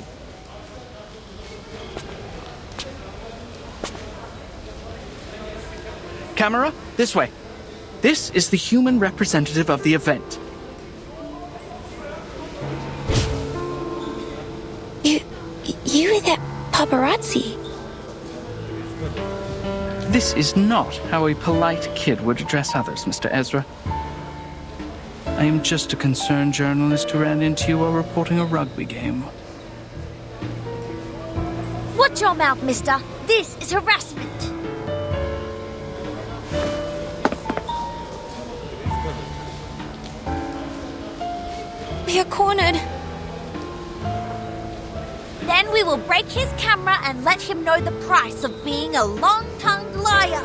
Camera, this way. This is the human representative of the event. You were that paparazzi. This is not how a polite kid would address others, Mr. Ezra. I am just a concerned journalist who ran into you while reporting a rugby game. Watch your mouth, mister. This is harassment. We are cornered. Then we will break his camera and let him know the price of being a long-tongued liar.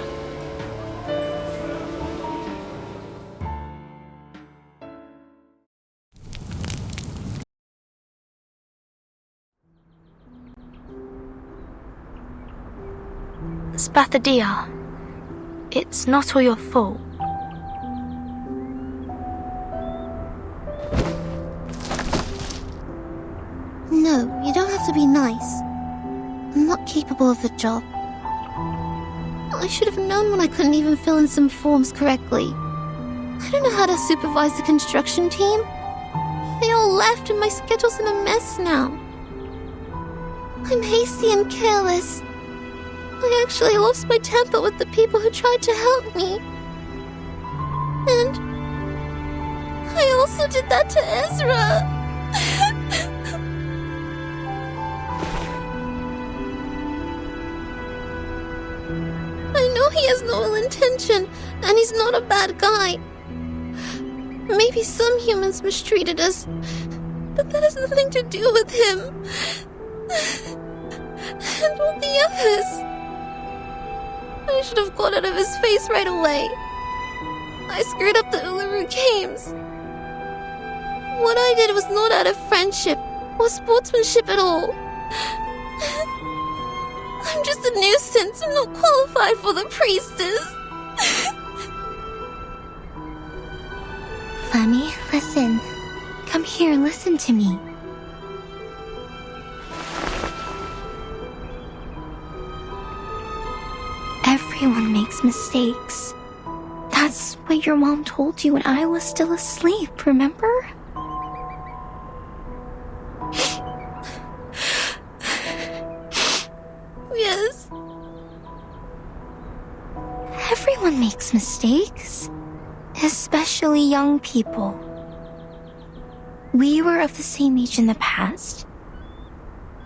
Spartadeia, it's not all your fault. No, you don't have to be nice. I'm not capable of the job. I should have known when I couldn't even fill in some forms correctly. I don't know how to supervise the construction team. They all left and my schedule's in a mess now. I'm hasty and careless. I actually lost my temper with the people who tried to help me. And I also did that to Ezra. I know he has no ill intention, and he's not a bad guy. Maybe some humans mistreated us, but that has nothing to do with him. And all the others. I should have got out of his face right away. I screwed up the Uluru Games. What I did was not out of friendship or sportsmanship at all. I'm just a nuisance. I'm not qualified for the priestess. Flammy, listen. Come here, listen to me. Everyone makes mistakes. That's what your mom told you when I was still asleep, remember? Yes. Everyone makes mistakes. Especially young people. We were of the same age in the past.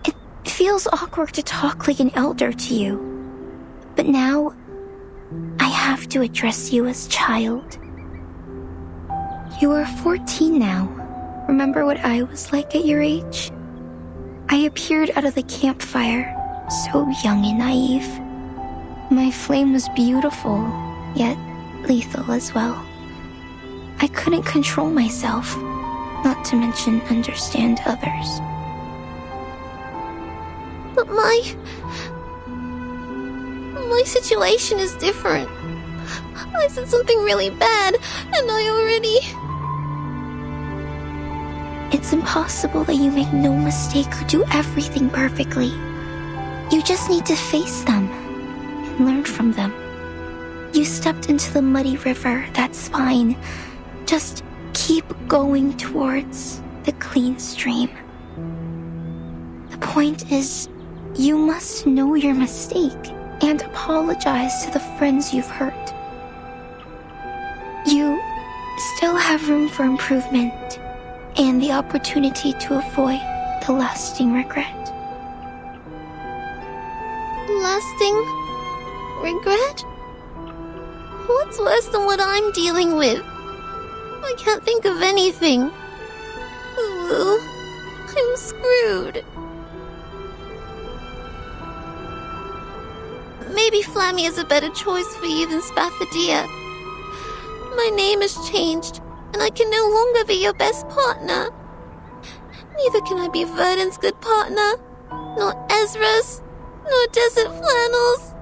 It feels awkward to talk like an elder to you. But now, I have to address you as child. You are 14 now. Remember what I was like at your age? I appeared out of the campfire, so young and naive. My flame was beautiful, yet lethal as well. I couldn't control myself, not to mention understand others. But my situation is different. I said something really bad, and I already... It's impossible that you make no mistake or do everything perfectly. You just need to face them and learn from them. You stepped into the muddy river, that's fine. Just keep going towards the clean stream. The point is, you must know your mistake and apologize to the friends you've hurt. You still have room for improvement and the opportunity to avoid the lasting regret. Lasting regret? What's worse than what I'm dealing with? I can't think of anything. Ooh, I'm screwed. Maybe Flammy is a better choice for you than Sparthodea. My name has changed, and I can no longer be your best partner. Neither can I be Verdon's good partner, nor Ezra's, nor Desert Flannel's.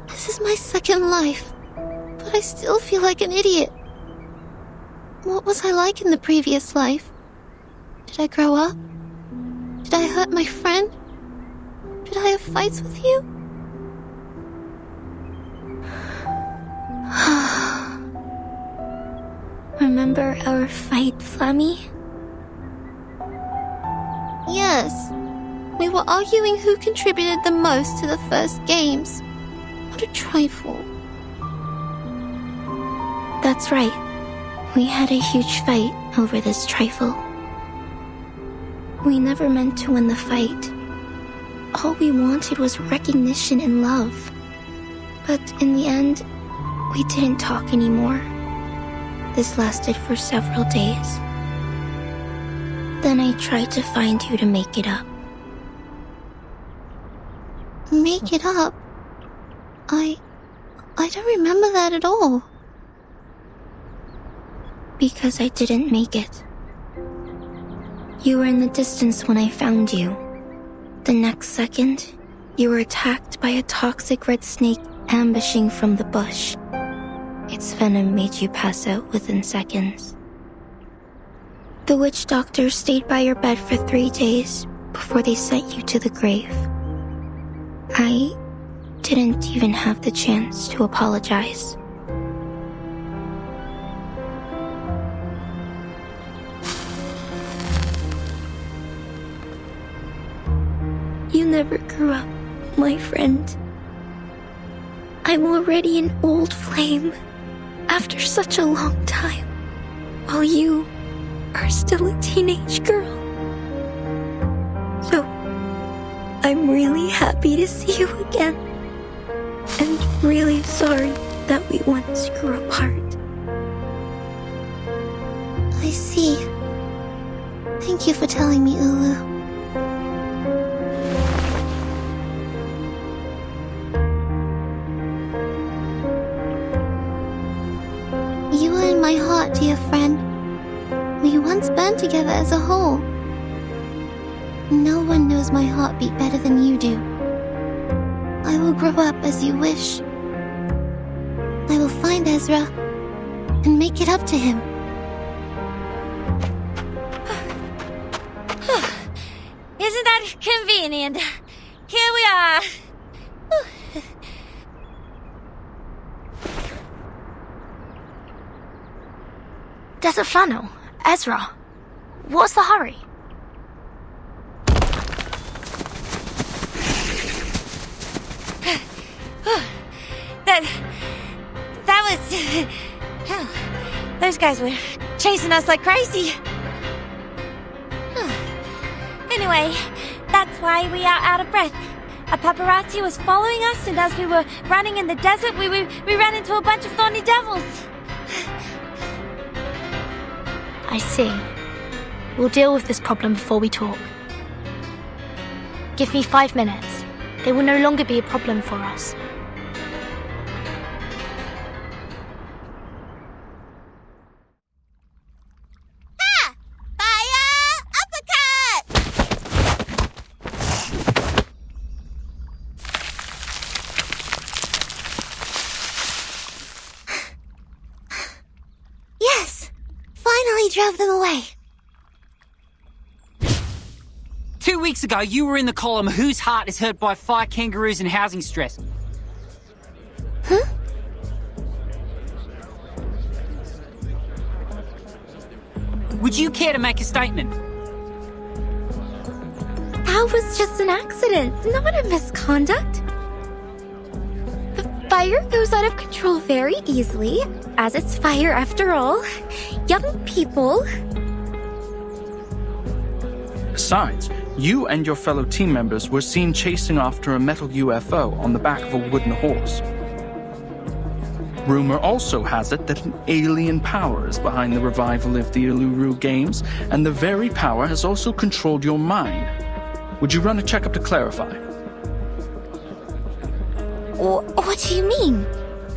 This is my second life, but I still feel like an idiot. What was I like in the previous life? Did I grow up? Did I hurt my friend? Did I have fights with you? Remember our fight, Flammy? Yes. We were arguing who contributed the most to the first games. What a trifle. That's right. We had a huge fight over this trifle. We never meant to win the fight. All we wanted was recognition and love. But in the end, we didn't talk anymore. This lasted for several days. Then I tried to find you to make it up. Make it up? I don't remember that at all. Because I didn't make it. You were in the distance when I found you. The next second, you were attacked by a toxic red snake ambushing from the bush. Its venom made you pass out within seconds. The witch doctors stayed by your bed for 3 days before they sent you to the grave. I didn't even have the chance to apologize. You never grew up, my friend. I'm already an old flame after such a long time, while you are still a teenage girl. So, I'm really happy to see you again, and really sorry that we once grew apart. I see. Thank you for telling me, Ulu. my heart, dear friend. We once burned together as a whole. No one knows my heartbeat better than you do. I will grow up as you wish. I will find Ezra and make it up to him. Isn't that convenient? Here we are. Desert Flannel, Ezra, what's the hurry? That was... Those guys were chasing us like crazy. Anyway, that's why we are out of breath. A paparazzi was following us, and as we were running in the desert, we ran into a bunch of thorny devils. I see. We'll deal with this problem before we talk. Give me 5 minutes. They will no longer be a problem for us. Drove them away. 2 weeks ago, you were in the column Whose Heart is Hurt by Fire Kangaroos and Housing Stress. Huh? Would you care to make a statement? That was just an accident, not a misconduct. The fire goes out of control very easily, as it's fire after all. Young people. Besides, you and your fellow team members were seen chasing after a metal UFO on the back of a wooden horse. Rumor also has it that an alien power is behind the revival of the Uluru Games, and the very power has also controlled your mind. Would you run a checkup to clarify? What do you mean?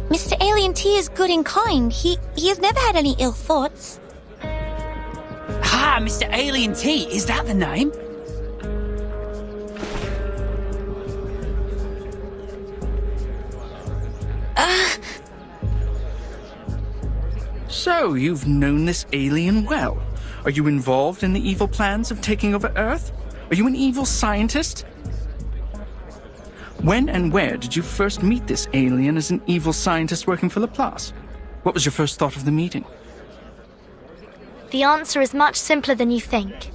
Mr. Alien T is good and kind. He has never had any ill thoughts. Ha, Mr. Alien T, is that the name? So, you've known this alien well. Are you involved in the evil plans of taking over Earth? Are you an evil scientist? When and where did you first meet this alien as an evil scientist working for Laplace? What was your first thought of the meeting? The answer is much simpler than you think.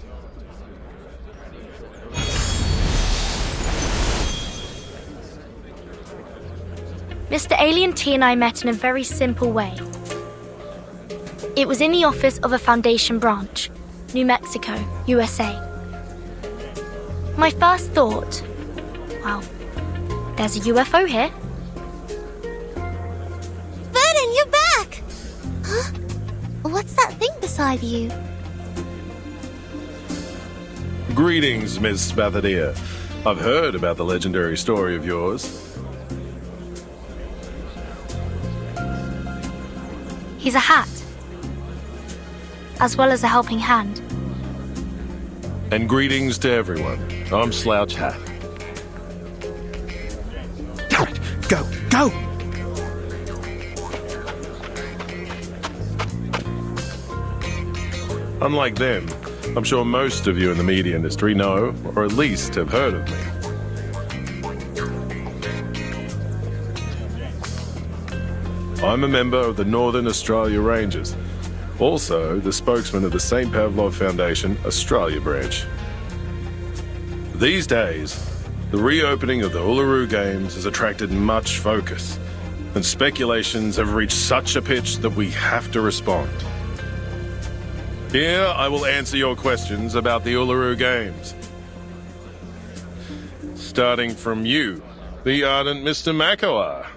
Mr. Alien T and I met in a very simple way. It was in the office of a Foundation branch, New Mexico, USA. My first thought, well, there's a UFO here. Vernon, you're back! Huh? What's that thing beside you? Greetings, Miss Spartodeia. I've heard about the legendary story of yours. He's a hat, as well as a helping hand. And greetings to everyone. I'm Slouch Hat. Damn it! Go! Go! Unlike them, I'm sure most of you in the media industry know, or at least have heard of me. I'm a member of the Northern Australia Rangers, also the spokesman of the St. Pavlov Foundation Australia branch. These days, the reopening of the Uluru Games has attracted much focus, and speculations have reached such a pitch that we have to respond. Here, I will answer your questions about the Uluru Games. Starting from you, the ardent Mr. Makawar.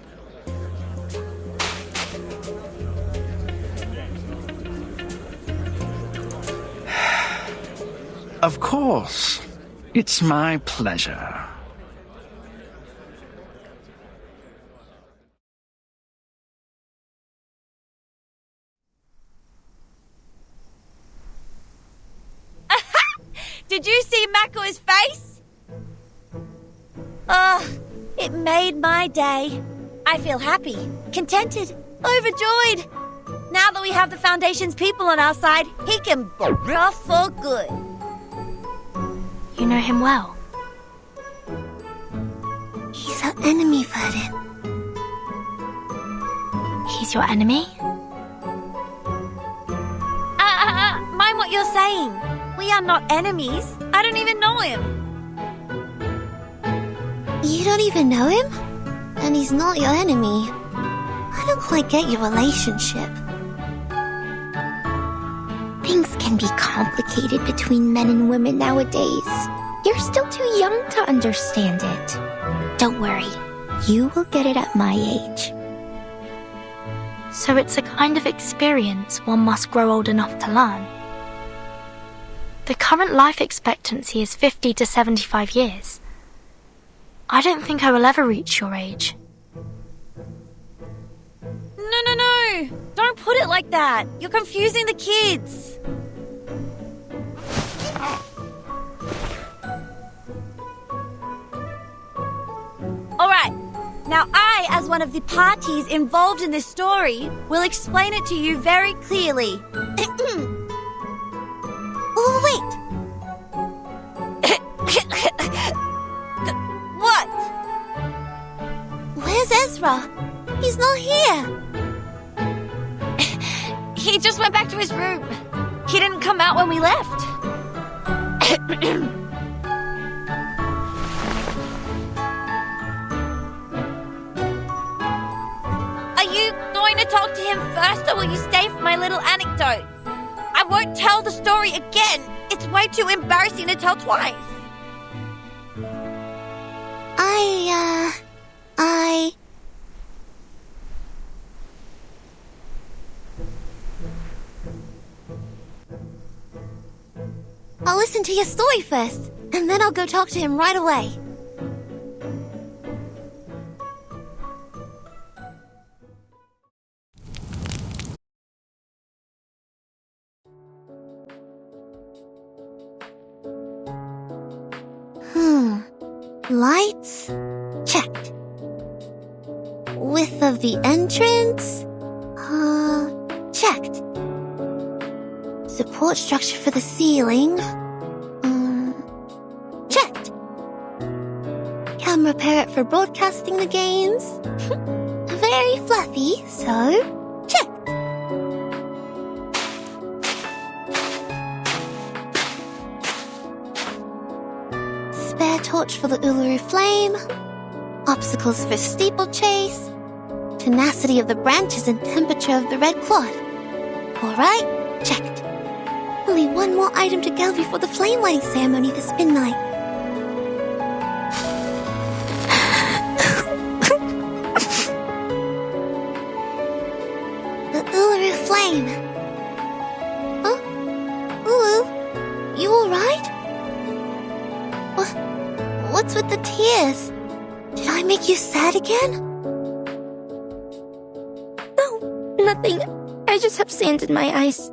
Of course. It's my pleasure. did you see Mako's face? Oh, it made my day. I feel happy, contented, overjoyed. Now that we have the Foundation's people on our side, he can b*** off for good. You know him well. He's our enemy, Verdin. He's your enemy? Mind what you're saying. We are not enemies. I don't even know him. You don't even know him? And he's not your enemy. I don't quite get your relationship. Things can be complicated between men and women nowadays. You're still too young to understand it. Don't worry, you will get it at my age. So it's a kind of experience one must grow old enough to learn. The current life expectancy is 50 to 75 years. I don't think I will ever reach your age. No. Don't put it like that. You're confusing the kids. All right. Now I, as one of the parties involved in this story, will explain it to you very clearly. Oh, wait. What? Where's Ezra? He's not here. He just went back to his room. He didn't come out when we left. Are you going to talk to him first, or will you stay for my little anecdote? I won't tell the story again. It's way too embarrassing to tell twice. I'll listen to your story first, and then I'll go talk to him right away. Lights? Checked. Width of the entrance? Checked. Support structure for the ceiling? Checked. Camera parrot for broadcasting the games? Very fluffy, so checked. Spare torch for the Uluru Flame, obstacles for steeplechase, tenacity of the branches and temperature of the red quad. Alright, checked. Only one more item to go before the flame lighting ceremony this midnight. The Uluru Flame. Huh? Ulu, you alright? What's with the tears? Did I make you sad again? No, nothing. I just have sand in my eyes.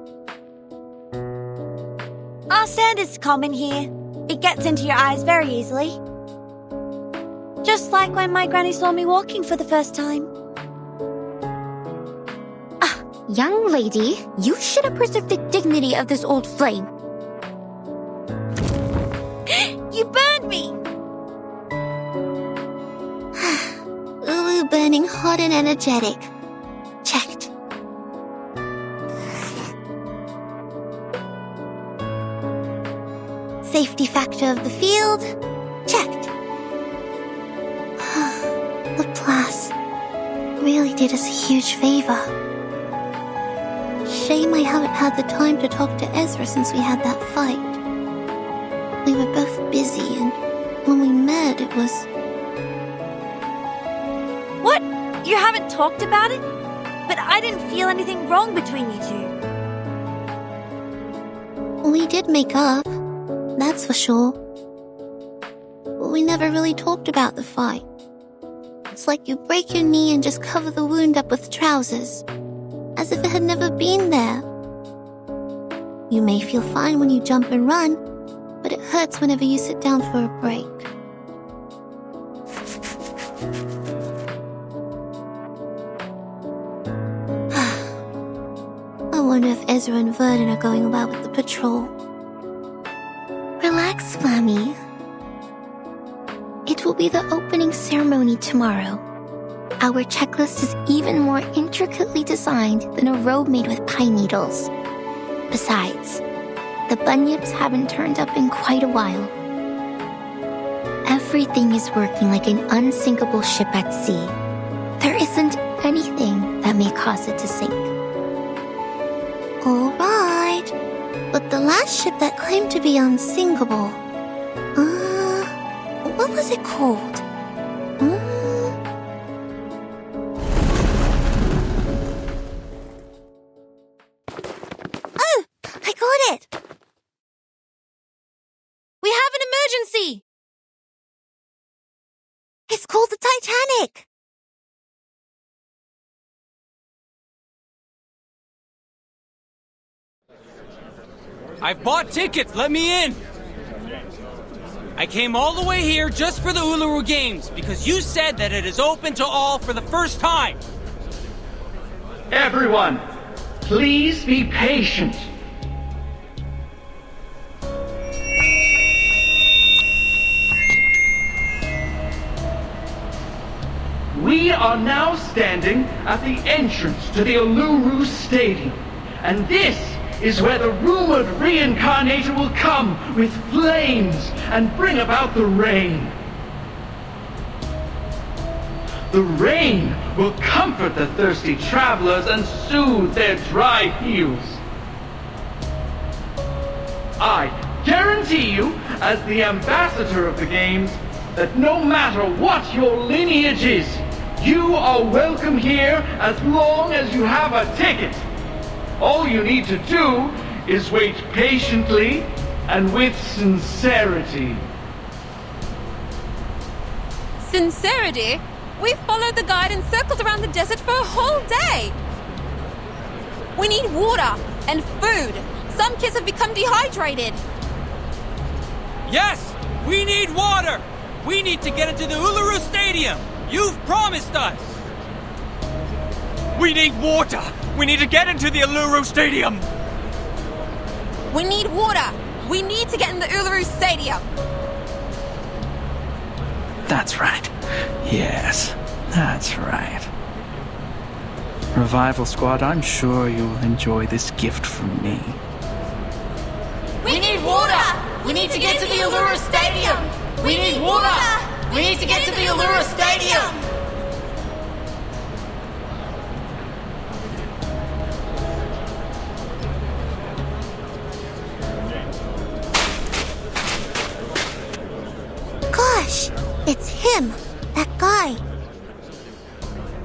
Sand is common here. It gets into your eyes very easily. Just like when my granny saw me walking for the first time. Young lady, you should have preserved the dignity of this old flame. You burned me! Ulu burning hot and energetic. Checked. Safety factor of the field? Checked. Laplace really did us a huge favor. Shame I haven't had the time to talk to Ezra since we had that fight. We were both busy, and when we met, it was... What? You haven't talked about it? But I didn't feel anything wrong between you two. We did make up. That's for sure. But we never really talked about the fight. It's like you break your knee and just cover the wound up with trousers, as if it had never been there. You may feel fine when you jump and run, but but it hurts whenever you sit down for a break. I wonder if Ezra and Verdon are going well with the patrol. Relax, Flammy. It will be the opening ceremony tomorrow. Our checklist is even more intricately designed than a robe made with pine needles. Besides, the bunyips haven't turned up in quite a while. Everything is working like an unsinkable ship at sea. There isn't anything that may cause it to sink. All right, but the last ship that claimed to be unsinkable, what was it called? Oh, I got it! We have an emergency! It's called the Titanic! I've bought tickets. Let me in. I came all the way here just for the Uluru Games because you said that it is open to all for the first time. Everyone, please be patient. We are now standing at the entrance to the Uluru Stadium, and this is where the rumored reincarnator will come with flames and bring about the rain. The rain will comfort the thirsty travelers and soothe their dry heels. I guarantee you, as the ambassador of the games, that no matter what your lineage is, you are welcome here as long as you have a ticket. All you need to do is wait patiently and with sincerity. Sincerity? We followed the guide and circled around the desert for a whole day. We need water and food. Some kids have become dehydrated. Yes, we need water. We need to get into the Uluru Stadium. You've promised us. We need water. We need to get into the Uluru Stadium. We need water. We need to get in the Uluru Stadium. That's right. Yes, that's right. Revival Squad, I'm sure you'll enjoy this gift from me. We need water! We need to get to the Uluru Stadium! We need water! We need to get to the Uluru Stadium! Gosh, it's him, that guy.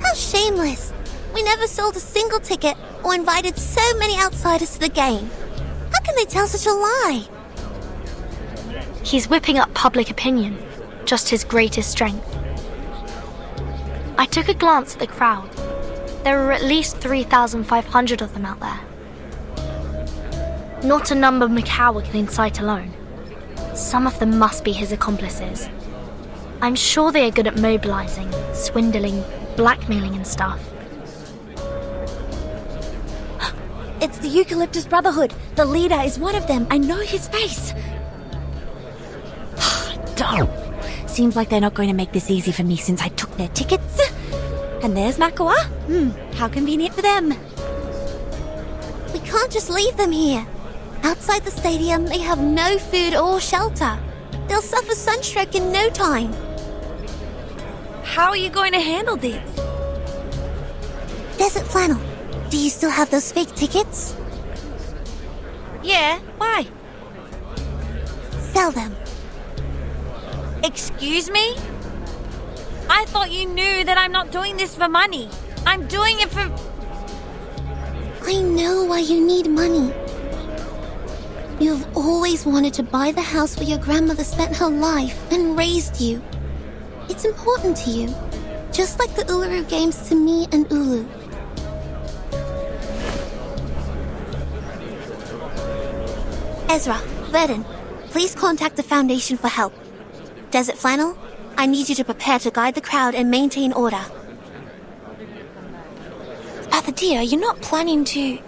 How shameless. We never sold a single ticket or invited so many outsiders to the game. How can they tell such a lie? He's whipping up public opinion, just his greatest strength. I took a glance at the crowd. There were at least 3,500 of them out there. Not a number Mikawa can incite alone. Some of them must be his accomplices. I'm sure they are good at mobilizing, swindling, blackmailing and stuff. It's the Eucalyptus Brotherhood. The leader is one of them. I know his face. Darn. Seems like they're not going to make this easy for me since I took their tickets. And there's Makawa. How convenient for them. We can't just leave them here. Outside the stadium, they have no food or shelter. They'll suffer sunstroke in no time. How are you going to handle this? Desert Flannel, do you still have those fake tickets? Yeah, why? Sell them. Excuse me? I thought you knew that I'm not doing this for money. I'm doing it for... I know why you need money. You've always wanted to buy the house where your grandmother spent her life and raised you. It's important to you, just like the Uluru Games to me and Ulu. Ezra, Verdon, please contact the Foundation for help. Desert Flannel, I need you to prepare to guide the crowd and maintain order. Spathodear, you're not planning to...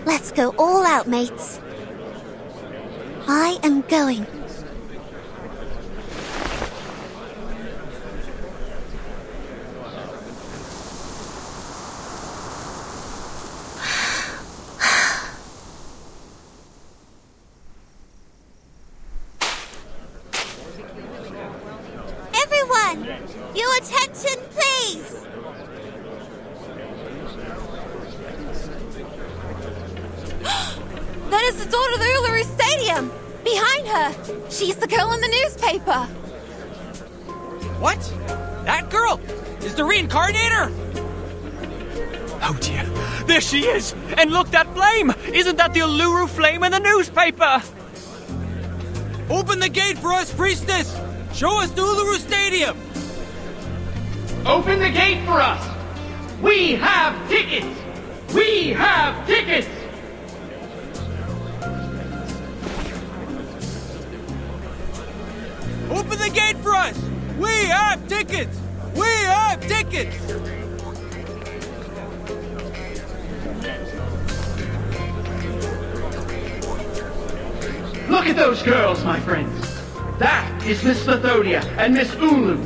Let's go all out, mates. I am going. Everyone, your attention, please. That is the door to the Uluru Stadium! Behind her! She's the girl in the newspaper! What? That girl is the reincarnator? Oh dear, there she is! And look, that flame! Isn't that the Uluru flame in the newspaper? Open the gate for us, priestess! Show us the Uluru Stadium! Open the gate for us! We have tickets! We have tickets! Open the gate for us! We have tickets! We have tickets! Look at those girls, my friends. That is Miss Spathodea and Miss Ulu.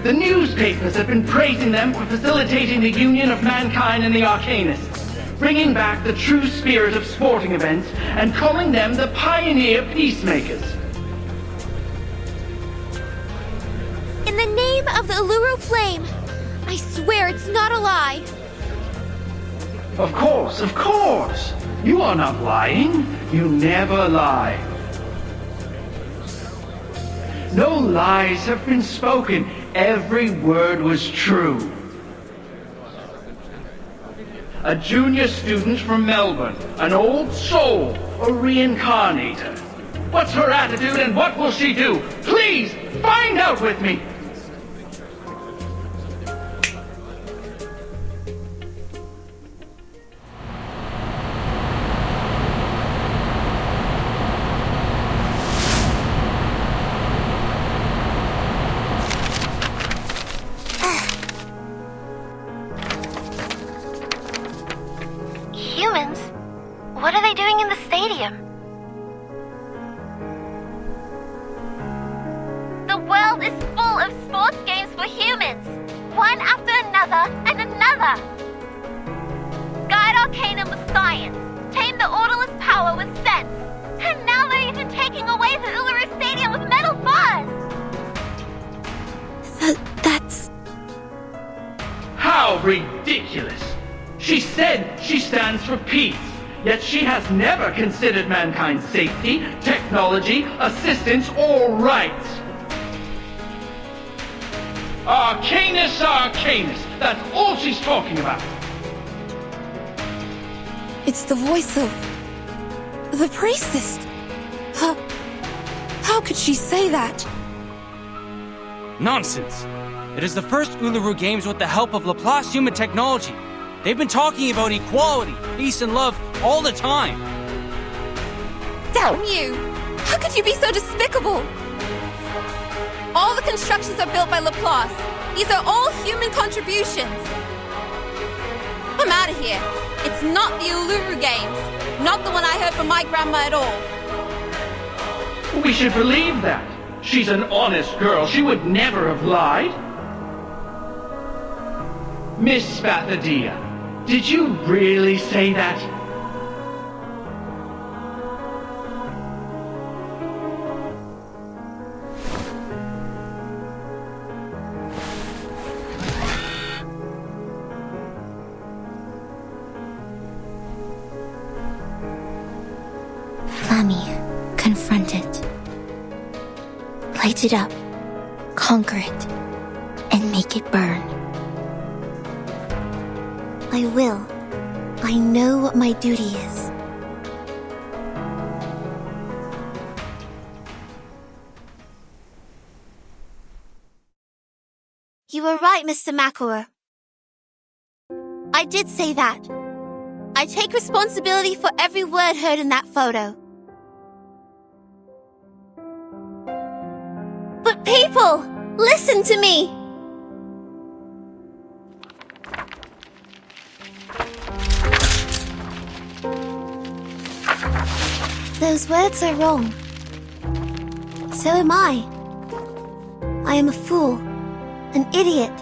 The newspapers have been praising them for facilitating the union of mankind and the Arcanists, bringing back the true spirit of sporting events and calling them the pioneer peacemakers. In the name of the Uluru Flame, I swear it's not a lie. Of course, of course. You are not lying. You never lie. No lies have been spoken. Every word was true. A junior student from Melbourne, an old soul, a reincarnator. What's her attitude and what will she do? Please, find out with me! Humans? What are they doing in the stadium? The world is full of sports games for humans. One after another and another. Guide Arcanum with science. Tame the Orderless power with sense. And now they're even taking away the Uluru Stadium with metal bars. That's... How ridiculous! She said she stands for peace, yet she has never considered mankind's safety, technology, assistance, or rights. Arcanus, Arcanus, that's all she's talking about. It's the voice of... the priestess. How could she say that? Nonsense! It is the first Uluru Games with the help of Laplace human technology. They've been talking about equality, peace, and love all the time. Damn you! How could you be so despicable? All the constructions are built by Laplace. These are all human contributions. I'm out of here. It's not the Uluru Games. Not the one I heard from my grandma at all. We should believe that. She's an honest girl. She would never have lied. Miss Spathodea, did you really say that? Flammy, confront it. Light it up, conquer it, and make it burn. I will. I know what my duty is. You were right, Mr. McElroy. I did say that. I take responsibility for every word heard in that photo. But people, listen to me! Those words are wrong. So am I. I am a fool, an idiot,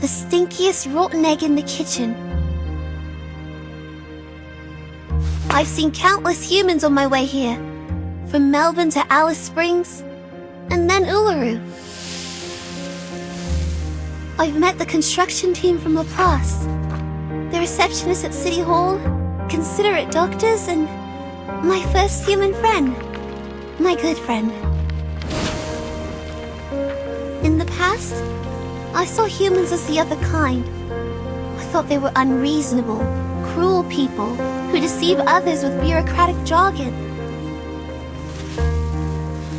the stinkiest rotten egg in the kitchen. I've seen countless humans on my way here, from Melbourne to Alice Springs, and then Uluru. I've met the construction team from Laplace, the receptionist at City Hall, considerate doctors, and my first human friend, my good friend. In the past, I saw humans as the other kind. I thought they were unreasonable, cruel people who deceive others with bureaucratic jargon.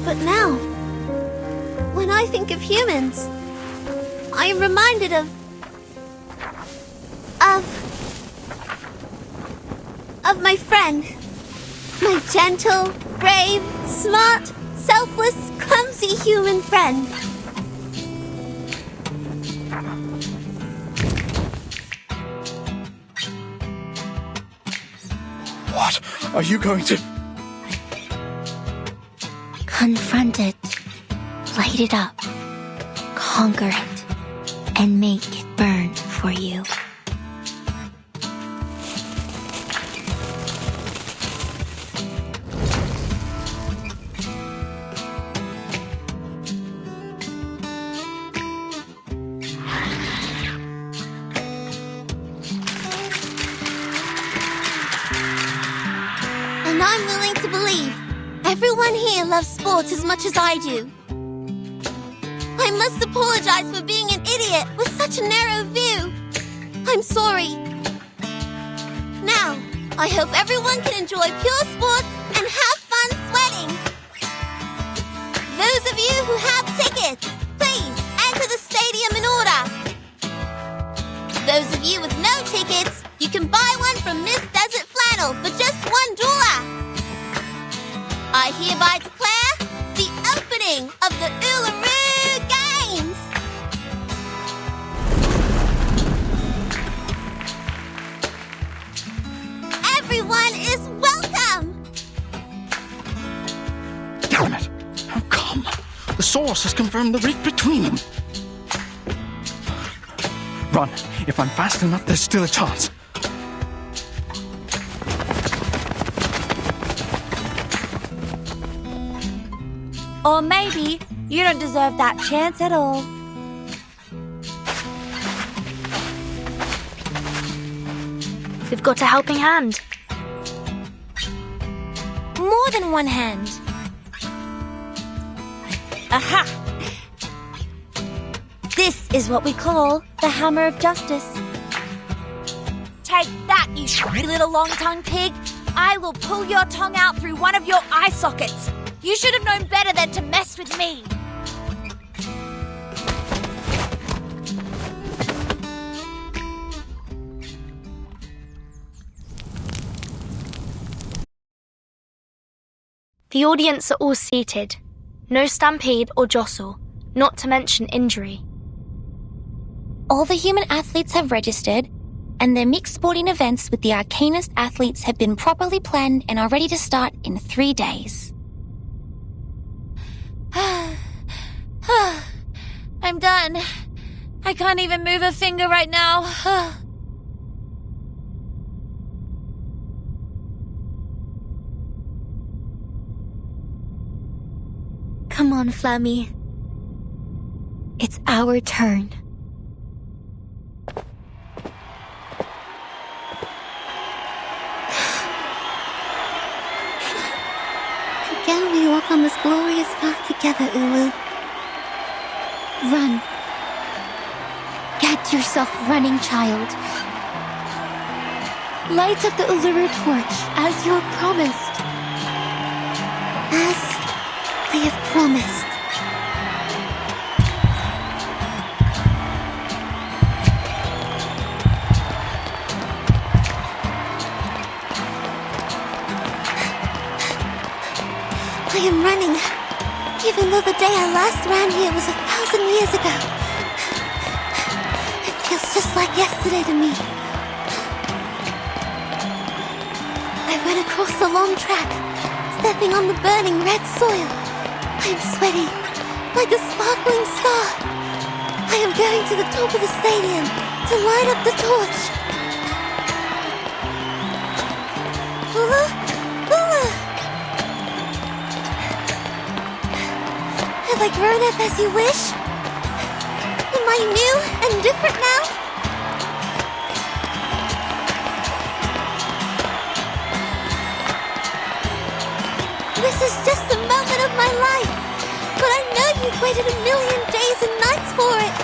But now, when I think of humans, I am reminded of my friend. My gentle, brave, smart, selfless, clumsy human friend. What are you going to... Confront it, light it up, conquer it, and make it burn for you. And I'm willing to believe everyone here loves sports as much as I do. I must apologize for being an idiot with such a narrow view. I'm sorry. Now, I hope everyone can enjoy pure sports and have fun sweating. Those of you who have tickets, please enter the stadium in order. Those of you with no tickets, you can buy one from Miss Desert Flannel for just $1. I hereby declare the opening of the Uluru Games! Everyone is welcome! Damn it! How come? The source has confirmed the rift between them. Run. If I'm fast enough, there's still a chance. Or maybe you don't deserve that chance at all. We've got a helping hand. More than one hand. Aha! This is what we call the hammer of justice. Take that, you little long-tongued pig! I will pull your tongue out through one of your eye sockets. You should have known better than to mess with me. The audience are all seated. No stampede or jostle, not to mention injury. All the human athletes have registered, and their mixed sporting events with the Arcanist athletes have been properly planned and are ready to start in 3 days. I'm done. I can't even move a finger right now. Come on, Flammy. It's our turn. Together we walk on this glorious path together, Ulu. Run. Get yourself running, child. Light up the Uluru torch as you have promised. As I have promised. I am running, even though the day I last ran here was 1,000 years ago. It feels just like yesterday to me. I ran across the long track, stepping on the burning red soil. I am sweating, like a sparkling star. I am going to the top of the stadium to light up the torch. Ula, Ula! Have I grown up as you wish? Am I new and different now? This is just a moment of my life, but I know you've waited 1,000,000 days and nights for it.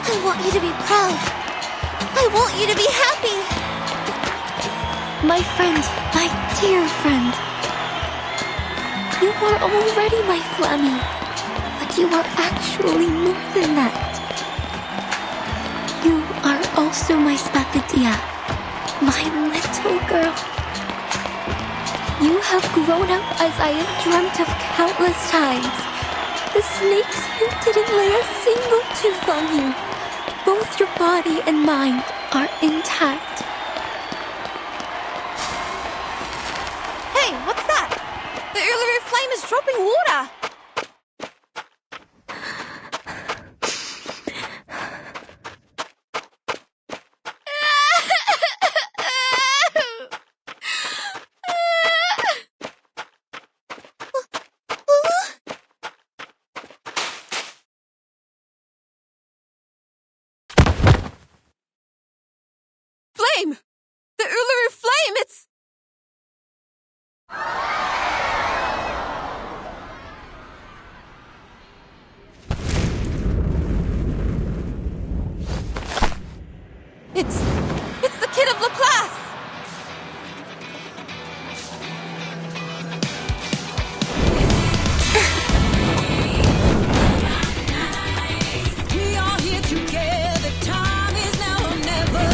I want you to be proud. I want you to be happy. My friend, my dear friend. You are already my Flammy, but you are actually more than that. You are also my Spatodeia, my little girl. You have grown up as I have dreamt of countless times. The snakes here didn't lay a single tooth on you. Both your body and mind are intact. Hey, what's that? The Uluru flame is dropping water. Flame! The Uluru flame, it's... It's the kid of Laplace! We are here together, time is now or never.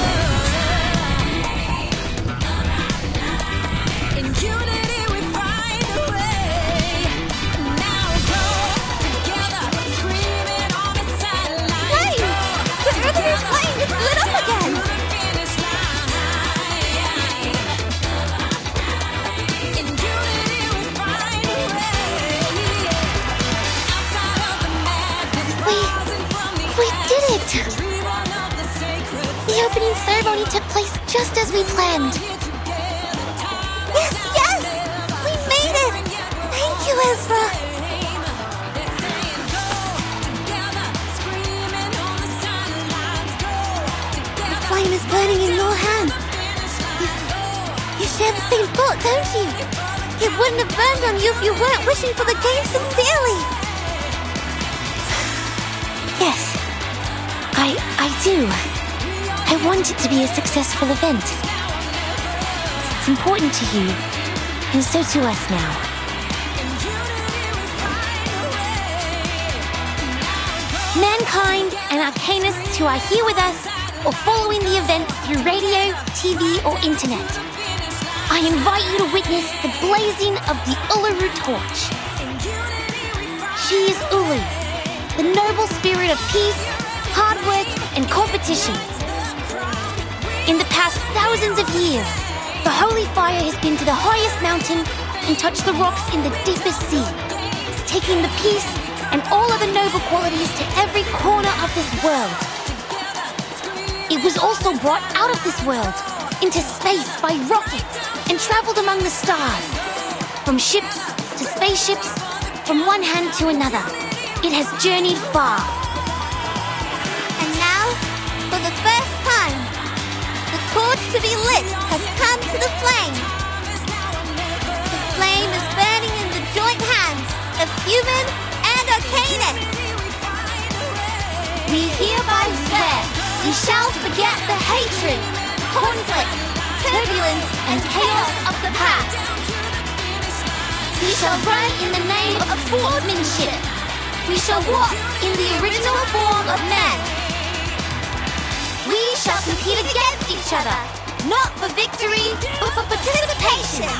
In unity we find a way. Now go together, screaming on the sidelines. Flame! The Uluru flame, it's lit up again! We did it! The opening ceremony took place just as we planned. Yes, yes! We made it! Thank you, Ezra! The flame is burning in your hand. You share the same thought, don't you? It wouldn't have burned on you if you weren't wishing for the game sincerely. Yes, I do. I want it to be a successful event. It's important to you, and so to us now. Mankind and Arcanists who are here with us or following the event through radio, TV, or internet, I invite you to witness the blazing of the Uluru torch. She is Ulu, the noble spirit of peace, hard work, and competition. In the past thousands of years, the holy fire has been to the highest mountain and touched the rocks in the deepest sea, taking the peace and all other noble qualities to every corner of this world. It was also brought out of this world into space by rockets and traveled among the stars. From ships to spaceships, from one hand to another, it has journeyed far. And now, for the first time, the torch to be lit has come to the flame. The flame is burning in the joint hands of human and Arcanist. We hereby swear we shall forget the hatred, conflict, turbulence, and chaos of the past. We shall run in the name of sportsmanship. We shall walk in the original form of men. We shall compete against each other, not for victory, but for participation.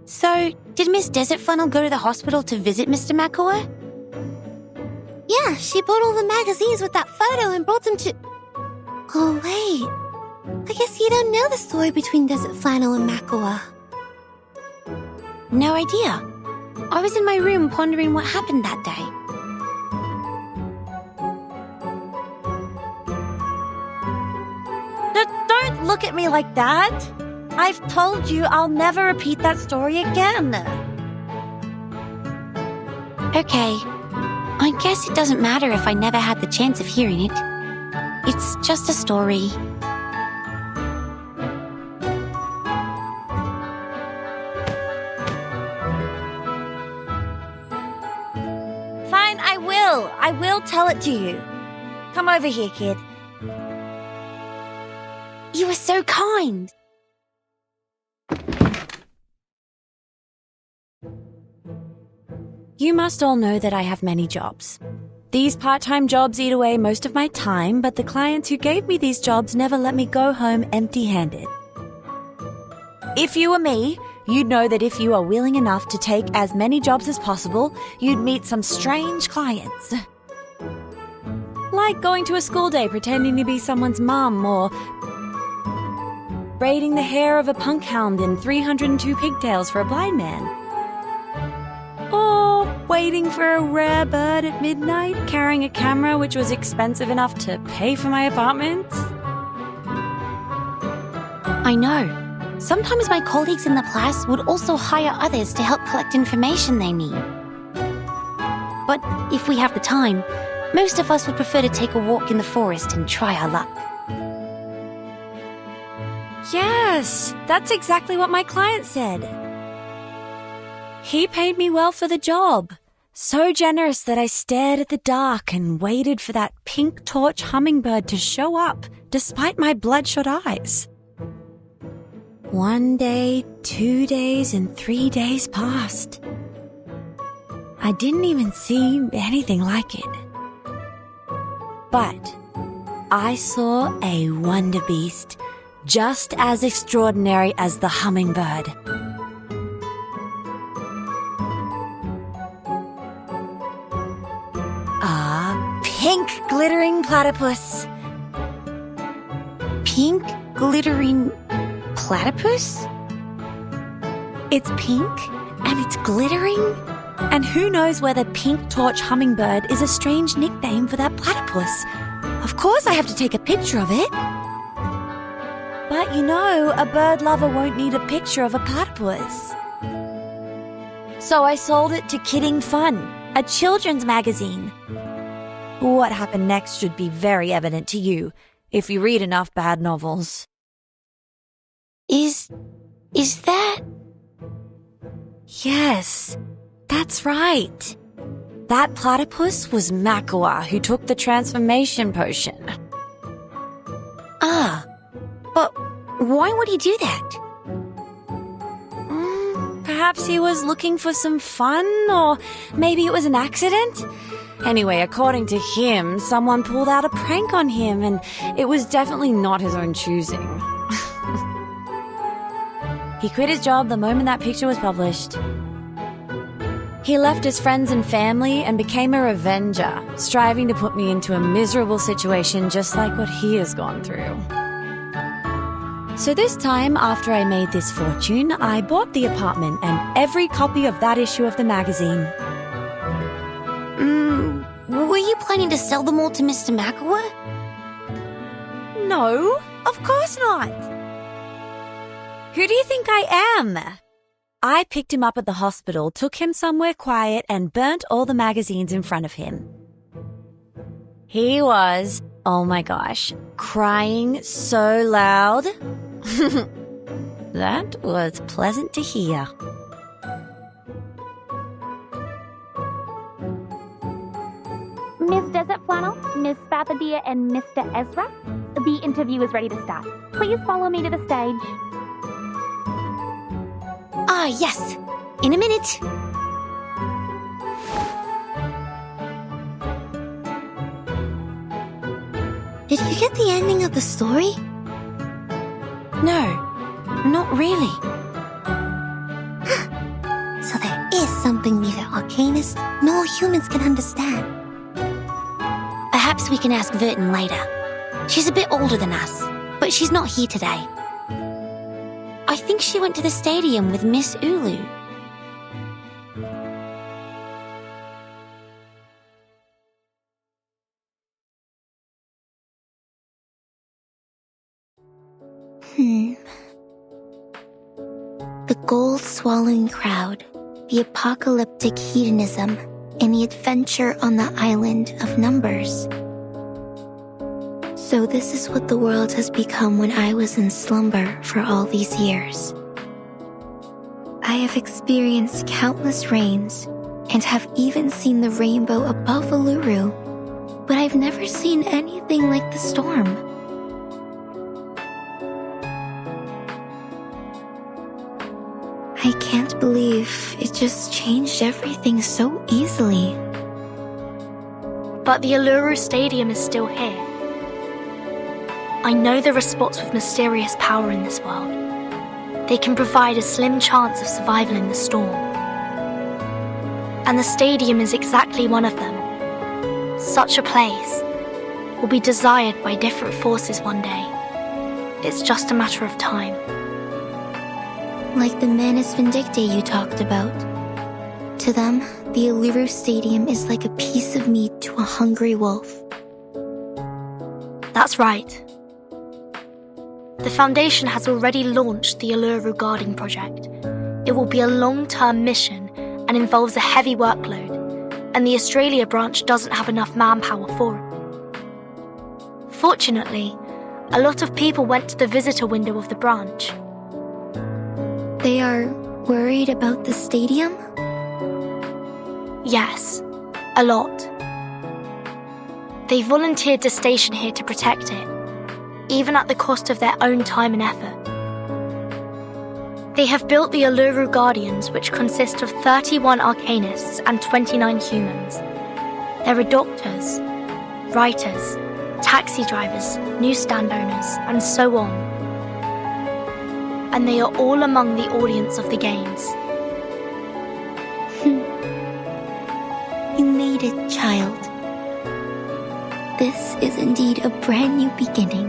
So, did Miss Desert Flannel go to the hospital to visit Mr. Makua? Yeah, she bought all the magazines with that photo and brought them to... Oh, wait. I guess you don't know the story between Desert Flannel and Makua. No idea. I was in my room pondering what happened that day. Don't look at me like that. I've told you I'll never repeat that story again. Okay. I guess it doesn't matter if I never had the chance of hearing it. It's just a story. Fine, I will. I will tell it to you. Come over here, kid. You were so kind. You must all know that I have many jobs. These part-time jobs eat away most of my time, but the clients who gave me these jobs never let me go home empty-handed. If you were me, you'd know that if you are willing enough to take as many jobs as possible, you'd meet some strange clients. Like going to a school day pretending to be someone's mum, or braiding the hair of a punk hound in 302 pigtails for a blind man. Or waiting for a rare bird at midnight, carrying a camera which was expensive enough to pay for my apartment. I know. Sometimes my colleagues in the class would also hire others to help collect information they need. But if we have the time, most of us would prefer to take a walk in the forest and try our luck. Yes, that's exactly what my client said. He paid me well for the job. So generous that I stared at the dark and waited for that pink torch hummingbird to show up, despite my bloodshot eyes. 1 day, 2 days, and 3 days passed. I didn't even see anything like it. But I saw a wonder beast, just as extraordinary as the hummingbird. A pink glittering platypus. Pink glittering platypus? It's pink and it's glittering. And who knows whether pink torch hummingbird is a strange nickname for that platypus. Of course I have to take a picture of it. But you know, a bird lover won't need a picture of a platypus. So I sold it to Kidding Fun, a children's magazine. What happened next should be very evident to you, if you read enough bad novels. Is that... Yes, that's right. That platypus was Makua, who took the transformation potion. Ah, but why would he do that? Perhaps he was looking for some fun, or maybe it was an accident. Anyway, according to him, someone pulled out a prank on him, and it was definitely not his own choosing. He quit his job the moment that picture was published. He left his friends and family and became a revenger, striving to put me into a miserable situation just like what he has gone through. So this time, after I made this fortune, I bought the apartment and every copy of that issue of the magazine. Were you planning to sell them all to Mr. Makua? No, of course not. Who do you think I am? I picked him up at the hospital, took him somewhere quiet, and burnt all the magazines in front of him. He was, oh my gosh, crying so loud. That was pleasant to hear. Miss Desert Flannel, Miss Sparthodea, and Mr. Ezra, the interview is ready to start. Please follow me to the stage. Ah, yes. In a minute. Did you get the ending of the story? No, not really. something neither Arcanists nor humans can understand. Perhaps we can ask Vertin later. She's a bit older than us, but she's not here today. I think she went to the stadium with Miss Ulu. The gold-swallowing crowd, the apocalyptic hedonism, and the adventure on the island of numbers. So this is what the world has become when I was in slumber for all these years. I have experienced countless rains and have even seen the rainbow above Uluru, but I've never seen anything like the storm. I can't believe it just changed everything so easily. But the Uluru Stadium is still here. I know there are spots with mysterious power in this world. They can provide a slim chance of survival in the storm. And the stadium is exactly one of them. Such a place will be desired by different forces one day. It's just a matter of time. Like the Manus Vindictae you talked about. To them, the Uluru Stadium is like a piece of meat to a hungry wolf. That's right. The Foundation has already launched the Uluru Guarding Project. It will be a long-term mission and involves a heavy workload, and the Australia branch doesn't have enough manpower for it. Fortunately, a lot of people went to the visitor window of the branch. They are worried about the stadium? Yes, a lot. They volunteered to station here to protect it, even at the cost of their own time and effort. They have built the Uluru Guardians, which consist of 31 Arcanists and 29 humans. There are doctors, writers, taxi drivers, newsstand owners, and so on. And they are all among the audience of the games. You made it, child. This is indeed a brand new beginning.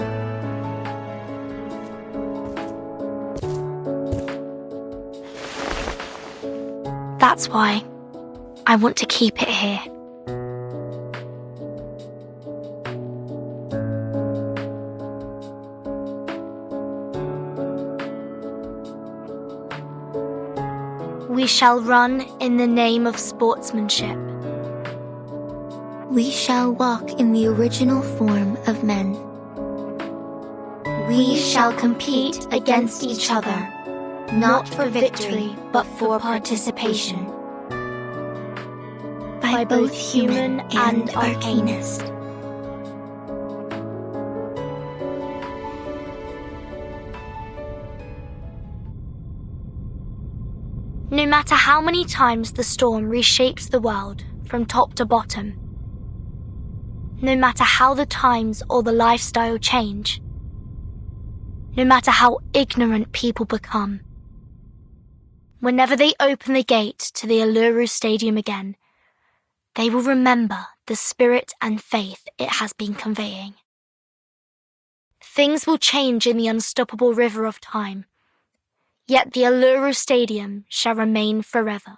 That's why I want to keep it here. We shall run in the name of sportsmanship. We shall walk in the original form of men. We shall compete against each other, not for victory, but for participation. By both human and arcanist. No matter how many times the storm reshapes the world from top to bottom, no matter how the times or the lifestyle change, no matter how ignorant people become, whenever they open the gate to the Uluru Stadium again, they will remember the spirit and faith it has been conveying. Things will change in the unstoppable river of time, yet the Uluru Stadium shall remain forever.